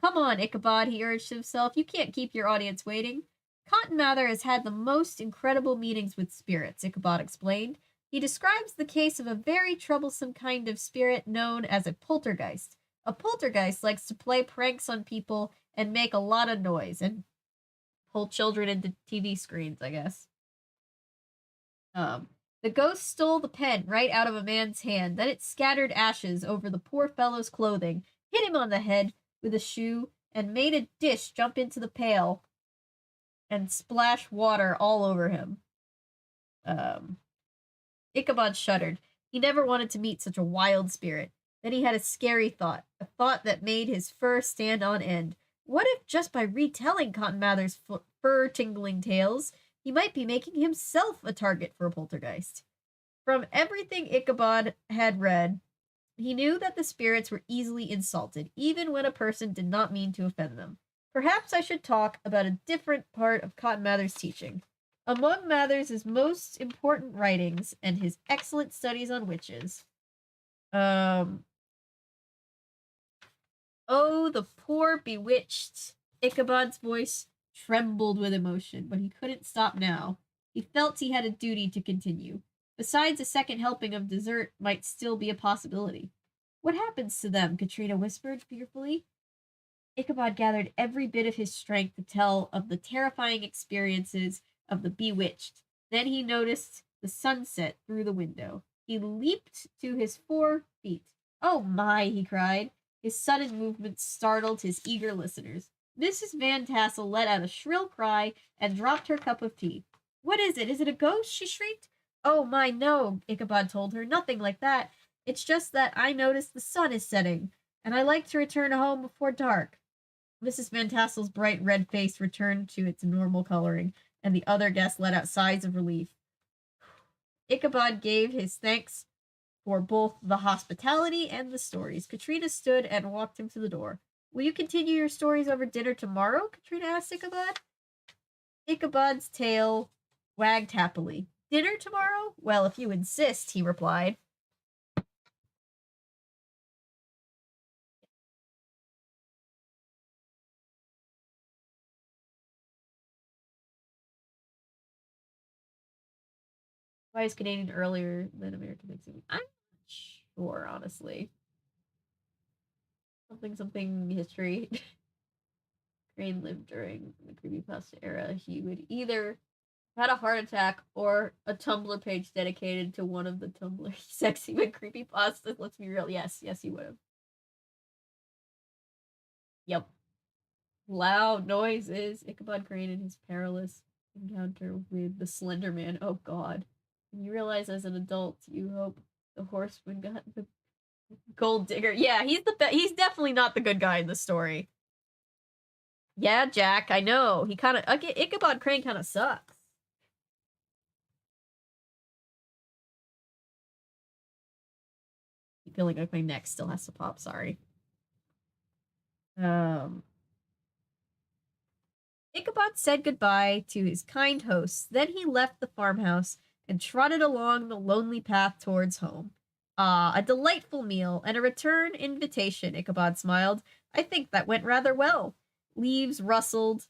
come on, Ichabod, he urged himself. You can't keep your audience waiting. Cotton Mather has had the most incredible meetings with spirits, Ichabod explained. He describes the case of a very troublesome kind of spirit known as a poltergeist. A poltergeist likes to play pranks on people and make a lot of noise and pull children into TV screens, I guess. The ghost stole the pen right out of a man's hand. Then it scattered ashes over the poor fellow's clothing, hit him on the head with a shoe, and made a dish jump into the pail and splash water all over him. Ichabod shuddered. He never wanted to meet such a wild spirit. Then he had a scary thought, a thought that made his fur stand on end. What if just by retelling Cotton Mather's fur-tingling tales, he might be making himself a target for a poltergeist? From everything Ichabod had read, he knew that the spirits were easily insulted, even when a person did not mean to offend them. Perhaps I should talk about a different part of Cotton Mather's teaching. Among Mather's most important writings and his excellent studies on witches. Oh, the poor bewitched. Ichabod's voice trembled with emotion, but he couldn't stop now. He felt he had a duty to continue. Besides, a second helping of dessert might still be a possibility. What happens to them? Katrina whispered fearfully. Ichabod gathered every bit of his strength to tell of the terrifying experiences of the bewitched. Then he noticed the sunset through the window. He leaped to his 4 feet. Oh my, he cried. His sudden movement startled his eager listeners. Mrs. Van Tassel let out a shrill cry and dropped her cup of tea. What is it? Is it a ghost? She shrieked. Oh my, no, Ichabod told her. Nothing like that. It's just that I noticed the sun is setting, and I like to return home before dark. Mrs. Van Tassel's bright red face returned to its normal coloring, and the other guests let out sighs of relief. Ichabod gave his thanks for both the hospitality and the stories. Katrina stood and walked him to the door. Will you continue your stories over dinner tomorrow? Katrina asked Ichabod. Ichabod's tail wagged happily. Dinner tomorrow? Well, if you insist, he replied. Why is Canadian earlier than American Thanksgiving? I'm not sure, honestly. Something history. Crane lived during the creepypasta era. He would either had a heart attack or a Tumblr page dedicated to one of the Tumblr sexy but creepypastas. Let's be real. Yes, he would have. Yep. Loud noises. Ichabod Crane and his perilous encounter with the Slender Man. Oh God. And you realize as an adult, you hope the horseman got the gold digger. Yeah, he's definitely not the good guy in the story. Yeah, Jack, I know. He kind of Ichabod Crane kind of sucks. I'm feeling like my neck still has to pop. Sorry. Ichabod said goodbye to his kind hosts. Then he left the farmhouse and trotted along the lonely path towards home. Ah, a delightful meal and a return invitation, Ichabod smiled. I think that went rather well. Leaves rustled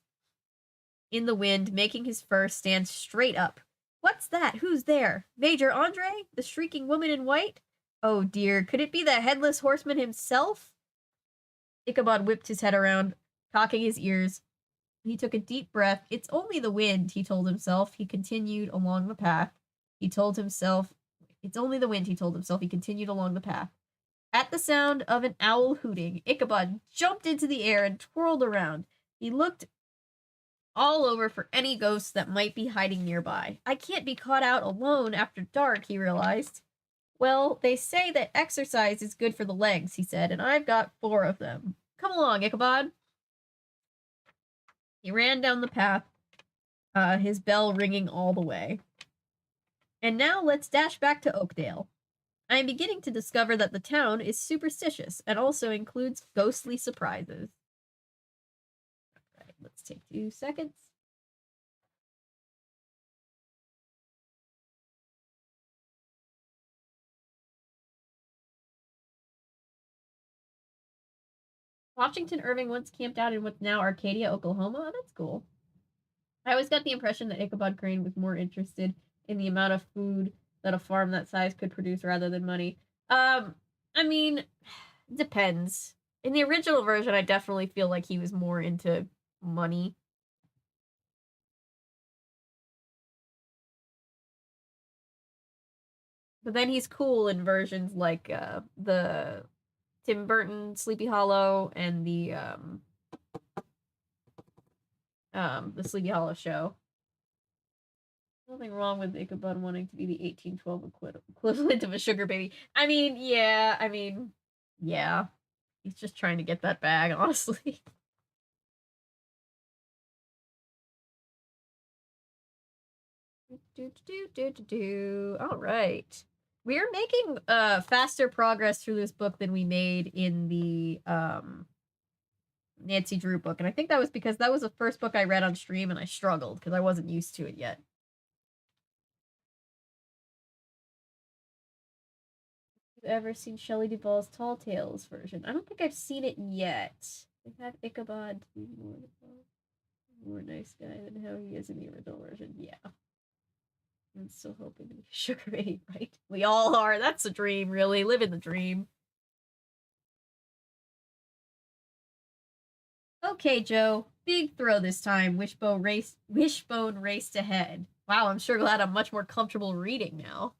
in the wind, making his fur stand straight up. What's that? Who's there? Major Andre? The shrieking woman in white? Oh dear, could it be the headless horseman himself? Ichabod whipped his head around, cocking his ears. He took a deep breath. It's only the wind, he told himself. He continued along the path. It's only the wind, he told himself. He continued along the path. At the sound of an owl hooting, Ichabod jumped into the air and twirled around. He looked all over for any ghosts that might be hiding nearby. I can't be caught out alone after dark, he realized. Well, they say that exercise is good for the legs, he said, and I've got 4 of them. Come along, Ichabod. He ran down the path, his bell ringing all the way. And now let's dash back to Oakdale. I am beginning to discover that the town is superstitious and also includes ghostly surprises. All right, let's take 2 seconds. Washington Irving once camped out in what's now Arcadia, Oklahoma. Oh, that's cool. I always got the impression that Ichabod Crane was more interested in the amount of food that a farm that size could produce rather than money. I mean, depends. In the original version, I definitely feel like he was more into money. But then he's cool in versions like the Tim Burton Sleepy Hollow and the Sleepy Hollow show. Nothing wrong with Ichabod wanting to be the 1812 equivalent of a sugar baby. I mean, yeah. He's just trying to get that bag, honestly. All right. We're making faster progress through this book than we made in the Nancy Drew book. And I think that was because that was the first book I read on stream and I struggled because I wasn't used to it yet. Have you ever seen Shelley Duvall's Tall Tales version? I don't think I've seen it yet. They have Ichabod to be more nice guy than how he is in the original version. Yeah. I'm still hoping to be sugar baby, right? We all are. That's a dream, really. Live in the dream. Okay, Joe. Big throw this time. Wishbone raced ahead. Wow, I'm sure glad I'm much more comfortable reading now.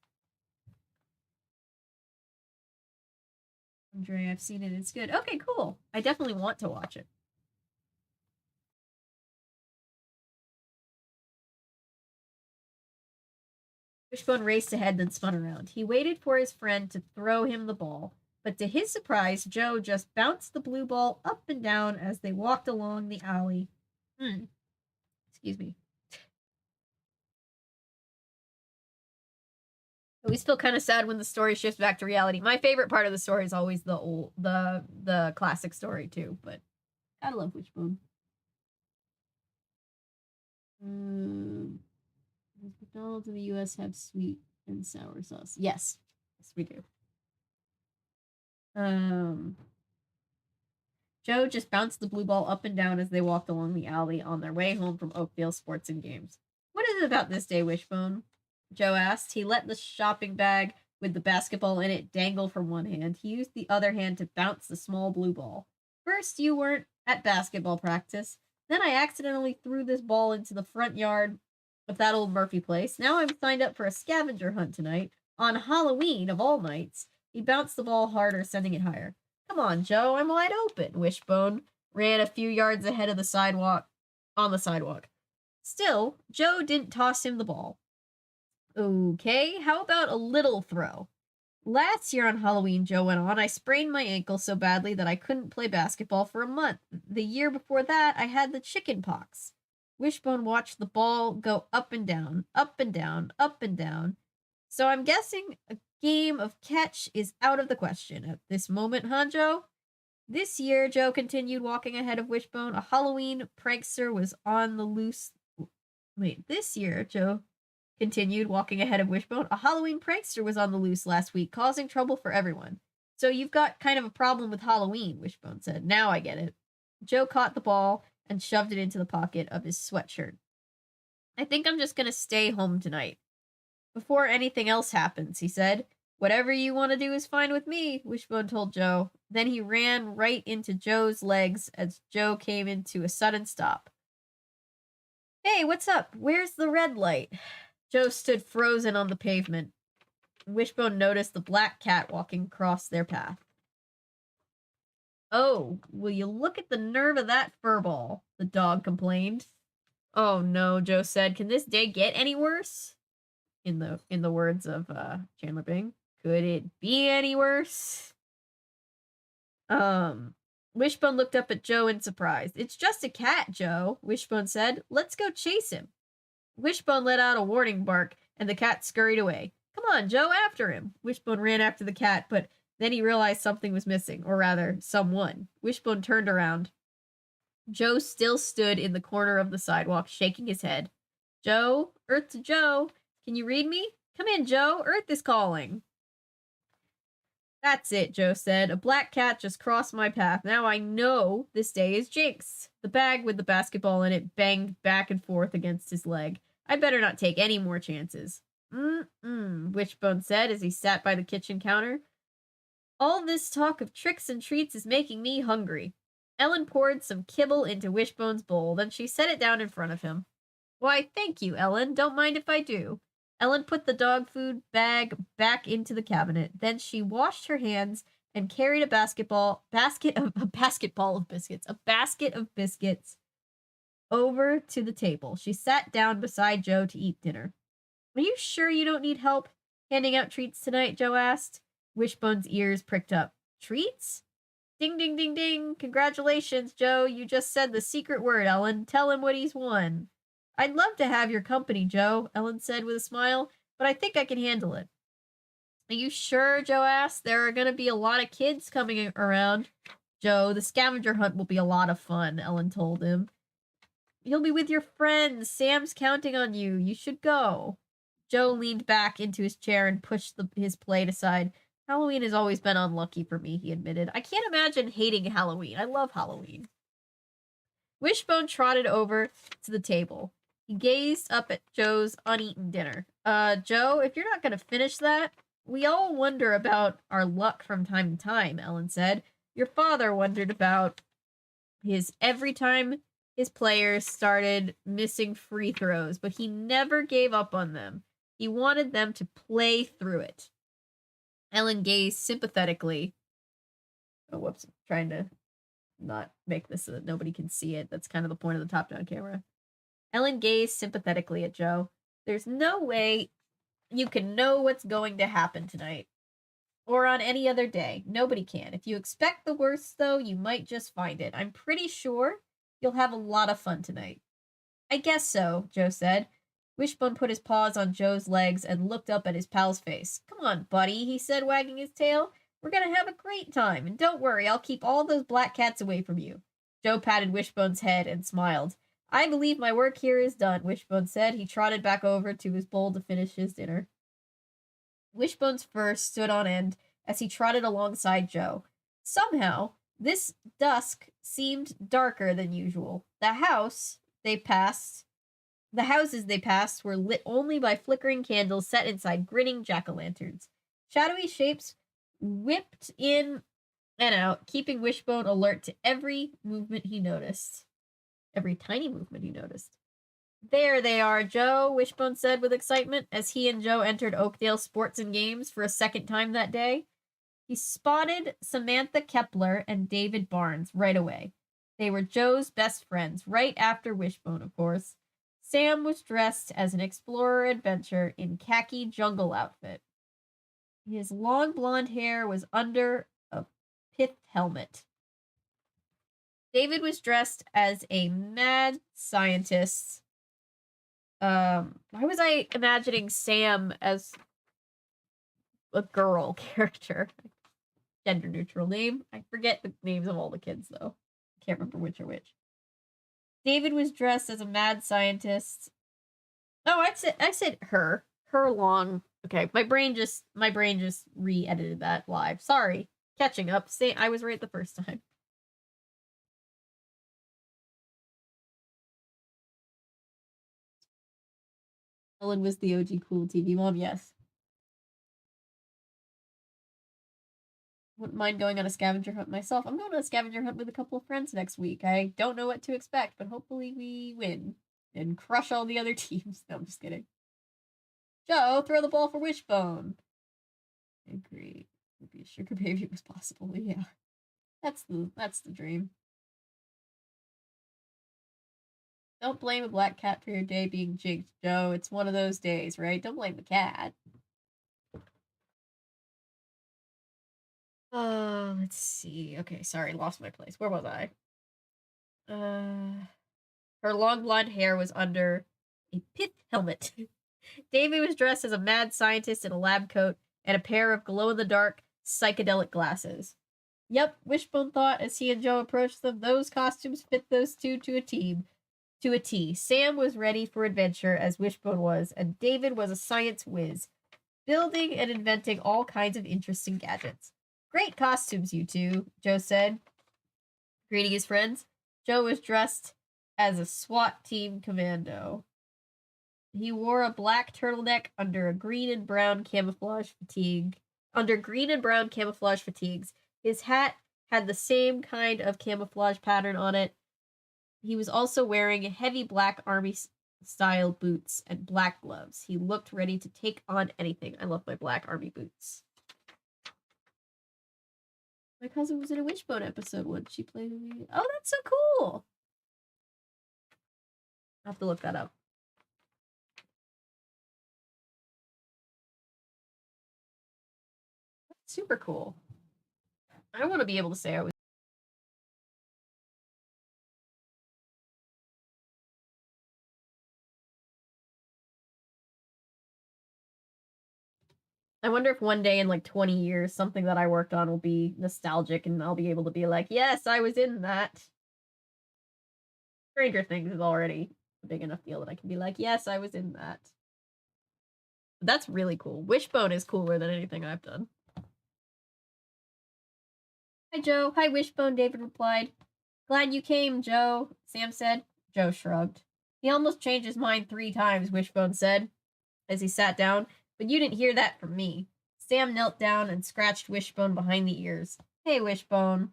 Andre, I've seen it. It's good. Okay, cool. I definitely want to watch it. Wishbone raced ahead, then spun around. He waited for his friend to throw him the ball, but to his surprise, Joe just bounced the blue ball up and down as they walked along the alley. Excuse me. I always feel kind of sad when the story shifts back to reality. My favorite part of the story is always the classic story too, but I love Wishbone. Does McDonald's in the U.S. have sweet and sour sauce? Yes. Yes, we do. Joe just bounced the blue ball up and down as they walked along the alley on their way home from Oakdale Sports and Games. What is it about this day, Wishbone? Joe asked. He let the shopping bag with the basketball in it dangle from one hand. He used the other hand to bounce the small blue ball. First, you weren't at basketball practice. Then I accidentally threw this ball into the front yard of that old Murphy place. Now I'm signed up for a scavenger hunt tonight. On Halloween, of all nights. He bounced the ball harder, sending it higher. Come on, Joe, I'm wide open. Wishbone ran a few yards ahead of the sidewalk. Still, Joe didn't toss him the ball. Okay, how about a little throw? Last year on Halloween, Joe went on, I sprained my ankle so badly that I couldn't play basketball for a month. The year before that, I had the chicken pox. Wishbone watched the ball go up and down, up and down, up and down. So I'm guessing a game of catch is out of the question at this moment, huh, Joe? This year, Joe continued walking ahead of Wishbone. A Halloween prankster was on the loose. This year, Joe continued walking ahead of Wishbone. A Halloween prankster was on the loose last week, causing trouble for everyone. So you've got kind of a problem with Halloween, Wishbone said. Now I get it. Joe caught the ball and shoved it into the pocket of his sweatshirt. I think I'm just gonna stay home tonight. Before anything else happens, he said. Whatever you want to do is fine with me, Wishbone told Joe. Then he ran right into Joe's legs as Joe came into a sudden stop. Hey, what's up? Where's the red light? Joe stood frozen on the pavement. Wishbone noticed the black cat walking across their path. Oh, will you look at the nerve of that furball? The dog complained. Oh no, Joe said. Can this day get any worse? In the words of Chandler Bing. Could it be any worse? Wishbone looked up at Joe in surprise. It's just a cat, Joe, Wishbone said. Let's go chase him. Wishbone let out a warning bark, and the cat scurried away. Come on, Joe, after him. Wishbone ran after the cat, but then he realized something was missing, or rather, someone. Wishbone turned around. Joe still stood in the corner of the sidewalk, shaking his head. Joe? Earth to Joe? Can you read me? Come in, Joe. Earth is calling. That's it, Joe said. A black cat just crossed my path. Now I know this day is jinxed. The bag with the basketball in it banged back and forth against his leg. I better not take any more chances. Wishbone said as he sat by the kitchen counter. All this talk of tricks and treats is making me hungry. Ellen poured some kibble into Wishbone's bowl, then she set it down in front of him. Why, thank you, Ellen. Don't mind if I do. Ellen put the dog food bag back into the cabinet. Then she washed her hands and carried a basket of biscuits over to the table. She sat down beside Joe to eat dinner. Are you sure you don't need help handing out treats tonight? Joe asked. Wishbone's ears pricked up. Treats? Ding, ding, ding, ding. Congratulations, Joe. You just said the secret word, Ellen. Tell him what he's won. I'd love to have your company, Joe, Ellen said with a smile, but I think I can handle it. Are you sure? Joe asked. There are going to be a lot of kids coming around. Joe, the scavenger hunt will be a lot of fun, Ellen told him. You'll be with your friends. Sam's counting on you. You should go. Joe leaned back into his chair and pushed his plate aside. Halloween has always been unlucky for me, he admitted. I can't imagine hating Halloween. I love Halloween. Wishbone trotted over to the table. He gazed up at Joe's uneaten dinner. Joe, if you're not going to finish that, we all wonder about our luck from time to time, Ellen said. Your father wondered about his every time his players started missing free throws, but he never gave up on them. He wanted them to play through it. Ellen gazed sympathetically. Oh, whoops. I'm trying to not make this so that nobody can see it. That's kind of the point of the top-down camera. Ellen gazed sympathetically at Joe. There's no way you can know what's going to happen tonight. Or on any other day. Nobody can. If you expect the worst, though, you might just find it. I'm pretty sure you'll have a lot of fun tonight. I guess so, Joe said. Wishbone put his paws on Joe's legs and looked up at his pal's face. Come on, buddy, he said, wagging his tail. We're going to have a great time, and don't worry, I'll keep all those black cats away from you. Joe patted Wishbone's head and smiled. I believe my work here is done, Wishbone said. He trotted back over to his bowl to finish his dinner. Wishbone's fur stood on end as he trotted alongside Joe. Somehow, this dusk seemed darker than usual. The houses they passed were lit only by flickering candles set inside grinning jack-o'-lanterns. Shadowy shapes whipped in and out, keeping Wishbone alert to every movement he noticed. Every tiny movement he noticed. There they are, Joe, Wishbone said with excitement as he and Joe entered Oakdale Sports and Games for a second time that day. He spotted Samantha Kepler and David Barnes right away. They were Joe's best friends, right after Wishbone, of course. Sam was dressed as an explorer adventurer in khaki jungle outfit. His long blonde hair was under a pith helmet. David was dressed as a mad scientist. Why was I imagining Sam as a girl character? Gender neutral name. I forget the names of all the kids though. I can't remember which are which. David was dressed as a mad scientist. Oh, I said her. Her long. Okay, my brain just re-edited that live. Sorry. Catching up. I was right the first time. Ellen was the OG cool TV mom, yes. Wouldn't mind going on a scavenger hunt myself. I'm going on a scavenger hunt with a couple of friends next week. I don't know what to expect, but hopefully we win and crush all the other teams. No, I'm just kidding. Joe, throw the ball for Wishbone. Agree. Maybe a sugar baby was possible. Yeah, that's the dream. Don't blame a black cat for your day being jinxed, Joe. It's one of those days, right? Don't blame the cat. Let's see. Okay, sorry, lost my place. Where was I? Her long blonde hair was under a pith helmet. Davy was dressed as a mad scientist in a lab coat and a pair of glow-in-the-dark psychedelic glasses. Yep, Wishbone thought as he and Joe approached them, those costumes fit those two to a T. Sam was ready for adventure as Wishbone was, and David was a science whiz, building and inventing all kinds of interesting gadgets. Great costumes, you two, Joe said, greeting his friends. Joe was dressed as a SWAT team commando. He wore a black turtleneck under green and brown camouflage fatigues. His hat had the same kind of camouflage pattern on it. He was also wearing heavy black army-style boots and black gloves. He looked ready to take on anything. I love my black army boots. My cousin was in a Wishbone episode once. She played with me. Oh, that's so cool! I'll have to look that up. That's super cool. I want to be able to say I was. I wonder if one day in like 20 years, something that I worked on will be nostalgic and I'll be able to be like, yes, I was in that. Stranger Things is already a big enough deal that I can be like, yes, I was in that. But that's really cool. Wishbone is cooler than anything I've done. Hi, Joe. Hi, Wishbone, David replied. Glad you came, Joe, Sam said. Joe shrugged. He almost changed his mind 3 times, Wishbone said, as he sat down, but you didn't hear that from me. Sam knelt down and scratched Wishbone behind the ears. Hey, Wishbone,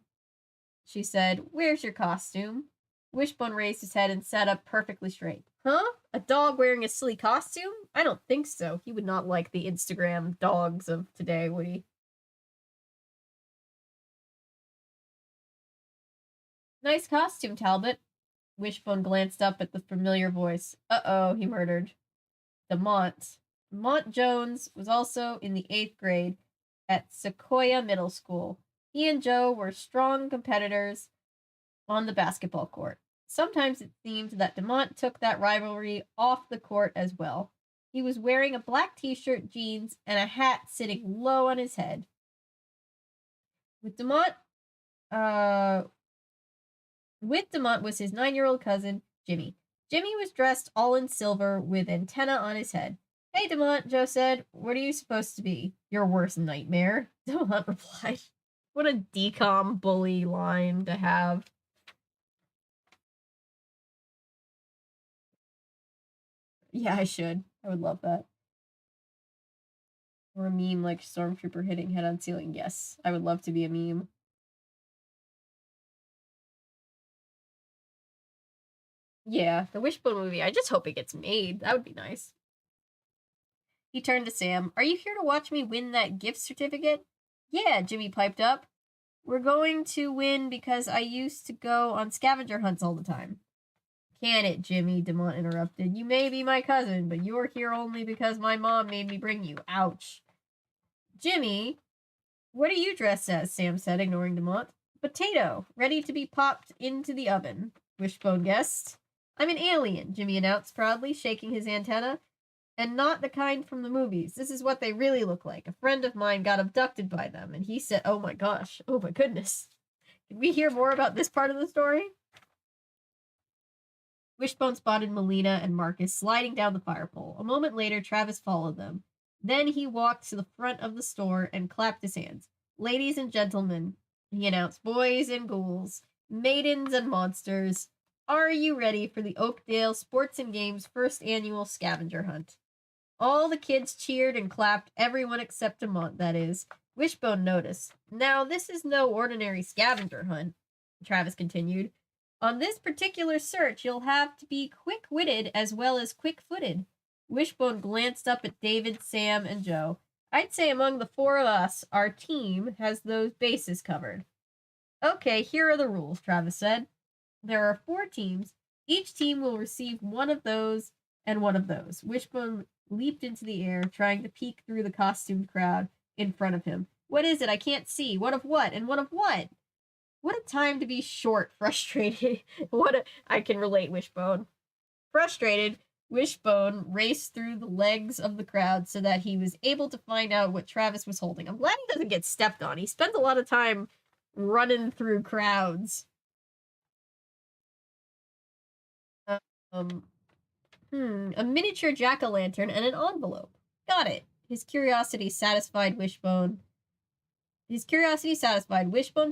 she said. Where's your costume? Wishbone raised his head and sat up perfectly straight. Huh? A dog wearing a silly costume? I don't think so. He would not like the Instagram dogs of today, would he? Nice costume, Talbot. Wishbone glanced up at the familiar voice. Uh-oh, he murmured. Demont. Demont Jones was also in the 8th grade at Sequoia Middle School. He and Joe were strong competitors on the basketball court. Sometimes it seemed that Demont took that rivalry off the court as well. He was wearing a black t-shirt, jeans, and a hat sitting low on his head. With Demont was his 9-year-old cousin, Jimmy. Jimmy was dressed all in silver with antenna on his head. Hey, Demont, Joe said. What are you supposed to be? Your worst nightmare, Demont replied. What a decom bully line to have. Yeah, I should. I would love that. Or a meme like Stormtrooper hitting head on ceiling. Yes, I would love to be a meme. Yeah, the Wishbone movie. I just hope it gets made. That would be nice. He turned to Sam. Are you here to watch me win that gift certificate? Yeah, Jimmy piped up. We're going to win because I used to go on scavenger hunts all the time. Can it, Jimmy? Demont interrupted. You may be my cousin, but you're here only because my mom made me bring you. Ouch. Jimmy, what are you dressed as? Sam said, ignoring Demont. Potato, ready to be popped into the oven, Wishbone guessed. I'm an alien, Jimmy announced proudly, shaking his antenna. And not the kind from the movies. This is what they really look like. A friend of mine got abducted by them, and he said, oh my gosh, oh my goodness. Can we hear more about this part of the story? Wishbone spotted Melina and Marcus sliding down the fire pole. A moment later, Travis followed them. Then he walked to the front of the store and clapped his hands. Ladies and gentlemen, he announced, boys and ghouls, maidens and monsters, are you ready for the Oakdale Sports and Games first annual scavenger hunt? All the kids cheered and clapped, everyone except Demont, that is. Wishbone noticed. Now, this is no ordinary scavenger hunt, Travis continued. On this particular search, you'll have to be quick-witted as well as quick-footed. Wishbone glanced up at David, Sam, and Joe. I'd say among the four of us, our team has those bases covered. Okay, here are the rules, Travis said. There are 4 teams. Each team will receive one of those and one of those. Wishbone leaped into the air, trying to peek through the costumed crowd in front of him. What is it? I can't see. What of what? And what of what? What a time to be short, frustrated. I can relate, Wishbone. Frustrated, Wishbone raced through the legs of the crowd so that he was able to find out what Travis was holding. I'm glad he doesn't get stepped on. He spends a lot of time running through crowds. A miniature jack-o'-lantern and an envelope. Got it. His curiosity satisfied, Wishbone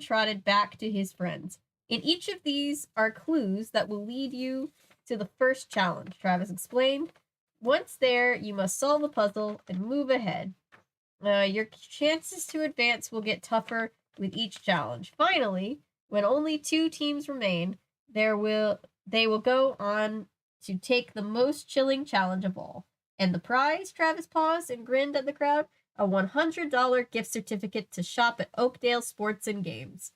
trotted back to his friends. In each of these are clues that will lead you to the first challenge, Travis explained. Once there, you must solve a puzzle and move ahead. Your chances to advance will get tougher with each challenge. Finally, when only 2 teams remain, they will go on to take the most chilling challenge of all. And the prize, Travis paused and grinned at the crowd, a $100 gift certificate to shop at Oakdale Sports and Games.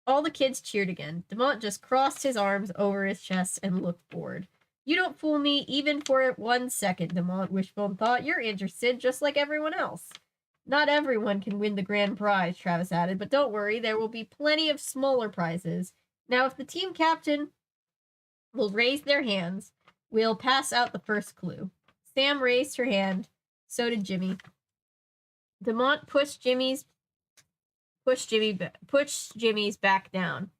All the kids cheered again. Demont just crossed his arms over his chest and looked bored. You don't fool me even for 1 second, Demont, Wishbone thought. You're interested just like everyone else. Not everyone can win the grand prize, Travis added, but don't worry, there will be plenty of smaller prizes. Now, if the team captain will raise their hands, we'll pass out the first clue. Sam raised her hand. So did Jimmy. Demont pushed Jimmy's back down,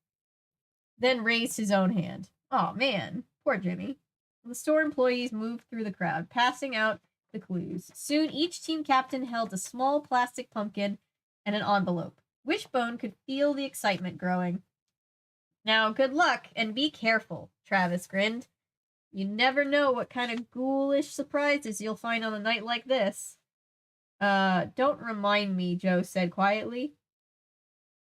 then raised his own hand. Oh man, poor Jimmy. The store employees moved through the crowd, passing out the clues. Soon each team captain held a small plastic pumpkin and an envelope. Wishbone could feel the excitement growing. Now, good luck and be careful, Travis grinned. You never know what kind of ghoulish surprises you'll find on a night like this. Don't remind me, Joe said quietly.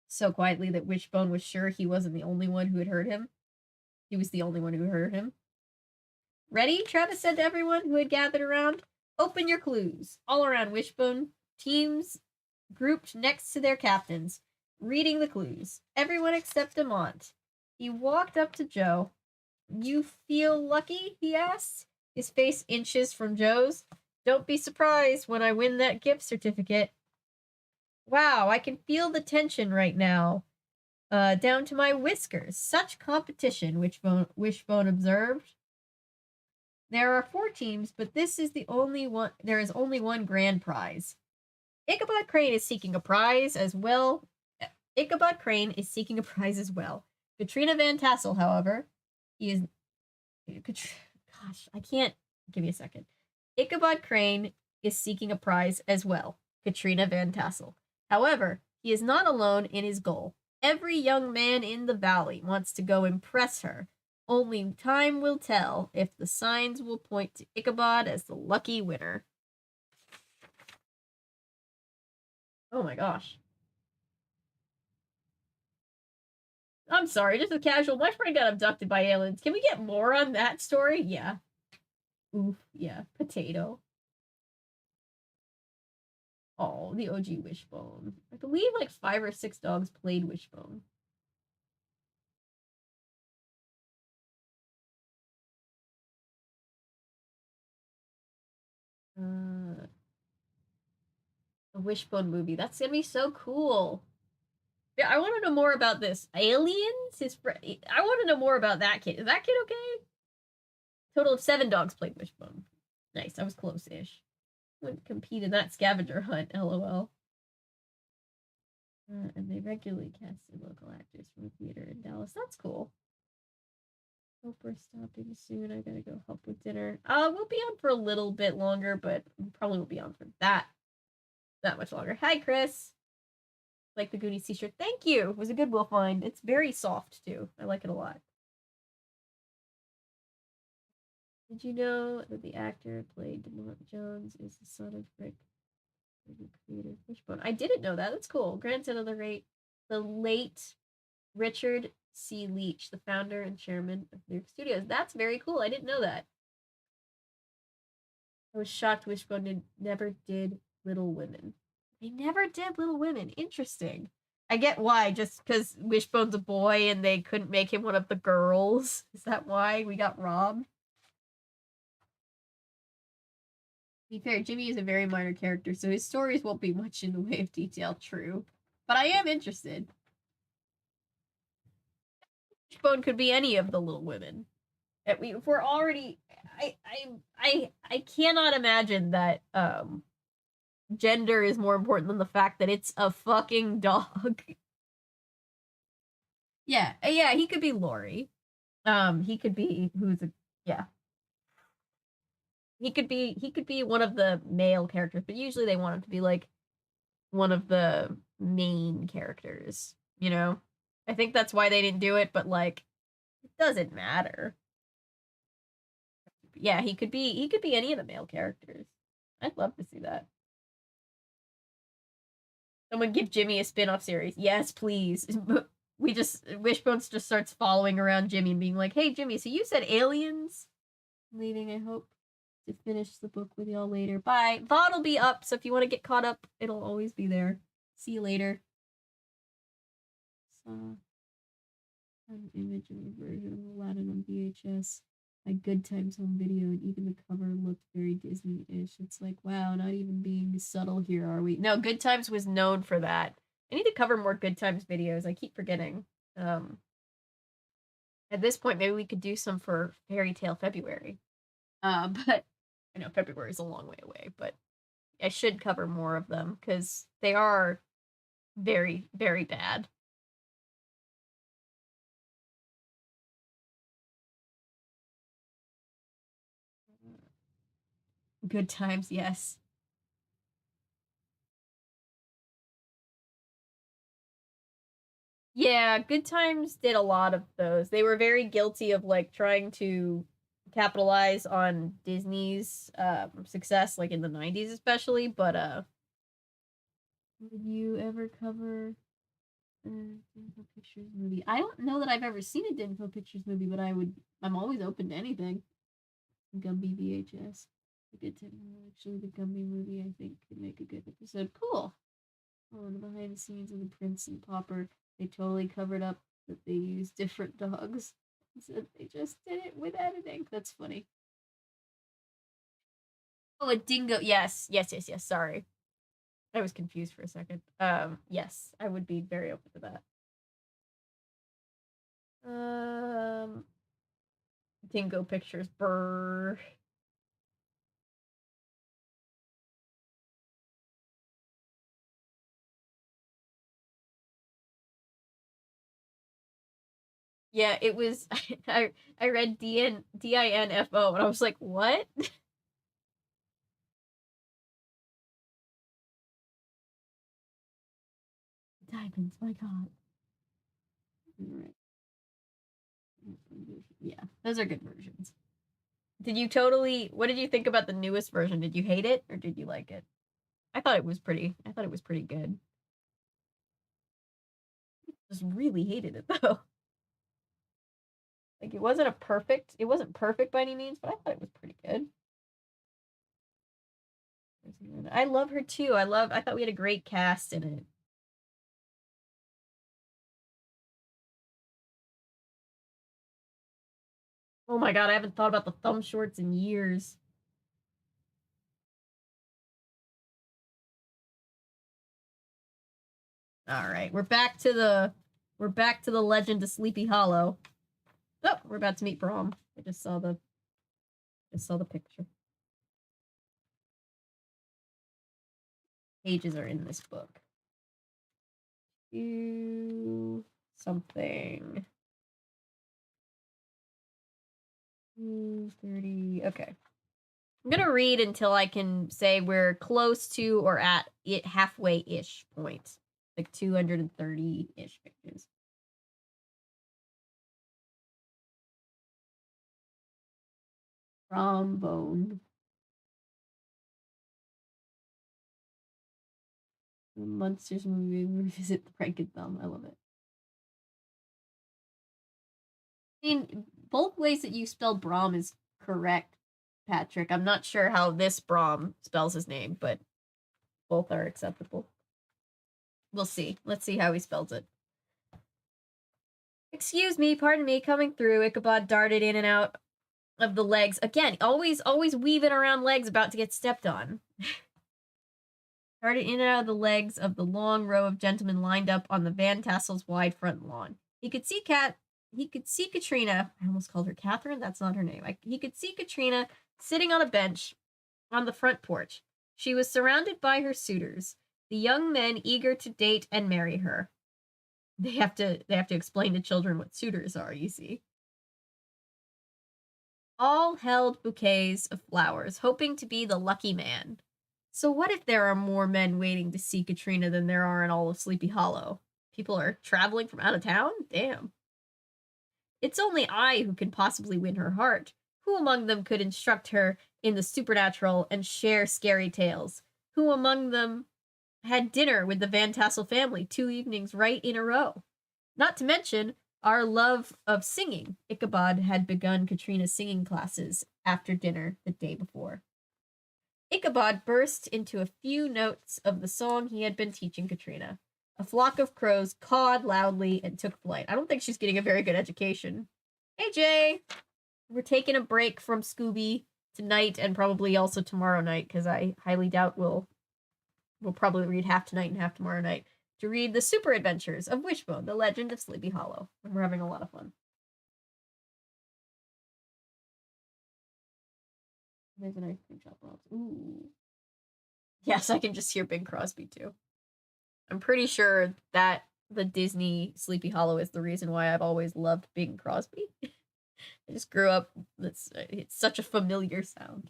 So quietly that Wishbone was sure he wasn't the only one who had heard him. He was the only one who heard him. Ready? Travis said to everyone who had gathered around. Open your clues. All around Wishbone, teams grouped next to their captains, reading the clues. Everyone except Demont. He walked up to Joe. You feel lucky? He asked, his face inches from Joe's. Don't be surprised when I win that gift certificate. Wow, I can feel the tension right now. Down to my whiskers. Such competition, Wishbone observed. There are 4 teams, but there is only one grand prize. Ichabod Crane is seeking a prize as well. Katrina Van Tassel, however, I can't. Give me a second. Ichabod Crane is seeking a prize as well. Katrina Van Tassel. However, he is not alone in his goal. Every young man in the valley wants to go impress her. Only time will tell if the signs will point to Ichabod as the lucky winner. Oh my gosh. I'm sorry, just a casual. My friend got abducted by aliens. Can we get more on that story? Yeah. Oof, yeah. Potato. Oh, the OG Wishbone. I believe like 5 or 6 dogs played Wishbone. The Wishbone movie. That's gonna be so cool. Yeah, I want to know more about this. Aliens? I want to know more about that kid. Is that kid okay? Total of 7 dogs played Wishbone. Nice, I was close-ish. Wouldn't compete in that scavenger hunt, lol. And they regularly casted local actors from a theater in Dallas. That's cool. Hope we're stopping soon. I gotta go help with dinner. We'll be on for a little bit longer, but probably won't be on for that much longer. Hi, Chris. Like the Goonies t-shirt. Thank you. It was a Goodwill find. It's very soft, too. I like it a lot. Did you know that the actor who played DeMont Jones is the son of Rick, the creator of Wishbone? I didn't know that. That's cool. Grandson of the late Richard C. Leach, the founder and chairman of Lyrick Studios. That's very cool. I didn't know that. I was shocked Wishbone never did Little Women. They never did Little Women. Interesting. I get why, just because Wishbone's a boy and they couldn't make him one of the girls. Is that why we got robbed? To be fair, Jimmy is a very minor character, so his stories won't be much in the way of detail, true. But I am interested. Wishbone could be any of the Little Women. If we're already, I cannot imagine that gender is more important than the fact that it's a fucking dog. Yeah, he could be Lori. He could be he could be one of the male characters, but usually they want him to be like one of the main characters, you know? I think that's why they didn't do it, but like it doesn't matter. Yeah, he could be any of the male characters. I'd love to see that. Someone give Jimmy a spin-off series. Yes, please. Wishbones just starts following around Jimmy and being like, "Hey Jimmy, so you said aliens?" I'm leaving, I hope to finish the book with y'all later. Bye. VOD'll be up, so if you want to get caught up, it'll always be there. See you later. Saw an image of a version of Aladdin on VHS. My Good Times home video, and even the cover looked very Disney-ish. It's like, wow, not even being subtle here, are we? No, Good Times was known for that. I need to cover more Good Times videos. I keep forgetting. At this point, maybe we could do some for Fairy Tale February. But I know February is a long way away, but I should cover more of them because they are very, very bad. Good Times, yes. Yeah, Good Times did a lot of those. They were very guilty of like trying to capitalize on Disney's success, like in the 90s especially, but did you ever cover Dinfo Pictures movie? I don't know that I've ever seen a Dinfo Pictures movie, but I'm always open to anything. Gumby VHS. A good time. Actually, the Gumby movie, I think, could make a good episode. Cool. Oh, and the behind the scenes of the Prince and Pauper, they totally covered up that they used different dogs. So they just did it with editing. That's funny. Oh, a dingo. Yes. Sorry. I was confused for a second. Yes, I would be very open to that. Dingo pictures. Brr. Yeah, it was. I read DINFO and I was like, what? Diamonds, my god. Alright. Yeah, those are good versions. What did you think about the newest version? Did you hate it or did you like it? I thought it was pretty good. Just really hated it though. Like it wasn't perfect by any means, but I thought it was pretty good. I love her too. I thought we had a great cast in it. Oh my god, I haven't thought about the thumb shorts in years. All right, we're back to the legend of Sleepy Hollow. Oh, we're about to meet Brom. I just saw the picture. Pages are in this book. Do something. 30. Okay. I'm gonna read until I can say we're close to or at it halfway-ish point. Like 230-ish pages. Brom Bone. The Monsters movie, revisit the Frankenthumb. I love it. I mean, both ways that you spell Brom is correct, Patrick. I'm not sure how this Brom spells his name, but both are acceptable. We'll see. Let's see how he spells it. Excuse me, pardon me, coming through. Ichabod darted in and out of the legs. Again, always weaving around legs about to get stepped on. Darted in and out of the legs of the long row of gentlemen lined up on the Van Tassel's wide front lawn. He could see Katrina. I almost called her Catherine. That's not her name. He could see Katrina sitting on a bench on the front porch. She was surrounded by her suitors, the young men eager to date and marry her. They have to explain to children what suitors are, you see. All held bouquets of flowers, hoping to be the lucky man. So what if there are more men waiting to see Katrina than there are in all of Sleepy Hollow? People are traveling from out of town? Damn. It's only I who can possibly win her heart. Who among them could instruct her in the supernatural and share scary tales? Who among them had dinner with the Van Tassel family 2 evenings right in a row? Not to mention our love of singing. Ichabod had begun Katrina's singing classes after dinner the day before. Ichabod burst into a few notes of the song he had been teaching Katrina. A flock of crows cawed loudly and took flight. I don't think she's getting a very good education. Hey, Jay! We're taking a break from Scooby tonight and probably also tomorrow night, because I highly doubt we'll probably read half tonight and half tomorrow night, to read the Super Adventures of Wishbone, the Legend of Sleepy Hollow. And we're having a lot of fun. There's an ice cream shop. Ooh. Yes, I can just hear Bing Crosby, too. I'm pretty sure that the Disney Sleepy Hollow is the reason why I've always loved Bing Crosby. I just grew up, it's such a familiar sound.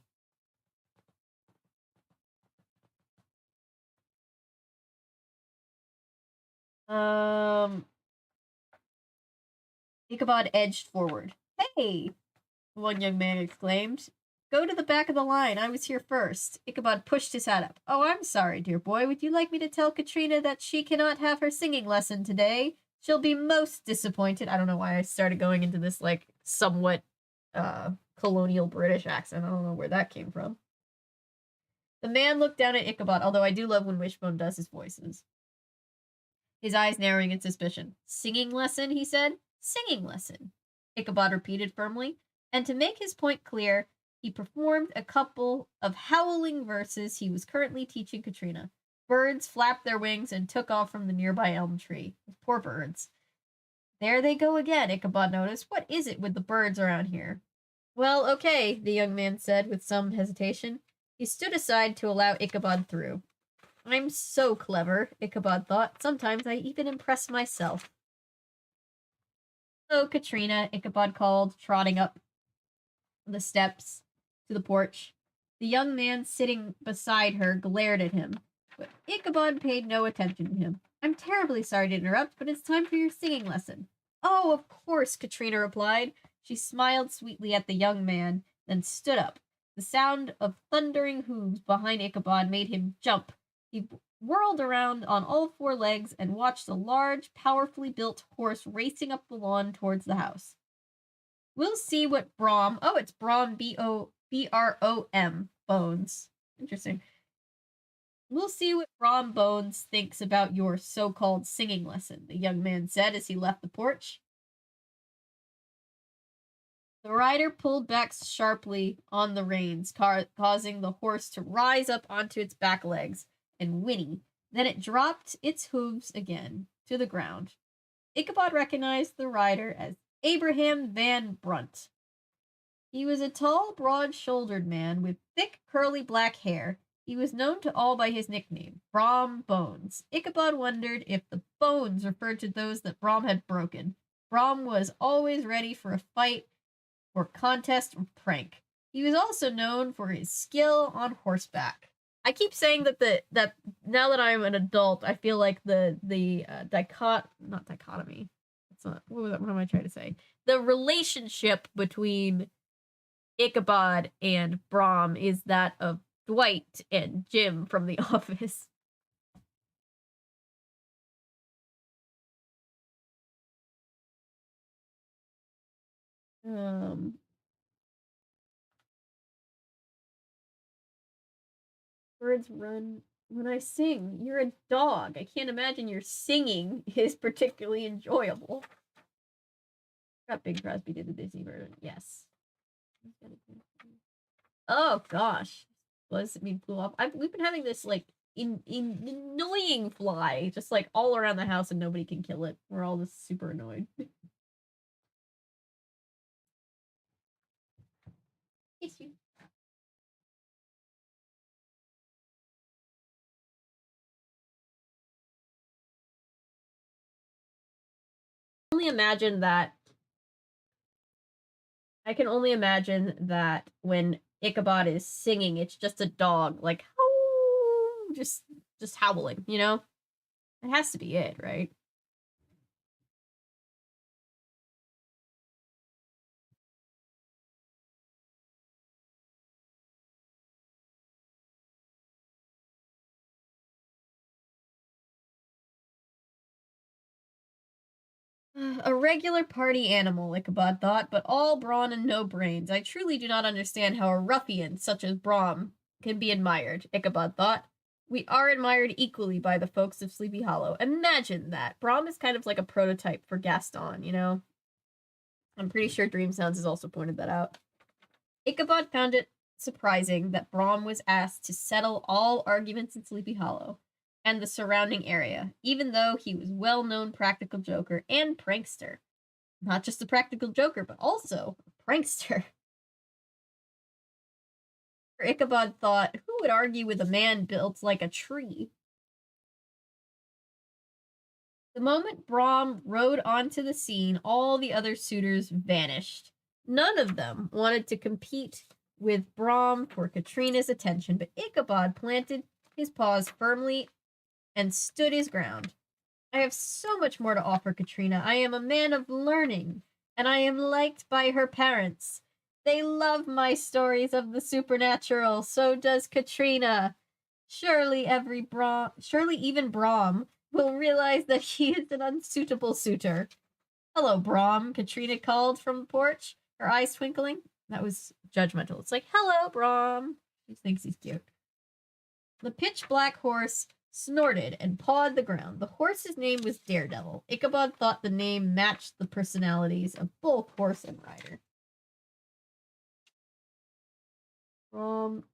Ichabod edged forward. Hey! One young man exclaimed. Go to the back of the line. I was here first. Ichabod pushed his hat up. Oh, I'm sorry, dear boy. Would you like me to tell Katrina that she cannot have her singing lesson today? She'll be most disappointed. I don't know why I started going into this, like, somewhat, colonial British accent. I don't know where that came from. The man looked down at Ichabod, although I do love when Wishbone does his voices. His eyes narrowing in suspicion. Singing lesson, he said. Singing lesson, Ichabod repeated firmly, and to make his point clear, he performed a couple of howling verses he was currently teaching Katrina. Birds flapped their wings and took off from the nearby elm tree. Poor birds. There they go again, Ichabod noticed. What is it with the birds around here? Well, okay, the young man said with some hesitation. He stood aside to allow Ichabod through. I'm so clever, Ichabod thought. Sometimes I even impress myself. Hello, Katrina, Ichabod called, trotting up the steps to the porch. The young man sitting beside her glared at him, but Ichabod paid no attention to him. I'm terribly sorry to interrupt, but it's time for your singing lesson. Oh, of course, Katrina replied. She smiled sweetly at the young man, then stood up. The sound of thundering hooves behind Ichabod made him jump. He whirled around on all four legs and watched a large, powerfully built horse racing up the lawn towards the house. We'll see what Brom... Oh, it's Brom, B-R-O-M, Bones. Interesting. We'll see what Brom Bones thinks about your so-called singing lesson, the young man said as he left the porch. The rider pulled back sharply on the reins, causing the horse to rise up onto its back legs and whinny. Then it dropped its hooves again to the ground. Ichabod recognized the rider as Abraham Van Brunt. He was a tall, broad-shouldered man with thick, curly black hair. He was known to all by his nickname, Brom Bones. Ichabod wondered if the bones referred to those that Brom had broken. Brom was always ready for a fight, or contest, or prank. He was also known for his skill on horseback. I keep saying that now that I'm an adult, I feel like not dichotomy. It's not. What am I trying to say? The relationship between Ichabod and Brom is that of Dwight and Jim from The Office. Birds run when I sing. You're a dog. I can't imagine your singing is particularly enjoyable. Got Big Crosby did the Disney version. Yes. Oh gosh. Was me blew off. We've been having this like annoying fly just like all around the house and nobody can kill it. We're all just super annoyed. Issue. Only imagine that. I can only imagine that when Ichabod is singing, it's just a dog, like, oh, just howling, you know? It has to be it, right? A regular party animal, Ichabod thought, but all brawn and no brains. I truly do not understand how a ruffian such as Brom can be admired, Ichabod thought. We are admired equally by the folks of Sleepy Hollow. Imagine that. Brom is kind of like a prototype for Gaston, you know? I'm pretty sure Dream Sounds has also pointed that out. Ichabod found it surprising that Brom was asked to settle all arguments in Sleepy Hollow and the surrounding area, even though he was well-known practical joker and prankster. Not just a practical joker, but also a prankster. Ichabod thought, who would argue with a man built like a tree? The moment Brom rode onto the scene, all the other suitors vanished. None of them wanted to compete with Brom for Katrina's attention, but Ichabod planted his paws firmly and stood his ground. I have so much more to offer Katrina. I am a man of learning, and I am liked by her parents. They love my stories of the supernatural. So does Katrina. Surely even Brom will realize that he is an unsuitable suitor. Hello, Brom, Katrina called from the porch, her eyes twinkling. That was judgmental. It's like, hello, Brom. He thinks he's cute. The pitch-black horse snorted and pawed the ground. The horse's name was Daredevil. Ichabod thought the name matched the personalities of both horse and rider.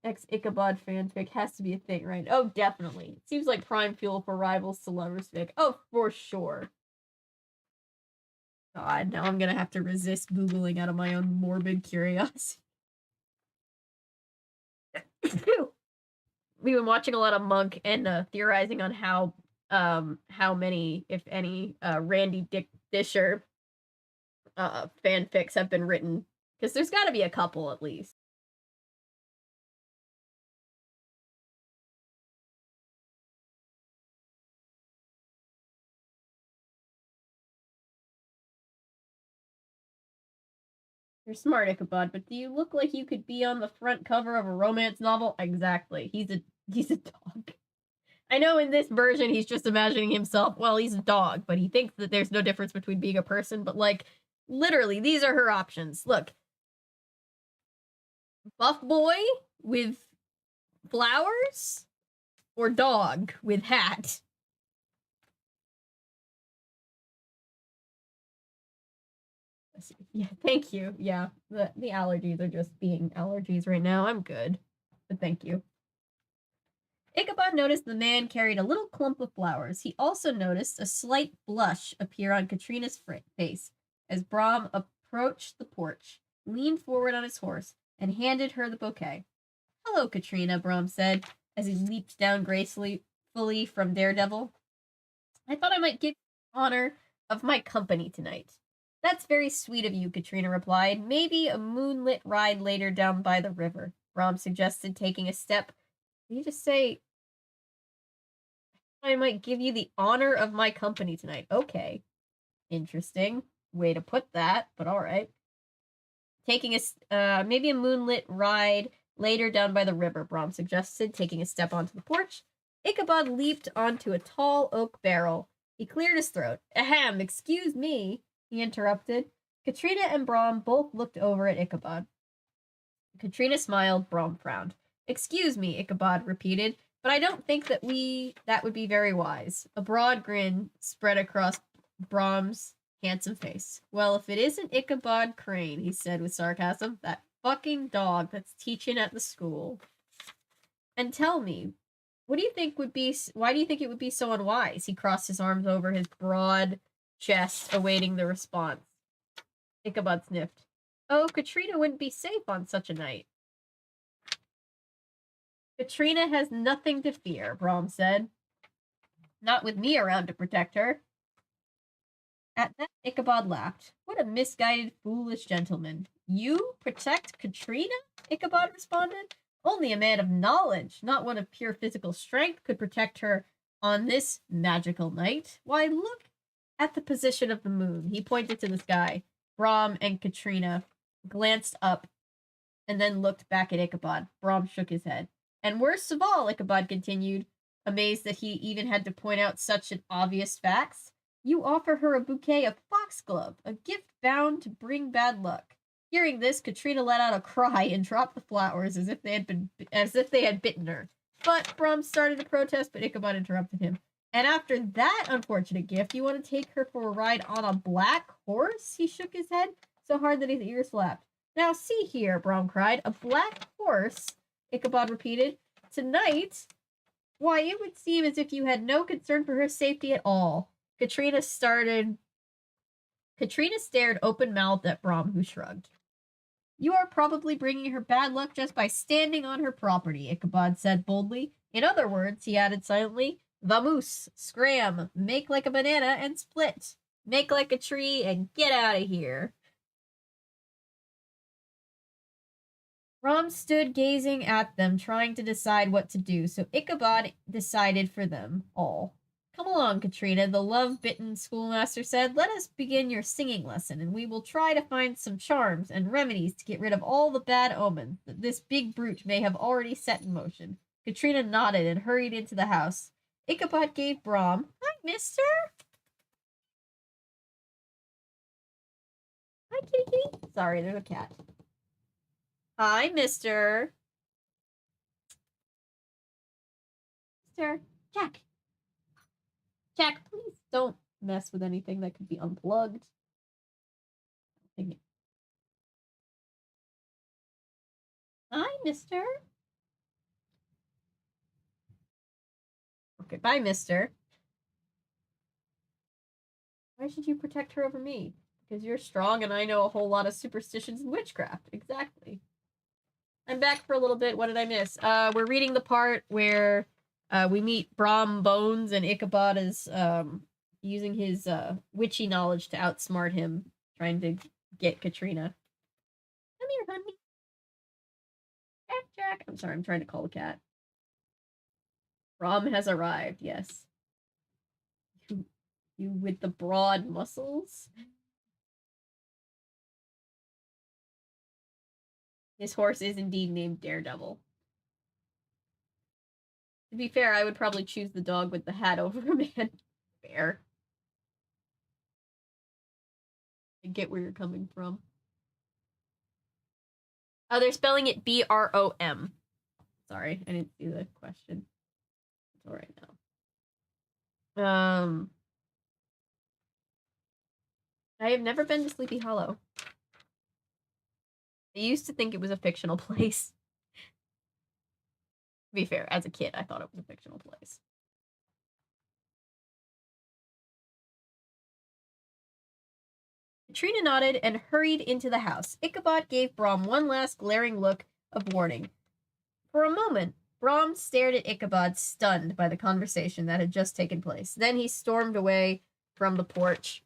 Ex-Ichabod fanfic has to be a thing, right? Oh, definitely. It seems like prime fuel for rivals to lovers fic. Oh, for sure. God, now I'm gonna have to resist Googling out of my own morbid curiosity. We've been watching a lot of Monk and theorizing on how many, if any, Randy Disher fanfics have been written. Because there's gotta be a couple at least. You're smart, Ichabod, but do you look like you could be on the front cover of a romance novel? Exactly. He's a dog. I know in this version he's just imagining himself, well, he's a dog, but he thinks that there's no difference between being a person, but like literally these are her options. Look. Buff boy with flowers or dog with hat. Yeah, thank you. Yeah, the allergies are just being allergies right now. I'm good, but thank you. Ichabod noticed the man carried a little clump of flowers. He also noticed a slight blush appear on Katrina's face as Brom approached the porch, leaned forward on his horse, and handed her the bouquet. Hello, Katrina, Brom said as he leaped down gracefully from Daredevil. I thought I might give you the honor of my company tonight. That's very sweet of you, Katrina replied. Maybe a moonlit ride later down by the river, Brom suggested, taking a step. Did he just say, I might give you the honor of my company tonight? Okay. Interesting way to put that, but all right. Taking maybe a moonlit ride later down by the river, Brom suggested, taking a step onto the porch. Ichabod leaped onto a tall oak barrel. He cleared his throat. Ahem, excuse me, he interrupted. Katrina and Brom both looked over at Ichabod. Katrina smiled, Brom frowned. Excuse me, Ichabod repeated, but I don't think that would be very wise. A broad grin spread across Brom's handsome face. Well, if it isn't Ichabod Crane, he said with sarcasm, that fucking dog that's teaching at the school. And tell me, why do you think it would be so unwise? He crossed his arms over his broad chest, awaiting the response. Ichabod sniffed. Oh, Katrina wouldn't be safe on such a night. Katrina has nothing to fear, Brom said. Not with me around to protect her. At that, Ichabod laughed. What a misguided, foolish gentleman. You protect Katrina? Ichabod responded. Only a man of knowledge, not one of pure physical strength, could protect her on this magical night. Why, look at the position of the moon. He pointed to the sky. Brom and Katrina glanced up and then looked back at Ichabod. Brom shook his head. And worst of all, Ichabod continued, amazed that he even had to point out such an obvious facts, you offer her a bouquet of foxglove, a gift bound to bring bad luck. Hearing this, Katrina let out a cry and dropped the flowers as if they had bitten her. But Brom started to protest, but Ichabod interrupted him. And after that unfortunate gift, you want to take her for a ride on a black horse? He shook his head so hard that his ears flapped. Now see here, Brom cried. A black horse? Ichabod repeated. Tonight? Why, it would seem as if you had no concern for her safety at all. Katrina stared open-mouthed at Brom, who shrugged. You are probably bringing her bad luck just by standing on her property, Ichabod said boldly. In other words, he added silently, vamoose, scram, make like a banana and split. Make like a tree and get out of here. Brom stood gazing at them, trying to decide what to do, so Ichabod decided for them all. Come along, Katrina, the love-bitten schoolmaster said. Let us begin your singing lesson, and we will try to find some charms and remedies to get rid of all the bad omens that this big brute may have already set in motion. Katrina nodded and hurried into the house. Ichabod gave Brom, Hi, mister. Hi, kitty kitty. Sorry, there's a cat. Hi, mister. Mister. Jack. Jack, please don't mess with anything that could be unplugged. Hi, mister. Okay, bye, mister. Why should you protect her over me? Because you're strong and I know a whole lot of superstitions and witchcraft. Exactly. I'm back for a little bit. What did I miss? We're reading the part where we meet Brom Bones and Ichabod is using his witchy knowledge to outsmart him, trying to get Katrina. Come here, honey. Jack. I'm sorry, I'm trying to call the cat. Brom has arrived, yes. You with the broad muscles? His horse is indeed named Daredevil. To be fair, I would probably choose the dog with the hat over a man. Fair. I get where you're coming from. Oh, they're spelling it B-R-O-M. Sorry, I didn't see the question. It's all right now. I have never been to Sleepy Hollow. I used to think it was a fictional place. To be fair, as a kid, I thought it was a fictional place. Katrina nodded and hurried into the house. Ichabod gave Brom one last glaring look of warning. For a moment, Brom stared at Ichabod, stunned by the conversation that had just taken place. Then he stormed away from the porch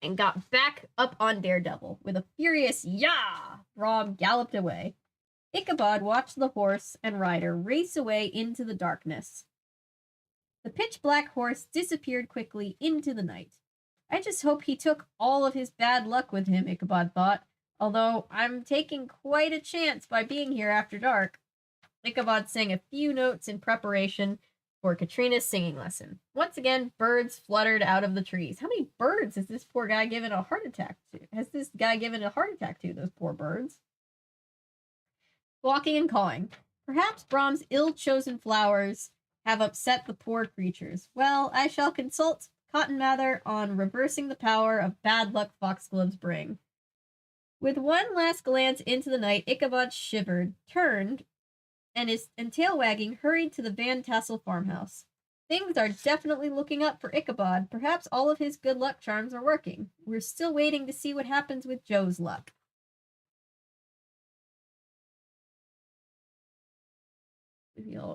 and got back up on Daredevil. With a furious yah, Brom galloped away. Ichabod watched the horse and rider race away into the darkness. The pitch-black horse disappeared quickly into the night. I just hope he took all of his bad luck with him, Ichabod thought. Although I'm taking quite a chance by being here after dark. Ichabod sang a few notes in preparation for Katrina's singing lesson. Once again, birds fluttered out of the trees. How many birds has this poor guy given a heart attack to? Has this guy given a heart attack to, those poor birds? Squawking and cawing. Perhaps Brom's ill-chosen flowers have upset the poor creatures. Well, I shall consult Cotton Mather on reversing the power of bad luck foxgloves bring. With one last glance into the night, Ichabod shivered, turned, and tail wagging, hurried to the Van Tassel farmhouse. Things are definitely looking up for Ichabod. Perhaps all of his good luck charms are working. We're still waiting to see what happens with Joe's luck.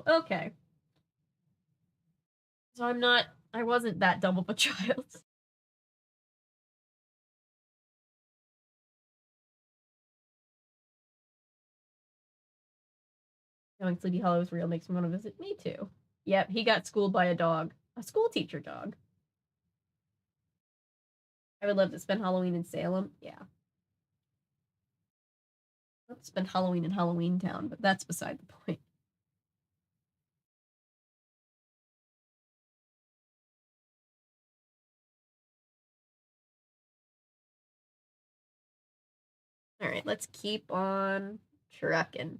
Okay. So I wasn't that dumb of a child. Knowing Sleepy Hollow is real makes me want to visit. Me too. Yep, he got schooled by a dog. A school teacher dog. I would love to spend Halloween in Salem. Yeah. I'd love to spend Halloween in Halloween Town, but that's beside the point. Alright, let's keep on trucking.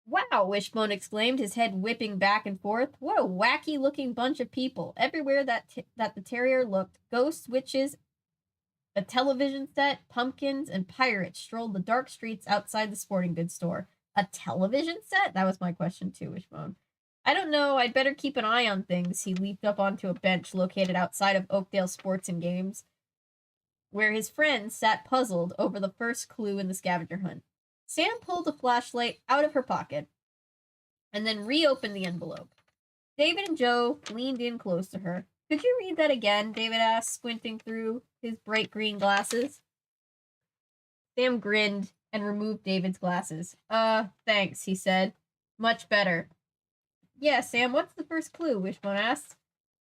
Wow, Wishbone exclaimed, his head whipping back and forth. What a wacky-looking bunch of people. Everywhere that the terrier looked, ghosts, witches, a television set, pumpkins, and pirates strolled the dark streets outside the sporting goods store. A television set? That was my question too, Wishbone. I don't know, I'd better keep an eye on things. He leaped up onto a bench located outside of Oakdale Sports and Games, where his friends sat puzzled over the first clue in the scavenger hunt. Sam pulled a flashlight out of her pocket and then reopened the envelope. David and Joe leaned in close to her. Could you read that again? David asked, squinting through his bright green glasses. Sam grinned and removed David's glasses. Thanks, he said. Much better. Yeah, Sam, what's the first clue? Wishbone asked.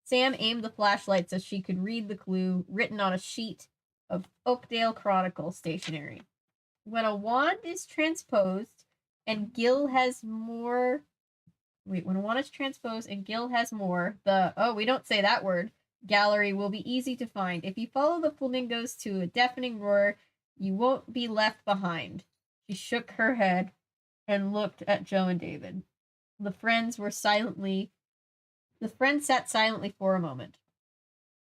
Sam aimed the flashlight so she could read the clue written on a sheet of Oakdale Chronicle stationery. When a wand is transposed and Gil has more... when a wand is transposed and Gil has more, we don't say that word, gallery will be easy to find. If you follow the flamingos to a deafening roar, you won't be left behind. She shook her head and looked at Joe and David. The friends sat silently for a moment.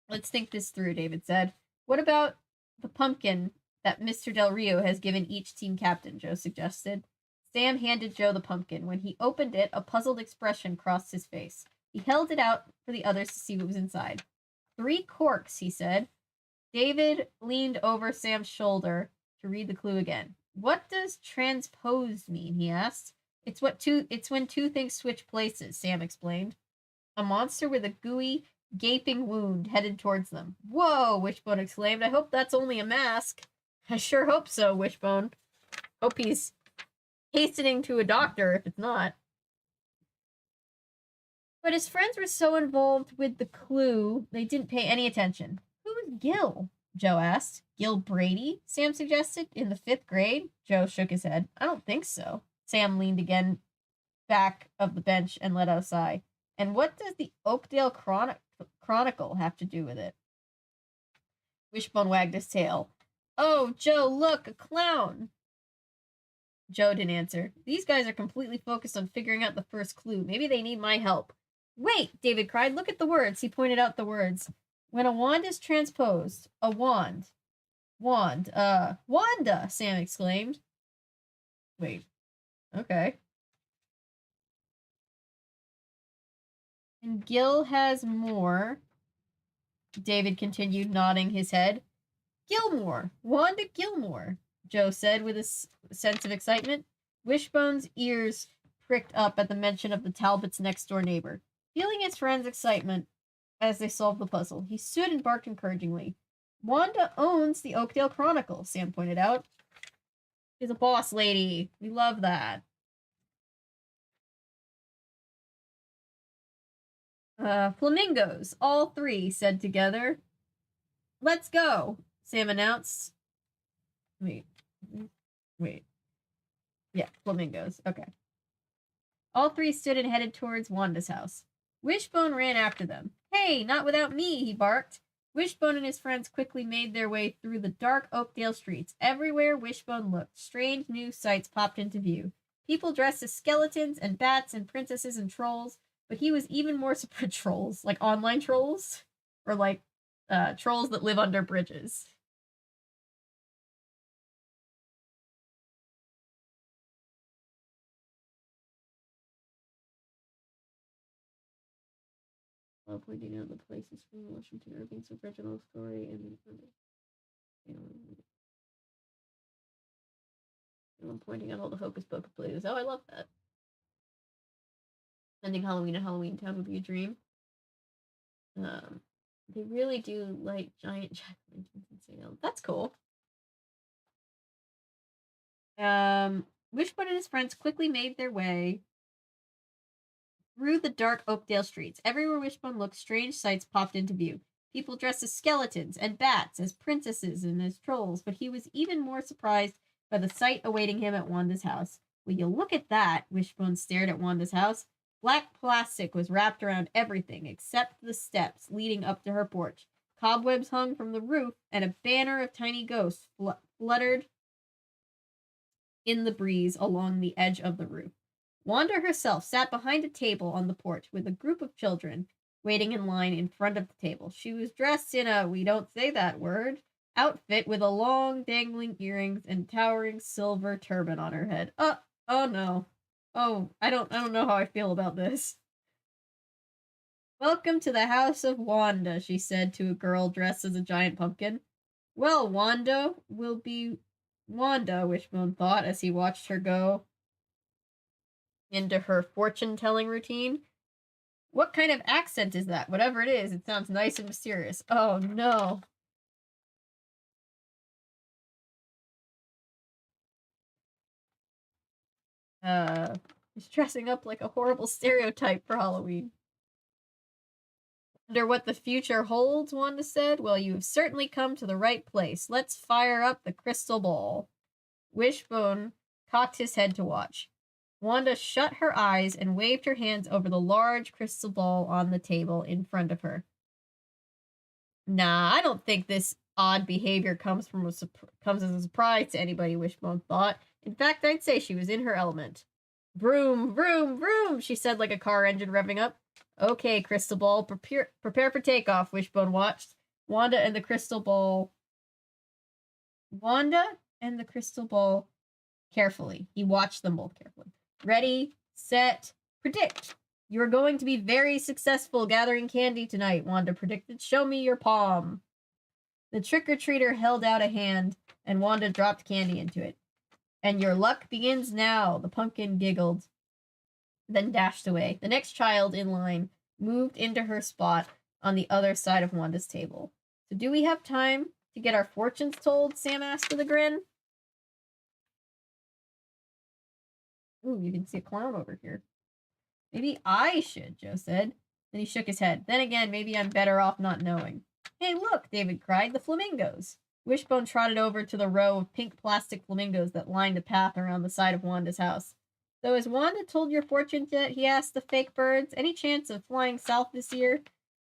Let's think this through, David said. What about the pumpkin that Mr. Del Rio has given each team captain? Joe suggested. Sam handed Joe the pumpkin. When he opened it, a puzzled expression crossed his face. He held it out for the others to see what was inside. 3 corks, he said. David leaned over Sam's shoulder to read the clue again. What does transposed mean? He asked. It's when two things switch places, Sam explained. A monster with a gooey, gaping wound headed towards them. Whoa, Wishbone exclaimed. I hope that's only a mask. I sure hope so, Wishbone. Hope he's hastening to a doctor if it's not. But his friends were so involved with the clue, they didn't pay any attention. Who's Gil? Joe asked. Gil Brady? Sam suggested. In the 5th grade? Joe shook his head. I don't think so. Sam leaned again back of the bench and let out a sigh. And what does the Oakdale Chronicle have to do with it? Wishbone wagged his tail. Oh, Joe, look, a clown. Joe didn't answer. These guys are completely focused on figuring out the first clue. Maybe they need my help. Wait, David cried. Look at the words. He pointed out the words. When a wand is transposed, a wand. Wanda, Sam exclaimed. Wait. Okay. And Gil has more. David continued, nodding his head. Gilmore. Wanda Gilmore, Joe said with a sense of excitement. Wishbone's ears pricked up at the mention of the Talbots' next-door neighbor. Feeling his friend's excitement as they solved the puzzle, he stood and barked encouragingly. Wanda owns the Oakdale Chronicle, Sam pointed out. She's a boss lady. We love that. Flamingos, all 3 said together. Let's go, Sam announced. Wait. Yeah, flamingos. Okay. All three stood and headed towards Wanda's house. Wishbone ran after them. Hey, not without me, he barked. Wishbone and his friends quickly made their way through the dark Oakdale streets. Everywhere Wishbone looked, strange new sights popped into view. People dressed as skeletons and bats and princesses and trolls, but he was even more surprised. Trolls, like online trolls, or like trolls that live under bridges. While pointing out the places from Washington Irving's original story and I'm pointing out all the hocus pocus places. Oh, I love that. Spending Halloween at Halloween Town would be a dream. They really do like giant jack-o'-lanterns in Salem. That's cool. Wishbone and his friends quickly made their way through the dark Oakdale streets. Everywhere Wishbone looked, strange sights popped into view. People dressed as skeletons and bats, as princesses and as trolls, but he was even more surprised by the sight awaiting him at Wanda's house. Will you look at that? Wishbone stared at Wanda's house. Black plastic was wrapped around everything except the steps leading up to her porch. Cobwebs hung from the roof, and a banner of tiny ghosts fluttered in the breeze along the edge of the roof. Wanda herself sat behind a table on the porch with a group of children waiting in line in front of the table. She was dressed in a, we don't say that word, outfit with a long dangling earrings and towering silver turban on her head. Oh no. Oh, I don't know how I feel about this. Welcome to the house of Wanda, she said to a girl dressed as a giant pumpkin. Well, Wanda will be Wanda, Wishbone thought as he watched her go into her fortune-telling routine. What kind of accent is that? Whatever it is, it sounds nice and mysterious. Oh, no. He's dressing up like a horrible stereotype for Halloween. Wonder what the future holds, Wanda said. Well, you have certainly come to the right place. Let's fire up the crystal ball. Wishbone cocked his head to watch. Wanda shut her eyes and waved her hands over the large crystal ball on the table in front of her. Nah, I don't think this odd behavior comes as a surprise to anybody, Wishbone thought. In fact, I'd say she was in her element. Vroom, vroom, vroom, she said like a car engine revving up. Okay, crystal ball, prepare for takeoff, Wishbone watched. Wanda and the crystal ball carefully. He watched them both carefully. Ready, set, predict. You're going to be very successful gathering candy tonight, Wanda predicted. Show me your palm. The trick-or-treater held out a hand, and Wanda dropped candy into it. And your luck begins now, the pumpkin giggled, then dashed away. The next child in line moved into her spot on the other side of Wanda's table. So do we have time to get our fortunes told? Sam asked with a grin. Ooh, you can see a clown over here. Maybe I should, Joe said. Then he shook his head. Then again, maybe I'm better off not knowing. Hey, look, David cried, the flamingos. Wishbone trotted over to the row of pink plastic flamingos that lined the path around the side of Wanda's house. So has Wanda told your fortune yet? He asked the fake birds. Any chance of flying south this year?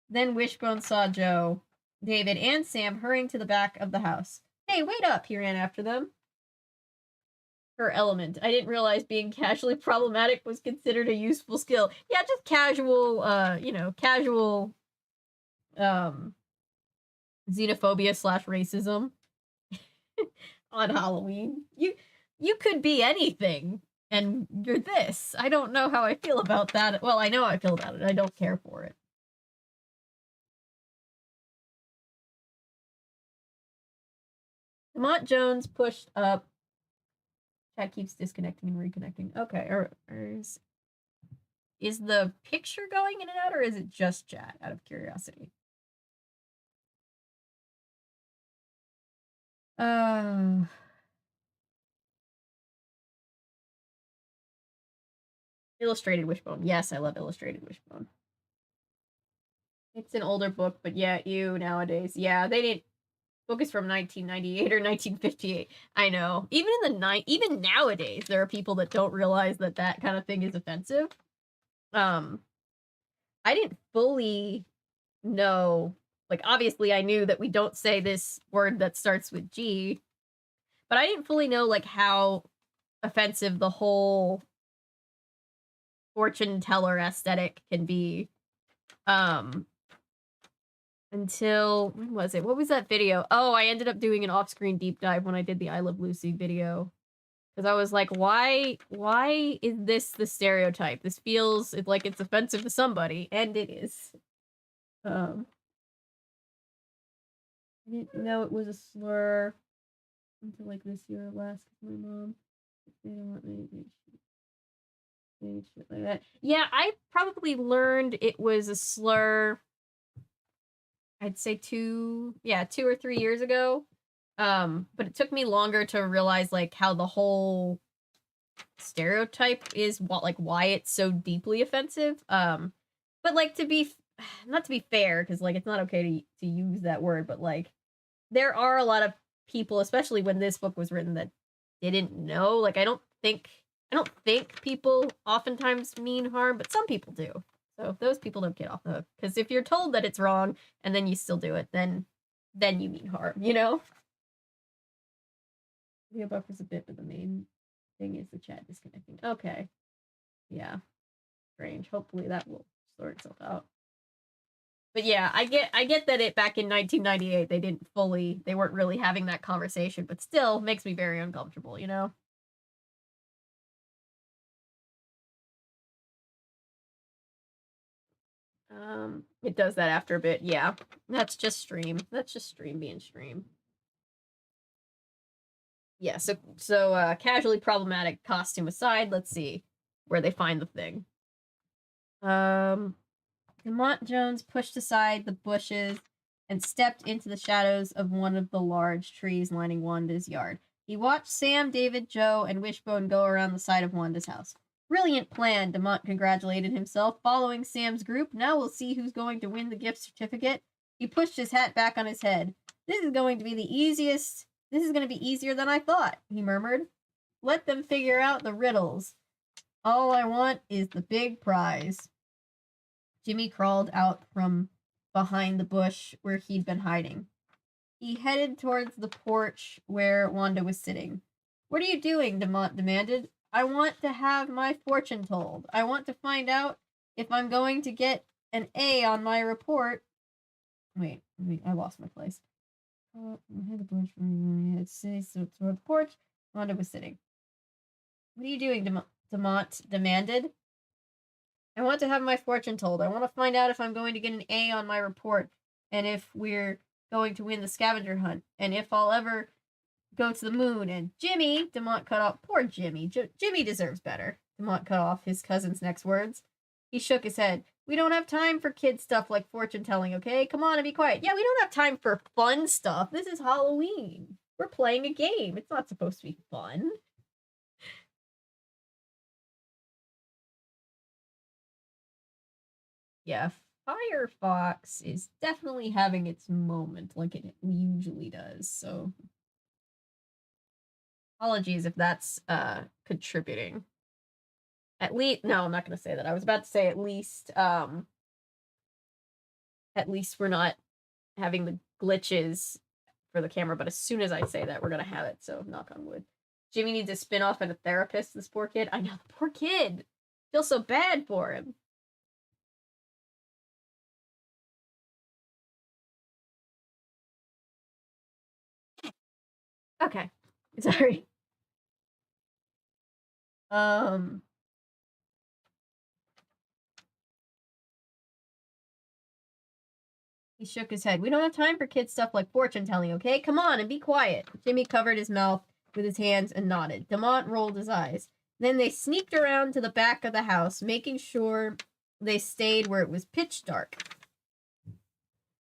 Then Wishbone saw Joe, David, and Sam hurrying to the back of the house. Hey, wait up, he ran after them. Her element. I didn't realize being casually problematic was considered a useful skill. Yeah, just casual, casual, xenophobia / racism on Halloween. You could be anything, and you're this. I don't know how I feel about that. Well, I know how I feel about it. I don't care for it. Lamont Jones pushed up. Chat keeps disconnecting and reconnecting. Okay, or is the picture going in and out, or is it just chat, out of curiosity? Illustrated Wishbone. Yes, I love Illustrated Wishbone. It's an older book, but yeah, nowadays. Yeah, they didn't. Book is from 1998 or 1958. I know. Even nowadays, there are people that don't realize that that kind of thing is offensive. I didn't fully know. Like, obviously, I knew that we don't say this word that starts with G, but I didn't fully know, like, how offensive the whole fortune teller aesthetic can be. Until, when was it? What was that video? Oh, I ended up doing an off-screen deep dive when I did the I Love Lucy video. Because I was like, why is this the stereotype? This feels like it's offensive to somebody, and it is. I didn't know it was a slur until like this year or last, because my mom, they don't want me to say shit like that. Yeah, I probably learned it was a slur, I'd say 2 or 3 years ago. But it took me longer to realize like how the whole stereotype is, why it's so deeply offensive. But like, not to be fair, because like it's not okay to use that word, but like there are a lot of people, especially when this book was written, that didn't know. Like I don't think people oftentimes mean harm, but some people do. So those people don't get off the hook, because if you're told that it's wrong and then you still do it, then you mean harm, you know? Video buffers a bit, but the main thing is the chat disconnecting. Okay. Yeah. Strange. Hopefully that will sort itself out. But yeah, I get that it back in 1998 they weren't really having that conversation, but still makes me very uncomfortable, you know? It does that after a bit, yeah. That's just stream. That's just stream being stream. Yeah, so casually problematic costume aside, let's see where they find the thing. Lamont Jones pushed aside the bushes and stepped into the shadows of one of the large trees lining Wanda's yard. He watched Sam, David, Joe, and Wishbone go around the side of Wanda's house. Brilliant plan, DeMont congratulated himself. Following Sam's group, now we'll see who's going to win the gift certificate. He pushed his hat back on his head. This is going to be easier than I thought, he murmured. Let them figure out the riddles. All I want is the big prize. Jimmy crawled out from behind the bush where he'd been hiding. He headed towards the porch where Wanda was sitting. What are you doing? DeMont demanded. I want to have my fortune told. I want to find out if I'm going to get an A on my report. Wait, I lost my place. Behind the bush so toward the porch, Wanda was sitting. What are you doing? DeMont demanded. I want to have my fortune told. I want to find out if I'm going to get an A on my report, and if we're going to win the scavenger hunt, and if I'll ever go to the moon. And Jimmy, DeMont cut off. Poor Jimmy. Jimmy deserves better. DeMont cut off his cousin's next words. He shook his head. We don't have time for kid stuff like fortune telling, okay? Come on and be quiet. Yeah, we don't have time for fun stuff. This is Halloween. We're playing a game. It's not supposed to be fun. Yeah, Firefox is definitely having its moment like it usually does, so apologies if that's contributing. At least, no, I'm not going to say that. I was about to say at least we're not having the glitches for the camera, but as soon as I say that, we're going to have it, so knock on wood. Jimmy needs a spin-off and a therapist, this poor kid. I know, the poor kid. I feel so bad for him. Okay. Sorry. He shook his head. We don't have time for kid stuff like fortune telling, okay? Come on and be quiet. Jimmy covered his mouth with his hands and nodded. DeMont rolled his eyes. Then they sneaked around to the back of the house, making sure they stayed where it was pitch dark.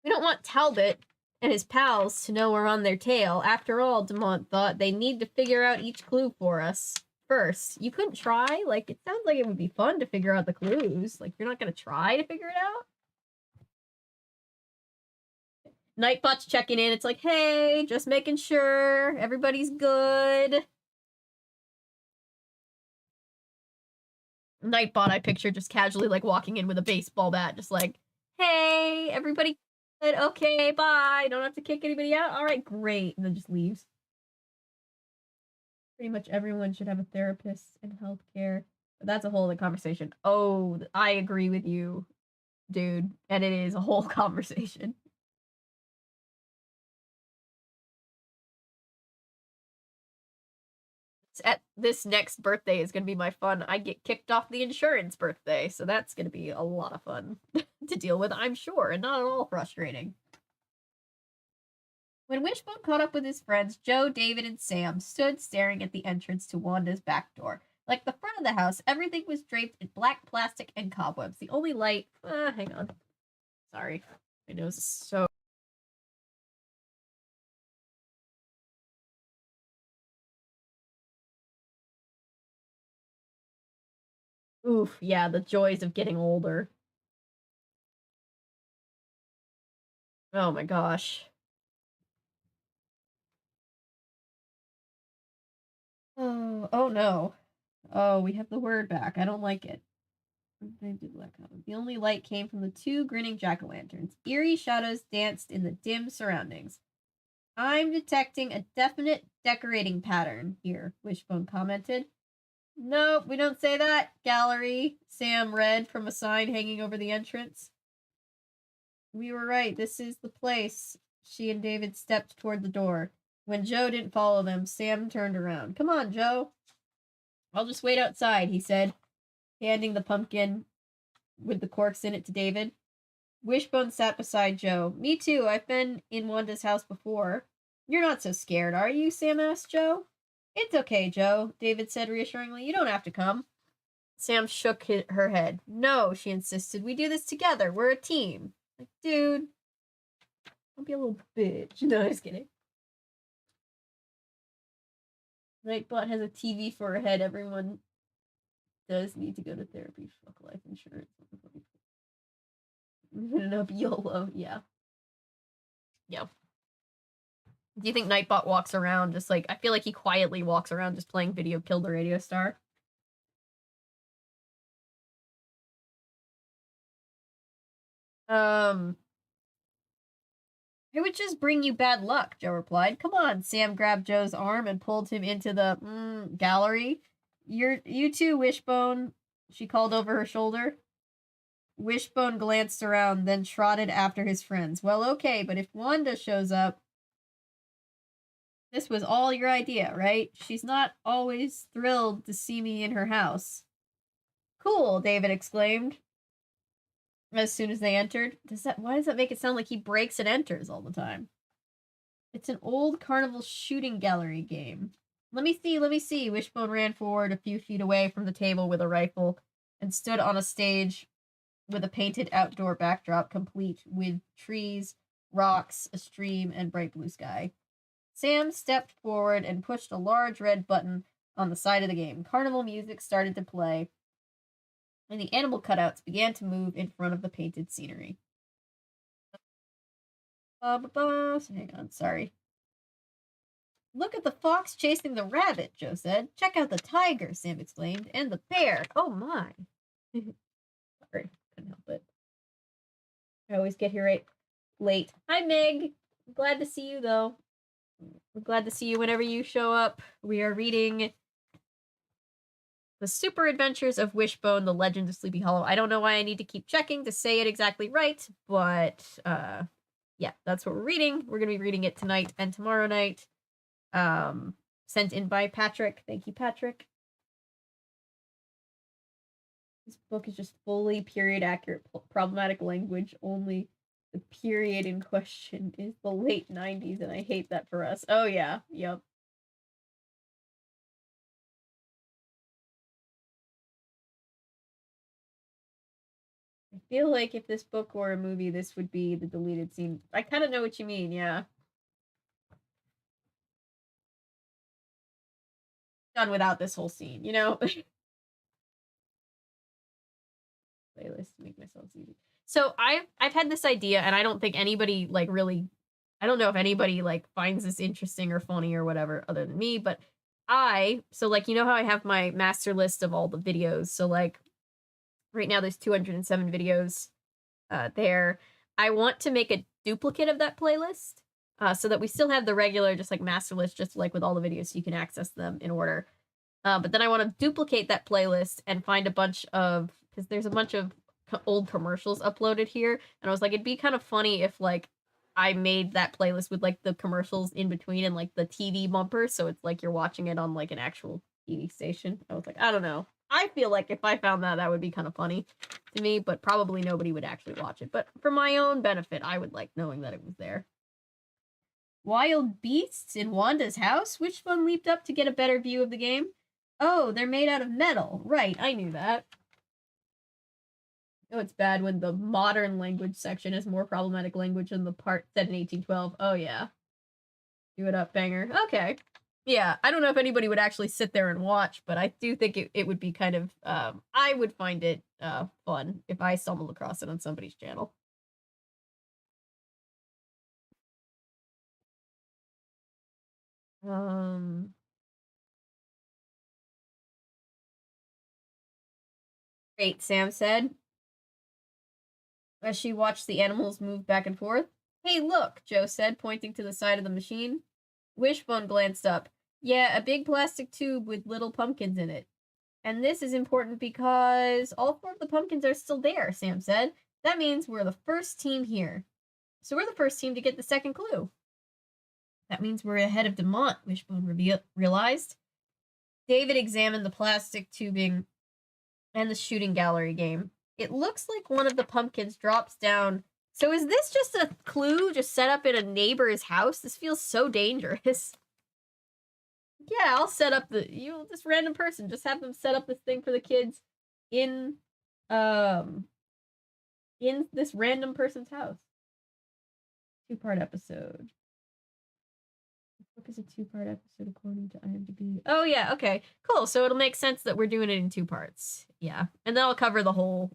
We don't want Talbot and his pals to know we're on their tail. After all, DeMont thought, they need to figure out each clue for us first. You couldn't try? Like, it sounds like it would be fun to figure out the clues. Like, you're not going to try to figure it out? Nightbot's checking in. It's like, hey, just making sure everybody's good. Nightbot, I picture just casually like walking in with a baseball bat, just like, hey, everybody good? Okay, bye. Don't have to kick anybody out. All right, great. And then just leaves. Pretty much everyone should have a therapist in healthcare. But that's a whole other conversation. Oh, I agree with you, dude. And it is a whole conversation. At this next birthday is going to be my fun. I get kicked off the insurance birthday, so that's going to be a lot of fun to deal with, I'm sure, and not at all frustrating. When Wishbone caught up with his friends, Joe, David, and Sam stood staring at the entrance to Wanda's back door. Like the front of the house, everything was draped in black plastic and cobwebs. The only light... hang on. Sorry. My nose is so... Oof, yeah, the joys of getting older. Oh my gosh. Oh no. Oh, we have the word back. I don't like it. The only light came from the two grinning jack-o'-lanterns. Eerie shadows danced in the dim surroundings. I'm detecting a definite decorating pattern here, Wishbone commented. Nope, we don't say that, gallery, Sam read from a sign hanging over the entrance. We were right, this is the place. She and David stepped toward the door. When Joe didn't follow them, Sam turned around. Come on, Joe. I'll just wait outside, he said, handing the pumpkin with the corks in it to David. Wishbone sat beside Joe. Me too, I've been in Wanda's house before. You're not so scared, are you? Sam asked Joe. It's okay, Joe, David said reassuringly. You don't have to come. Sam shook her head. No, she insisted. We do this together. We're a team. Like, dude, don't be a little bitch. No, just kidding. Nightbot has a TV for her head. Everyone does need to go to therapy. Fuck life insurance. Up YOLO, yeah. Yeah. Do you think Nightbot walks around just like... I feel like he quietly walks around just playing Video Killed the Radio Star. It would just bring you bad luck, Joe replied. Come on, Sam grabbed Joe's arm and pulled him into the gallery. You too, Wishbone, she called over her shoulder. Wishbone glanced around, then trotted after his friends. Well, okay, but if Wanda shows up... This was all your idea, right? She's not always thrilled to see me in her house. Cool, David exclaimed. As soon as they entered. Why does that make it sound like he breaks and enters all the time? It's an old carnival shooting gallery game. Let me see. Wishbone ran forward a few feet away from the table with a rifle and stood on a stage with a painted outdoor backdrop complete with trees, rocks, a stream, and bright blue sky. Sam stepped forward and pushed a large red button on the side of the game. Carnival music started to play, and the animal cutouts began to move in front of the painted scenery. Hang on, sorry. Look at the fox chasing the rabbit, Joe said. Check out the tiger, Sam exclaimed, and the bear. Oh my. Sorry, couldn't help it. I always get here late. Hi, Meg. Glad to see you, though. We're glad to see you whenever you show up. We are reading The Super Adventures of Wishbone, The Legend of Sleepy Hollow. I don't know why I need to keep checking to say it exactly right, but yeah, that's what we're reading. We're going to be reading it tonight and tomorrow night. Sent in by Patrick. Thank you, Patrick. This book is just fully period accurate, problematic language. Only the period in question is the late 90s, and I hate that for us. Oh, yeah. Yep. I feel like if this book were a movie, this would be the deleted scene. I kind of know what you mean, yeah. Done without this whole scene, you know? Playlist to make myself easy. So I've had this idea, and I don't think anybody like really I don't know if anybody, like, finds this interesting or funny or whatever other than me, but so, like, you know how I have my master list of all the videos? So, like, right now there's 207 videos, there. I want to make a duplicate of that playlist, so that we still have the regular just, like, master list, just, like, with all the videos so you can access them in order. But then I wanna duplicate that playlist and find a bunch of, because there's a bunch of old commercials uploaded here, and I was like, it'd be kind of funny if, like, I made that playlist with, like, the commercials in between and, like, the TV bumper, so it's like you're watching it on, like, an actual TV station. I was like, I don't know. I feel like if I found that, that would be kind of funny to me, but probably nobody would actually watch it. But for my own benefit, I would like knowing that it was there. Wild beasts in Wanda's house? Wishbone leaped up to get a better view of the game. Oh, they're made out of metal. Right, I knew that. Oh, it's bad when the modern language section is more problematic language than the part set in 1812. Oh, yeah. Do it up, banger. Okay. Yeah, I don't know if anybody would actually sit there and watch, but I do think it would be kind of, I would find it fun if I stumbled across it on somebody's channel. Great, Sam said, as she watched the animals move back and forth. Hey, look, Joe said, pointing to the side of the machine. Wishbone glanced up. Yeah, a big plastic tube with little pumpkins in it. And this is important because all 4 of the pumpkins are still there, Sam said. That means we're the first team here. So we're the first team to get the second clue. That means we're ahead of DeMont, Wishbone realized. David examined the plastic tubing and the shooting gallery game. It looks like one of the pumpkins drops down. So is this just a clue just set up in a neighbor's house? This feels so dangerous. Yeah, I'll set up this random person, just have them set up this thing for the kids in this random person's house. 2-part episode. What is a 2-part episode according to IMDb? Oh yeah, okay. Cool. So it'll make sense that we're doing it in 2 parts. Yeah. And then I'll cover the whole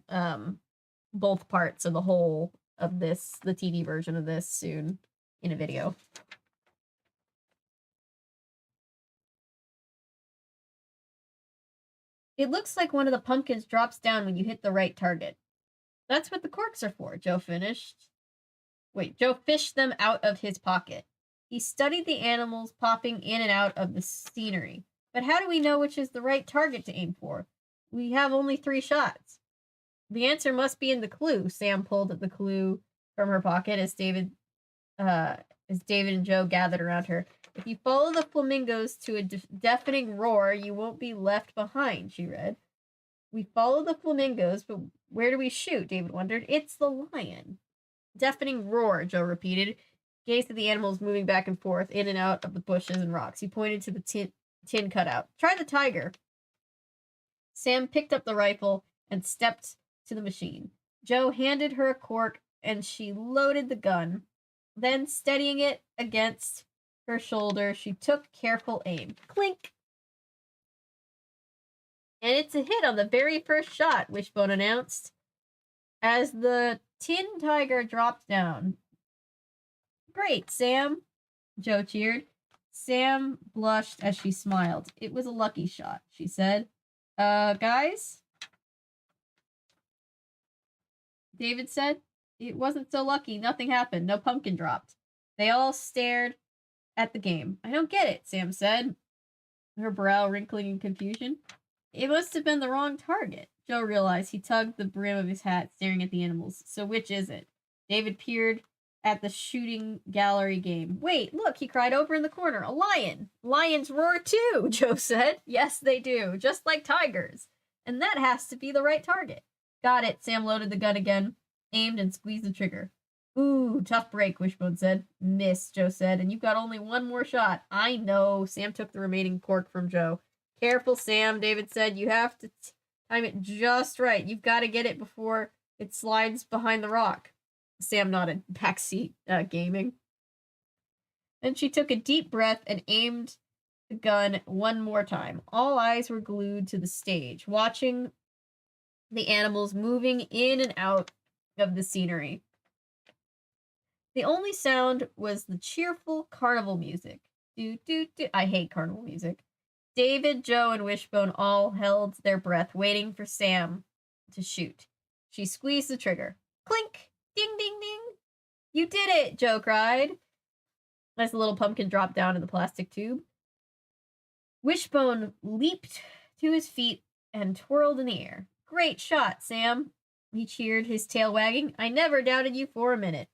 both parts of the whole of this, the TV version of this soon in a video. It looks like one of the pumpkins drops down when you hit the right target. That's what the corks are for, Joe finished. Wait, Joe fished them out of his pocket. He studied the animals popping in and out of the scenery. But how do we know which is the right target to aim for? We have only 3 shots. The answer must be in the clue. Sam pulled at the clue from her pocket as David and Joe gathered around her. If you follow the flamingos to a deafening roar, you won't be left behind, she read. We follow the flamingos, but where do we shoot? David wondered. It's the lion. Deafening roar, Joe repeated. Gazed at the animals moving back and forth in and out of the bushes and rocks. He pointed to the tin cutout. Try the tiger. Sam picked up the rifle and stepped to the machine. Joe handed her a cork and she loaded the gun. Then, steadying it against her shoulder, she took careful aim. Clink! And it's a hit on the very first shot, Wishbone announced, as the tin tiger dropped down. Great, Sam, Joe cheered. Sam blushed as she smiled. It was a lucky shot, she said. Guys? David said. It wasn't so lucky. Nothing happened. No pumpkin dropped. They all stared at the game. I don't get it, Sam said, her brow wrinkling in confusion. It must have been the wrong target. Joe realized. He tugged the brim of his hat, staring at the animals. So which is it? David peered at the shooting gallery game. Wait, look, he cried over in the corner. A lion. Lions roar too, Joe said. Yes, they do, just like tigers. And that has to be the right target. Got it. Sam loaded the gun again, aimed and squeezed the trigger. Ooh, tough break, Wishbone said. Miss, Joe said, and you've got only 1 more shot. I know. Sam took the remaining cork from Joe. Careful, Sam, David said. You have to time it just right. You've got to get it before it slides behind the rock. Sam nodded. Backseat gaming. Then she took a deep breath and aimed the gun 1 more time. All eyes were glued to the stage, watching the animals moving in and out of the scenery. The only sound was the cheerful carnival music. Do, do, do. I hate carnival music. David, Joe, and Wishbone all held their breath, waiting for Sam to shoot. She squeezed the trigger. Clink! Ding, ding, ding! You did it! Joe cried, as the little pumpkin dropped down in the plastic tube. Wishbone leaped to his feet and twirled in the air. Great shot, Sam! He cheered, his tail wagging. I never doubted you for a minute.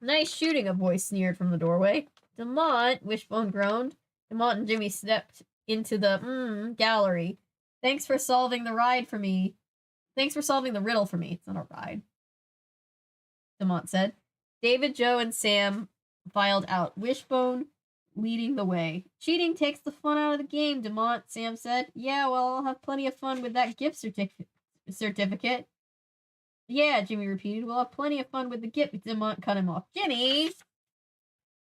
Nice shooting, a voice sneered from the doorway. Demont, Wishbone groaned. Demont and Jimmy stepped into the gallery. Thanks for solving the ride for me. Thanks for solving the riddle for me. It's not a ride, Demont said. David, Joe, and Sam filed out, Wishbone leading the way. Cheating takes the fun out of the game, Demont, Sam said. Yeah, well, I'll have plenty of fun with that gift certificate. Yeah, Jimmy repeated. We'll have plenty of fun with the gift. Demont cut him off. Jimmy!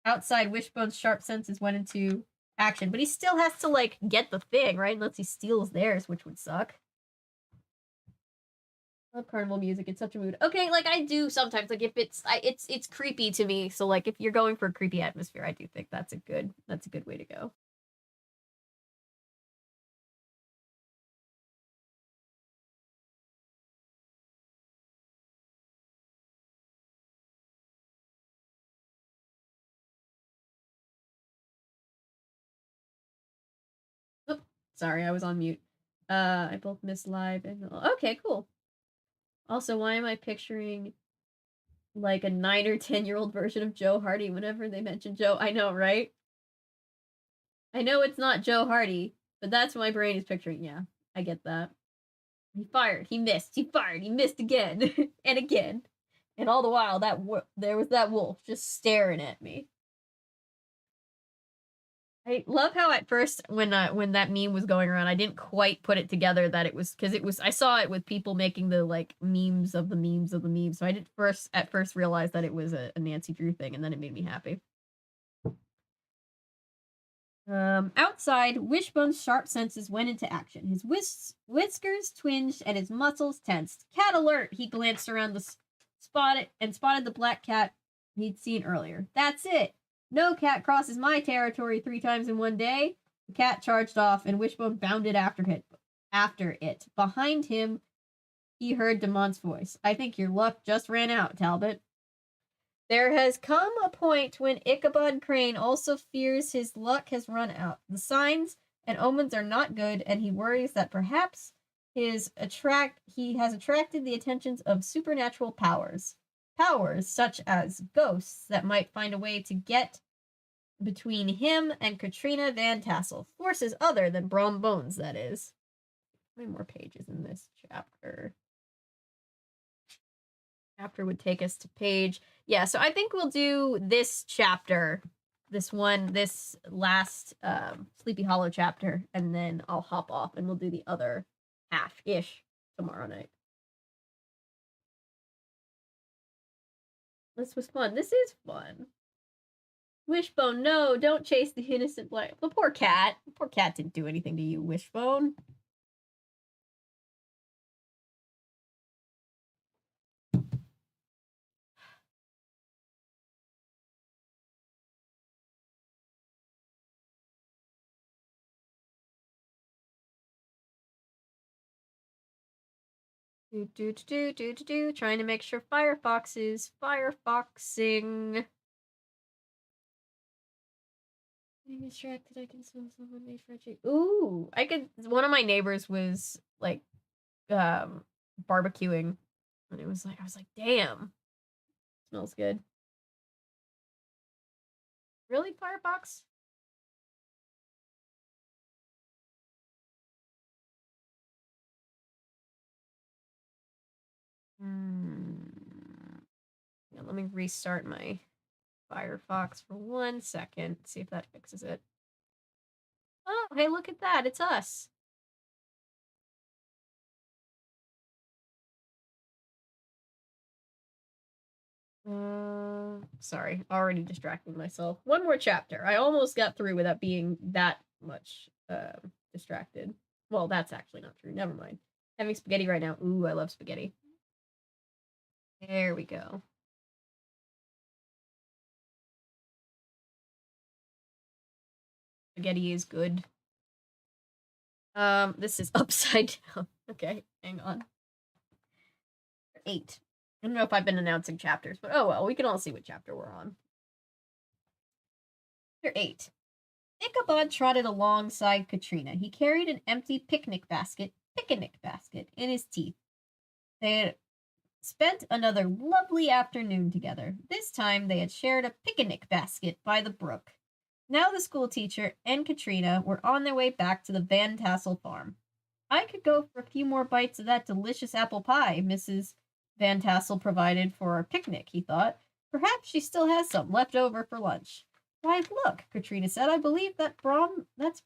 Outside, Wishbone's sharp senses went into action, but he still has to, like, get the thing, right? Unless he steals theirs, which would suck. I love carnival music. It's such a mood. Okay, like, I do sometimes, like, if it's creepy to me, so, like, if you're going for a creepy atmosphere, I do think that's a good way to go. Oop, sorry, I was on mute. I both missed live and okay, cool. Also, why am I picturing like a 9 or 10-year-old version of Joe Hardy whenever they mention Joe? I know, right? I know it's not Joe Hardy, but that's what my brain is picturing. Yeah, I get that. He fired, he missed, he fired, he missed again and again, and all the while there was that wolf just staring at me. I love how at first when that meme was going around, I didn't quite put it together that it was because it was I saw it with people making the like memes of the memes of the memes. So I didn't at first realize that it was a Nancy Drew thing, and then it made me happy. Outside, Wishbone's sharp senses went into action. His whiskers twinged and his muscles tensed. Cat alert! He glanced around the spotted the black cat he'd seen earlier. That's it! No cat crosses my territory 3 times in one day. The cat charged off, and Wishbone bounded after it. Behind him, he heard Demont's voice. I think your luck just ran out, Talbot. There has come a point when Ichabod Crane also fears his luck has run out. The signs and omens are not good, and he worries that perhaps he has attracted the attentions of supernatural powers. Powers such as ghosts that might find a way to get between him and Katrina Van Tassel. Forces other than Brom Bones, that is. How many more pages in this chapter? Chapter would take us to page. Yeah, so I think we'll do this chapter, this last Sleepy Hollow chapter, and then I'll hop off and we'll do the other half-ish tomorrow night. This was fun. This is fun. Wishbone, no, don't chase the innocent black. The poor cat. The poor cat didn't do anything to you, Wishbone. Trying to make sure Firefox is Firefoxing. Getting distracted, I can smell someone made Frenchie. Ooh, one of my neighbors was like barbecuing, and it was like I was like, damn, smells good. Really, Firefox? Yeah, let me restart my Firefox for 1 second. See if that fixes it. Oh, hey, look at that. It's us. Sorry, already distracting myself. One more chapter. I almost got through without being that much distracted. Well, that's actually not true. Never mind. Having spaghetti right now. Ooh, I love spaghetti. There we go. spaghetti is good. This is upside down. Okay, hang on. 8. I don't know if I've been announcing chapters, but oh well, we can all see what chapter we're on. Chapter 8. Ichabod trotted alongside Katrina. He carried an empty picnic basket in his teeth. They had spent another lovely afternoon together. This time they had shared a picnic basket by the brook. Now the schoolteacher and Katrina were on their way back to the Van Tassel farm. I could go for a few more bites of that delicious apple pie Mrs. Van Tassel provided for our picnic, he thought. Perhaps she still has some left over for lunch. Why, look, Katrina said, I believe that's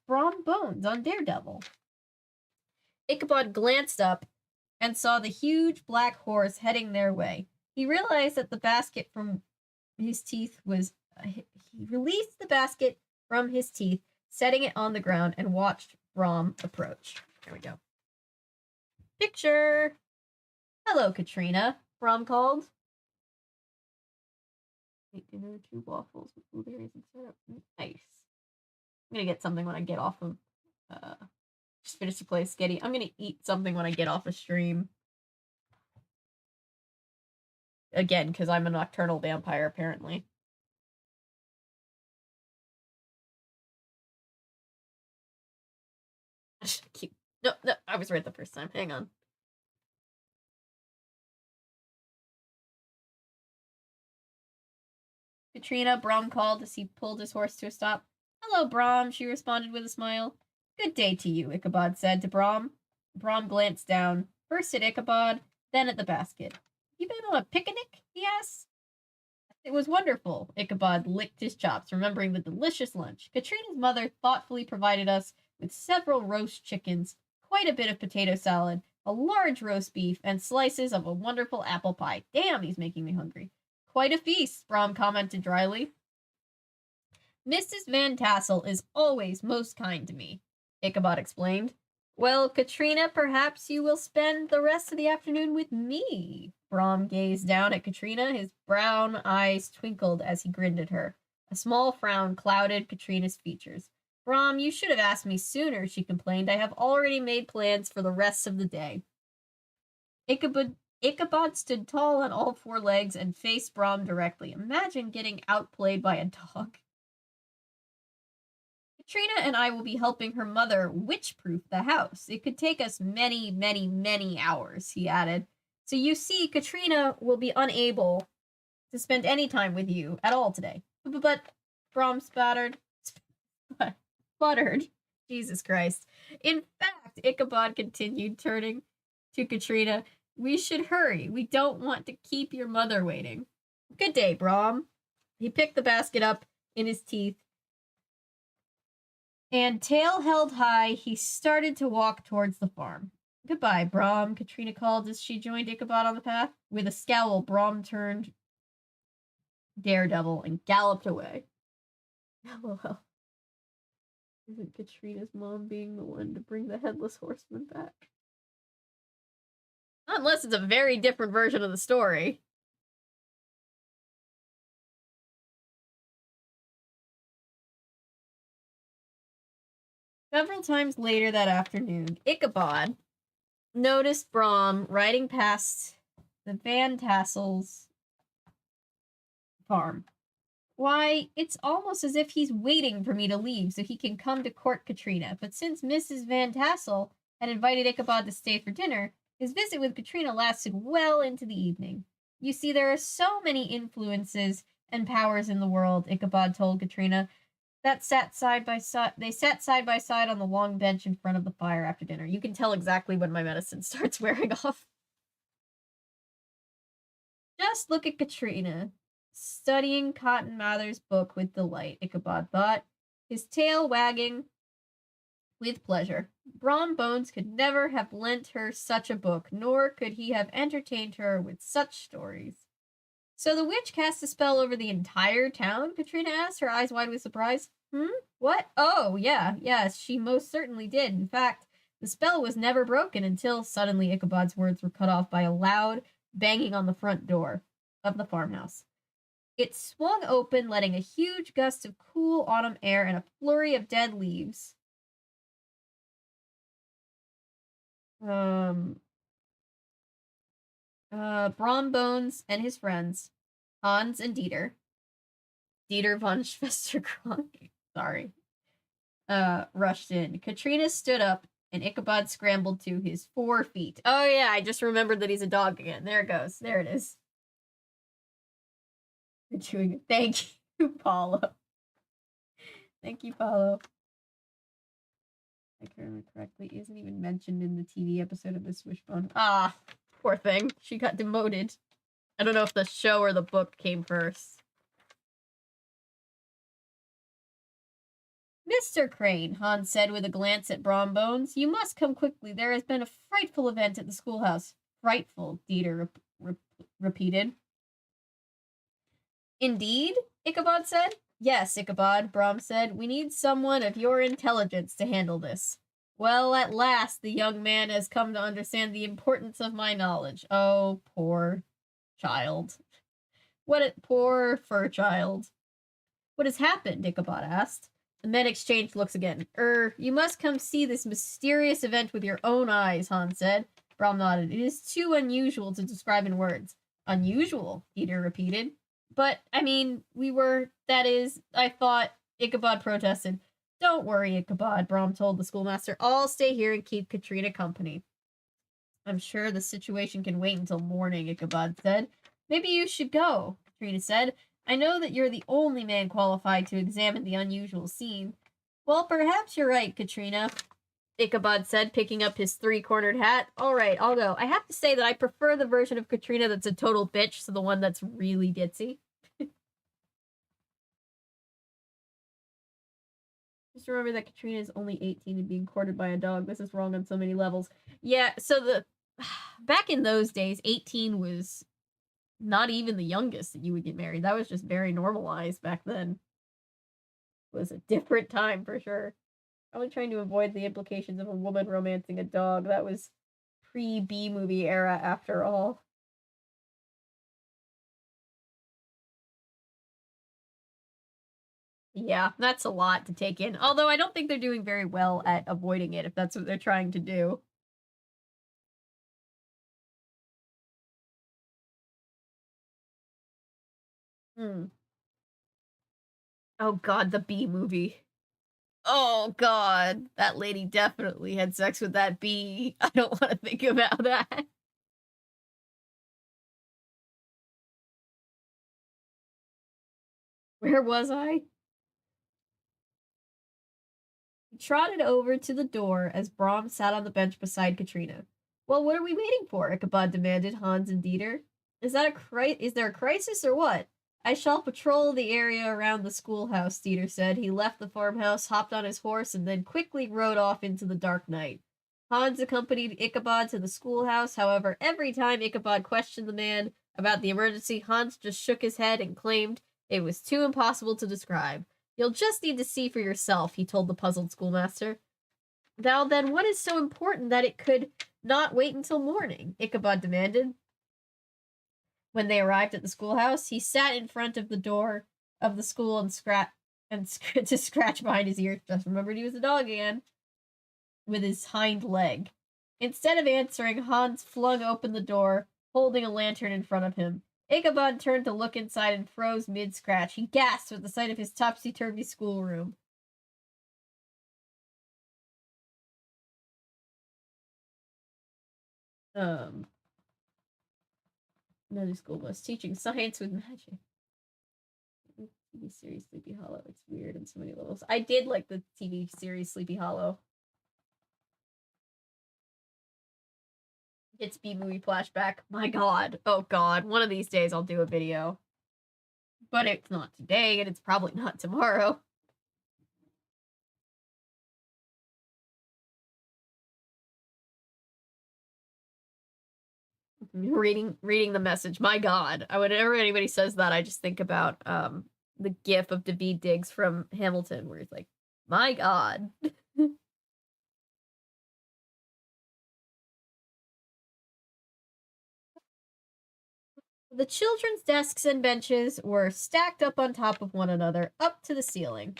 Brom Bones on Daredevil. Ichabod glanced up and saw the huge black horse heading their way. He realized that the basket from his teeth was... he released the basket from his teeth, setting it on the ground, and watched Brom approach. There we go. Picture! Hello, Katrina, Brom called. Dinner, 2 waffles with blueberries and syrup. Nice. I'm gonna get something when I get off of... just finished to play Skitty. I'm gonna eat something when I get off a stream. Again, because I'm a nocturnal vampire, apparently. Cute. No, I was right the first time. Hang on. Katrina, Brom called as he pulled his horse to a stop. Hello, Brom, she responded with a smile. Good day to you, Ichabod said to Brom. Brom glanced down, first at Ichabod, then at the basket. You been on a picnic? He asked. It was wonderful. Ichabod licked his chops, remembering the delicious lunch. Katrina's mother thoughtfully provided us with several roast chickens, quite a bit of potato salad, a large roast beef, and slices of a wonderful apple pie. Damn, he's making me hungry. Quite a feast, Brom commented dryly. Mrs. Van Tassel is always most kind to me, Ichabod explained. Well, Katrina, perhaps you will spend the rest of the afternoon with me. Brom gazed down at Katrina. His brown eyes twinkled as he grinned at her. A small frown clouded Katrina's features. Brom, you should have asked me sooner, she complained. I have already made plans for the rest of the day. Ichabod stood tall on all 4 legs and faced Brom directly. Imagine getting outplayed by a dog. Katrina and I will be helping her mother witch-proof the house. It could take us many, many, many hours, he added. So you see, Katrina will be unable to spend any time with you at all today. But Brom sputtered. Jesus Christ. In fact, Ichabod continued, turning to Katrina, we should hurry. We don't want to keep your mother waiting. Good day, Brom. He picked the basket up in his teeth, and tail held high, he started to walk towards the farm. Goodbye, Brom, Katrina called as she joined Ichabod on the path. With a scowl, Brom turned Daredevil and galloped away. LOL. Isn't Katrina's mom being the one to bring the Headless Horseman back? Unless it's a very different version of the story. Several times later that afternoon, Ichabod noticed Brom riding past the Van Tassel's farm. Why, it's almost as if he's waiting for me to leave so he can come to court Katrina. But since Mrs. Van Tassel had invited Ichabod to stay for dinner, his visit with Katrina lasted well into the evening. You see, there are so many influences and powers in the world, Ichabod told Katrina. They sat side by side on the long bench in front of the fire after dinner. You can tell exactly when my medicine starts wearing off. Just look at Katrina, studying Cotton Mather's book with delight, Ichabod thought, his tail wagging with pleasure. Brom Bones could never have lent her such a book, nor could he have entertained her with such stories. So the witch cast a spell over the entire town? Katrina asked, her eyes wide with surprise. What? Oh, yes, she most certainly did. In fact, the spell was never broken until suddenly Ichabod's words were cut off by a loud banging on the front door of the farmhouse. It swung open, letting a huge gust of cool autumn air and a flurry of dead leaves. Brom Bones and his friends, Hans and Dieter von Schwesterkrank, sorry, rushed in. Katrina stood up, and Ichabod scrambled to his 4 feet. Oh yeah, I just remembered that he's a dog again. There it goes. There it is. You're doing it. Thank you, Paulo. Thank you, Paulo. If I remember correctly, isn't even mentioned in the TV episode of this Wishbone. Ah, poor thing. She got demoted. I don't know if the show or the book came first. Mr. Crane, Hans said with a glance at Brom Bones, you must come quickly. There has been a frightful event at the schoolhouse. Frightful, Dieter repeated. Indeed? Ichabod said. Yes, Ichabod, Brom said. We need someone of your intelligence to handle this. Well, at last the young man has come to understand the importance of my knowledge. Oh, poor child. Poor fur child. What has happened? Ichabod asked. The men exchanged looks again. You must come see this mysterious event with your own eyes, Hans said. Brom nodded. It is too unusual to describe in words. Unusual, Peter repeated. But, I mean, I thought, Ichabod protested. Don't worry, Ichabod, Brom told the schoolmaster. I'll stay here and keep Katrina company. I'm sure the situation can wait until morning, Ichabod said. Maybe you should go, Katrina said. I know that you're the only man qualified to examine the unusual scene. Well, perhaps you're right, Katrina, Ichabod said, picking up his 3-cornered hat. All right, I'll go. I have to say that I prefer the version of Katrina that's a total bitch to the one that's really ditzy. Just remember that Katrina is only 18 and being courted by a dog. This is wrong on so many levels. Yeah, so back in those days, 18 was not even the youngest that you would get married. That was just very normalized back then. It was a different time for sure. Probably trying to avoid the implications of a woman romancing a dog. That was pre-B movie era after all. Yeah, that's a lot to take in. Although I don't think they're doing very well at avoiding it if that's what they're trying to do. Oh god, the bee movie. Oh god, that lady definitely had sex with that bee. I don't want to think about that. Where was I? He trotted over to the door as Brom sat on the bench beside Katrina. Well, what are we waiting for? Ichabod demanded Hans and Dieter. Is there a crisis or what? I shall patrol the area around the schoolhouse, Dieter said. He left the farmhouse, hopped on his horse, and then quickly rode off into the dark night. Hans accompanied Ichabod to the schoolhouse. However, every time Ichabod questioned the man about the emergency, Hans just shook his head and claimed it was too impossible to describe. You'll just need to see for yourself, he told the puzzled schoolmaster. Now then, what is so important that it could not wait until morning? Ichabod demanded. When they arrived at the schoolhouse, he sat in front of the door of the school and to scratch behind his ear. Just remembered he was a dog again. With his hind leg. Instead of answering, Hans flung open the door, holding a lantern in front of him. Ichabod turned to look inside and froze mid-scratch. He gasped at the sight of his topsy-turvy schoolroom. Another school bus teaching science with magic. TV series Sleepy Hollow. It's weird on so many levels. I did like the TV series Sleepy Hollow. It's B-movie flashback. My god. Oh god. One of these days I'll do a video. But it's not today, and it's probably not tomorrow. Reading the message. My god. Whenever anybody says that, I just think about the gif of Daveed Diggs from Hamilton, where he's like, my god. The children's desks and benches were stacked up on top of one another, up to the ceiling.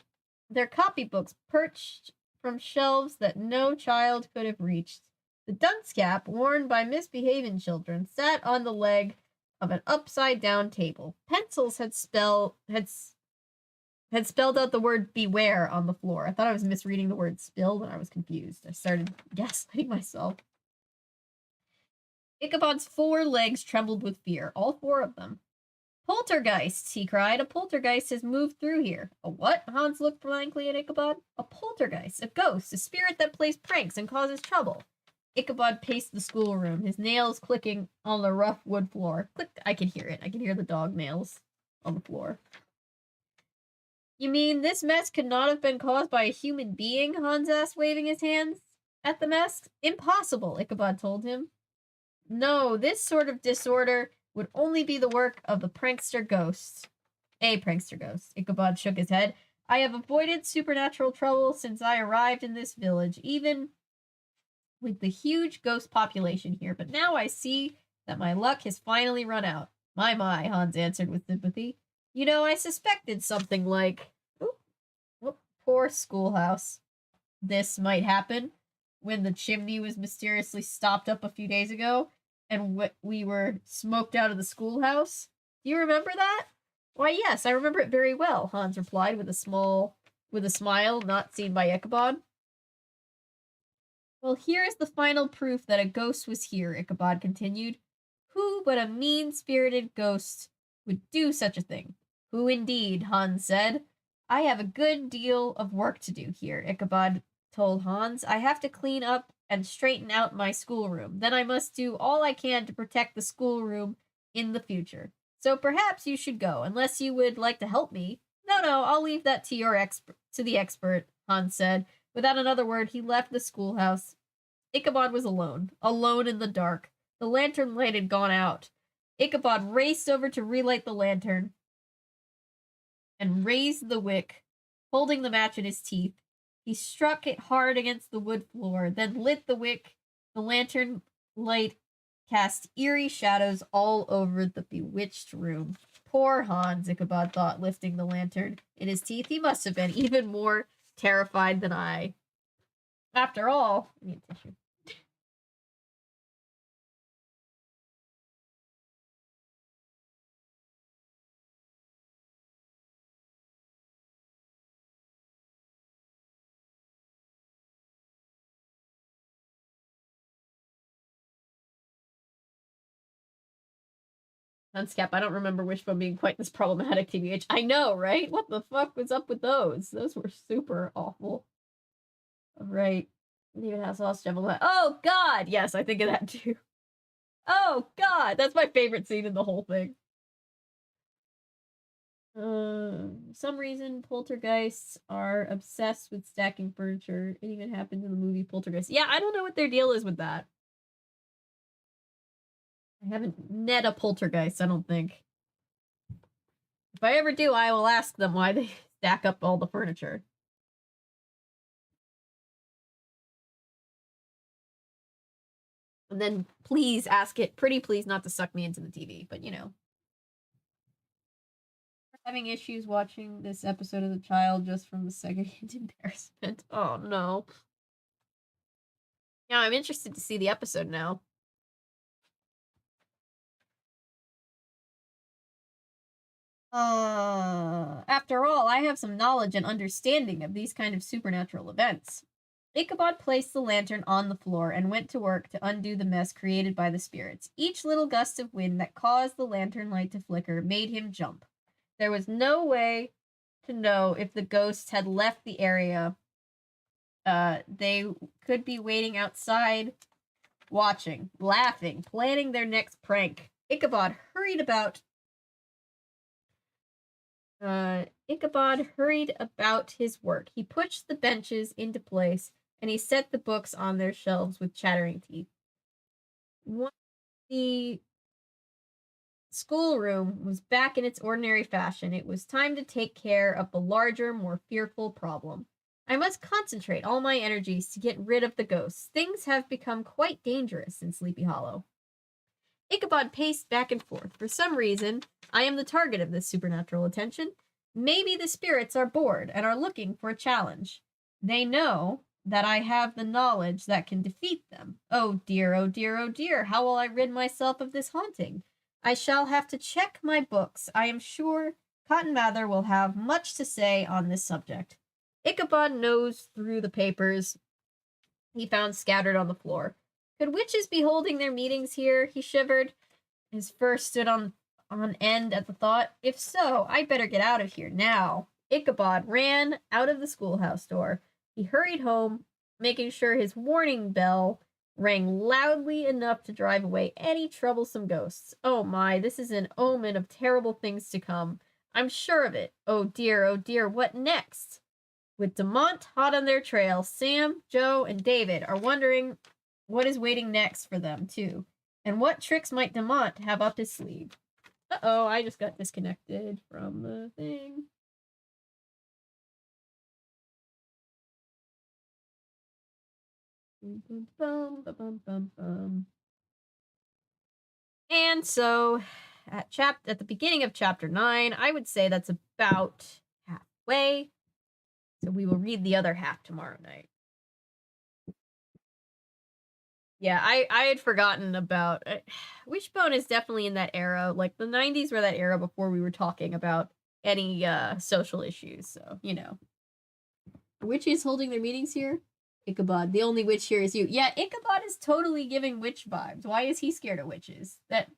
Their copybooks perched from shelves that no child could have reached. The dunce cap, worn by misbehaving children, sat on the leg of an upside-down table. Pencils had spelled out the word beware on the floor. I thought I was misreading the word spilled and I was confused. I started gaslighting myself. Ichabod's 4 legs trembled with fear, all 4 of them. Poltergeists, he cried. A poltergeist has moved through here. A what? Hans looked blankly at Ichabod. A poltergeist, a ghost, a spirit that plays pranks and causes trouble. Ichabod paced the schoolroom, his nails clicking on the rough wood floor. Click, I can hear it. I can hear the dog nails on the floor. You mean this mess could not have been caused by a human being? Hans asked, waving his hands at the mess. Impossible, Ichabod told him. No, this sort of disorder would only be the work of the prankster ghost. A prankster ghost. Ichabod shook his head. I have avoided supernatural trouble since I arrived in this village, even with the huge ghost population here, but now I see that my luck has finally run out. My, Hans answered with sympathy. You know, I suspected something like... poor schoolhouse. This might happen when the chimney was mysteriously stopped up a few days ago, and we were smoked out of the schoolhouse. Do you remember that? Why, yes, I remember it very well, Hans replied with a smile not seen by Ichabod. Well, here is the final proof that a ghost was here, Ichabod continued. Who but a mean-spirited ghost would do such a thing? Who indeed, Hans said. I have a good deal of work to do here, Ichabod told Hans. I have to clean up and straighten out my schoolroom. Then I must do all I can to protect the schoolroom in the future. So perhaps you should go, unless you would like to help me. No, I'll leave that to the expert, Hans said. Without another word, he left the schoolhouse. Ichabod was alone in the dark. The lantern light had gone out. Ichabod raced over to relight the lantern and raised the wick, holding the match in his teeth. He struck it hard against the wood floor, then lit the wick. The lantern light cast eerie shadows all over the bewitched room. Poor Hans, Ichabod thought, lifting the lantern in his teeth. He must have been even more terrified than I. After all, I need tissue. Unscap, I don't remember Wishbone being quite this problematic, TBH. I know, right? What the fuck was up with those? Those were super awful. Right. Even has lost Gemini. Oh, God! Yes, I think of that too. Oh, God! That's my favorite scene in the whole thing. Some reason poltergeists are obsessed with stacking furniture. It even happened in the movie Poltergeist. Yeah, I don't know what their deal is with that. I haven't met a poltergeist, I don't think. If I ever do, I will ask them why they stack up all the furniture. And then please ask it, pretty please, not to suck me into the TV, but you know. Having issues watching this episode of The Child just from the second embarrassment. Oh no. Yeah, I'm interested to see the episode now. After all, I have some knowledge and understanding of these kind of supernatural events. Ichabod placed the lantern on the floor and went to work to undo the mess created by the spirits. Each little gust of wind that caused the lantern light to flicker made him jump. There was no way to know if the ghosts had left the area. They could be waiting outside, watching, laughing, planning their next prank. Ichabod hurried about his work. He pushed the benches into place, and he set the books on their shelves with chattering teeth. The schoolroom was back in its ordinary fashion. It was time to take care of the larger, more fearful problem. I must concentrate all my energies to get rid of the ghosts. Things have become quite dangerous in Sleepy Hollow. Ichabod paced back and forth. For some reason, I am the target of this supernatural attention. Maybe the spirits are bored and are looking for a challenge. They know that I have the knowledge that can defeat them. Oh dear, oh dear, oh dear, how will I rid myself of this haunting? I shall have to check my books. I am sure Cotton Mather will have much to say on this subject. Ichabod nosed through the papers he found scattered on the floor. Could witches be holding their meetings here? He shivered. His fur stood on end at the thought. If so, I'd better get out of here now. Ichabod ran out of the schoolhouse door. He hurried home, making sure his warning bell rang loudly enough to drive away any troublesome ghosts. Oh my, this is an omen of terrible things to come. I'm sure of it. Oh dear, what next? With Demont hot on their trail, Sam, Joe, and David are wondering what is waiting next for them, too. And what tricks might Demont have up his sleeve? Uh-oh, I just got disconnected from the thing. And so, at the beginning of chapter 9, I would say that's about halfway. So we will read the other half tomorrow night. Yeah, I had forgotten about... Wishbone is definitely in that era. Like, the 90s were that era before we were talking about any social issues, so, you know. Witches holding their meetings here? Ichabod, the only witch here is you. Yeah, Ichabod is totally giving witch vibes. Why is he scared of witches? That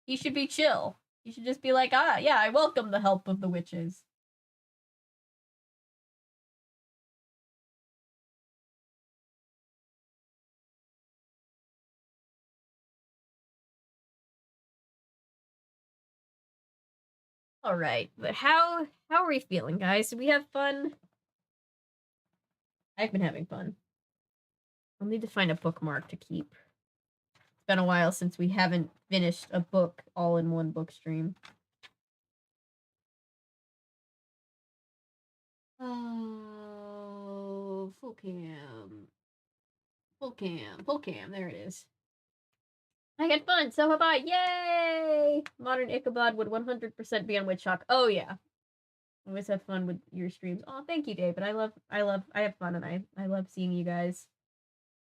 he should be chill. He should just be like, yeah, I welcome the help of the witches. All right, but how are we feeling, guys? Did we have fun? I've been having fun. I'll need to find a bookmark to keep. It's been a while since we haven't finished a book all in one book stream. Oh, full cam. Full cam, there it is. I had fun, so have I. Yay! Modern Ichabod would 100% be on Witch Talk. Oh, yeah. I always have fun with your streams. Oh, thank you, David. I have fun, and I love seeing you guys.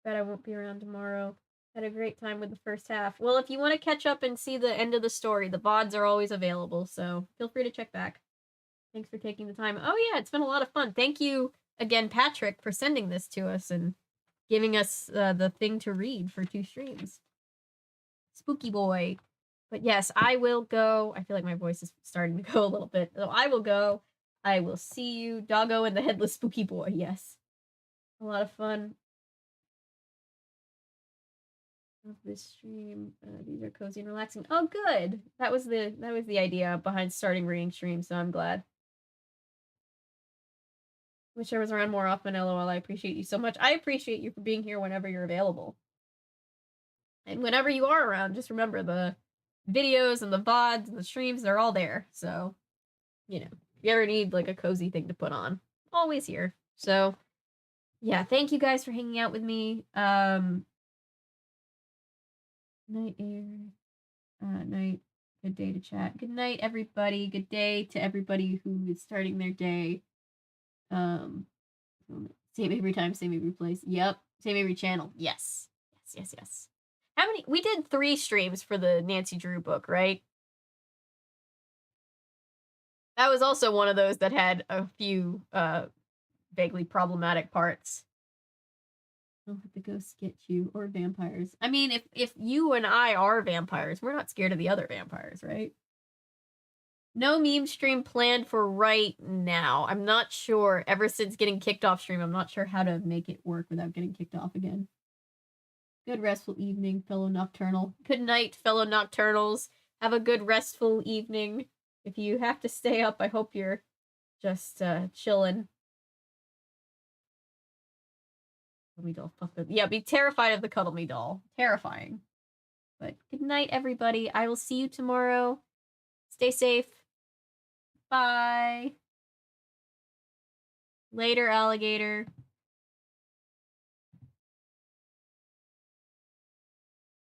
Bet I won't be around tomorrow. Had a great time with the first half. Well, if you want to catch up and see the end of the story, the VODs are always available, so feel free to check back. Thanks for taking the time. Oh, yeah, it's been a lot of fun. Thank you again, Patrick, for sending this to us and giving us the thing to read for 2 streams. Spooky boy. But yes, I will go. I feel like my voice is starting to go a little bit. So I will go. I will see you. Doggo and the Headless Spooky Boy. Yes. A lot of fun. Of this stream. These are cozy and relaxing. Oh, good. That was the idea behind starting reading streams, so I'm glad. Wish I was around more often, LOL. I appreciate you so much. I appreciate you for being here whenever you're available. And whenever you are around, just remember the videos and the VODs and the streams, they're all there. So, you know, if you ever need like a cozy thing to put on, always here. So, yeah, thank you guys for hanging out with me. Night air. Night. Good day to chat. Good night, everybody. Good day to everybody who is starting their day. Same every time, same every place. Yep. Same every channel. Yes. Yes. How many? We did 3 streams for the Nancy Drew book, right? That was also one of those that had a few vaguely problematic parts. Don't let the ghosts get you, or vampires. I mean, if you and I are vampires, we're not scared of the other vampires, right? No meme stream planned for right now. I'm not sure. Ever since getting kicked off stream, I'm not sure how to make it work without getting kicked off again. Good restful evening, fellow nocturnal. Good night, fellow nocturnals. Have a good restful evening. If you have to stay up, I hope you're just chilling. Cuddle me doll. Yeah, be terrified of the cuddle me doll. Terrifying. But good night, everybody. I will see you tomorrow. Stay safe. Bye. Later, alligator.